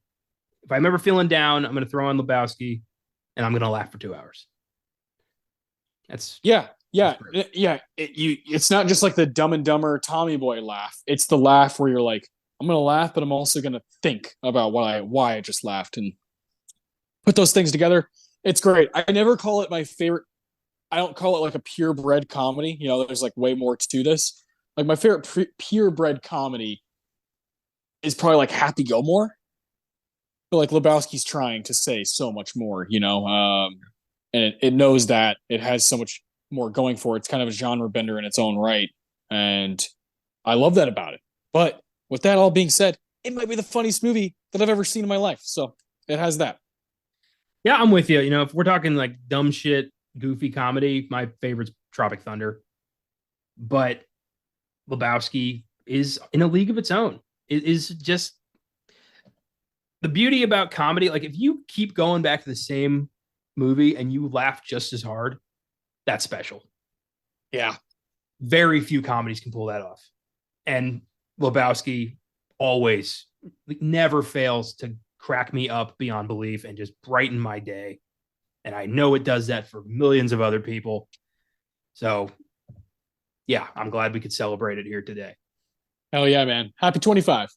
Speaker 1: if I'm ever feeling down, I'm going to throw on Lebowski and I'm going to laugh for 2 hours.
Speaker 2: It's not just like the Dumb and Dumber Tommy Boy laugh. It's the laugh where you're like, I'm going to laugh, but I'm also going to think about why I just laughed and put those things together. It's great. I never call it my favorite. I don't call it like a purebred comedy. There's like way more to this. Like my favorite purebred comedy is probably like Happy Gilmore. But like Lebowski's trying to say so much more, and it knows that it has so much more going for it. It's kind of a genre bender in its own right. And I love that about it. But with that all being said, it might be the funniest movie that I've ever seen in my life. So it has that.
Speaker 1: Yeah, I'm with you. If we're talking like dumb shit, goofy comedy, my favorite's Tropic Thunder. But Lebowski is in a league of its own. It is just the beauty about comedy. Like if you keep going back to the same movie and you laugh just as hard, that's special.
Speaker 2: Yeah.
Speaker 1: Very few comedies can pull that off. And Lebowski always never fails to crack me up beyond belief and just brighten my day. And I know it does that for millions of other people. So yeah, I'm glad we could celebrate it here today.
Speaker 2: Hell yeah, man. Happy 25.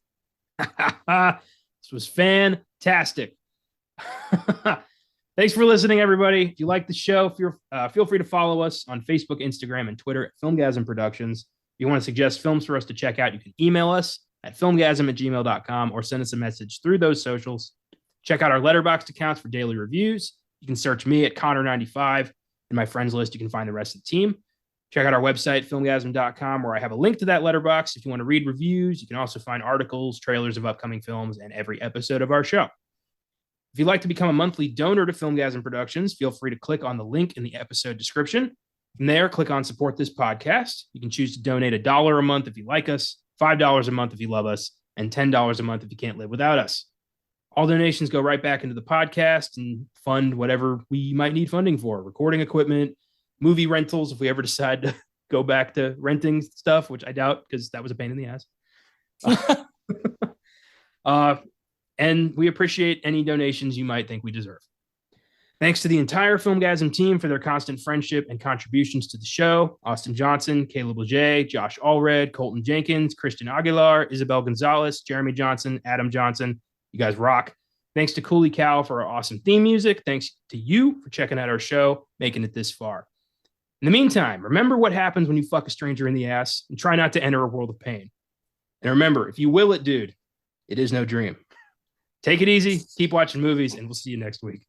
Speaker 1: This was fantastic. Thanks for listening, everybody. If you like the show, feel free to follow us on Facebook, Instagram, and Twitter at Filmgazm Productions. If you want to suggest films for us to check out, you can email us at filmgazm@gmail.com or send us a message through those socials. Check out our Letterboxd accounts for daily reviews. You can search me at Connor95. In my friends list, you can find the rest of the team. Check out our website, filmgazm.com, where I have a link to that letterbox. If you want to read reviews, you can also find articles, trailers of upcoming films, and every episode of our show. If you'd like to become a monthly donor to Filmgazm Productions, feel free to click on the link in the episode description. From there, click on Support This Podcast. You can choose to donate $1 a month if you like us, $5 a month if you love us, and $10 a month if you can't live without us. All donations go right back into the podcast and fund whatever we might need funding for: recording equipment, movie rentals, if we ever decide to go back to renting stuff, which I doubt because that was a pain in the ass. and we appreciate any donations you might think we deserve. Thanks to the entire Filmgazm team for their constant friendship and contributions to the show. Austin Johnson, Caleb Leger, Josh Allred, Colton Jenkins, Cristian Aguilar, Isabel Gonzalez, Jeremy Johnson, Adam Johnson. You guys rock. Thanks to Cooley Cow for our awesome theme music. Thanks to you for checking out our show, making it this far. In the meantime, remember what happens when you fuck a stranger in the ass and try not to enter a world of pain. And remember, if you will it, dude, it is no dream. Take it easy, keep watching movies, and we'll see you next week.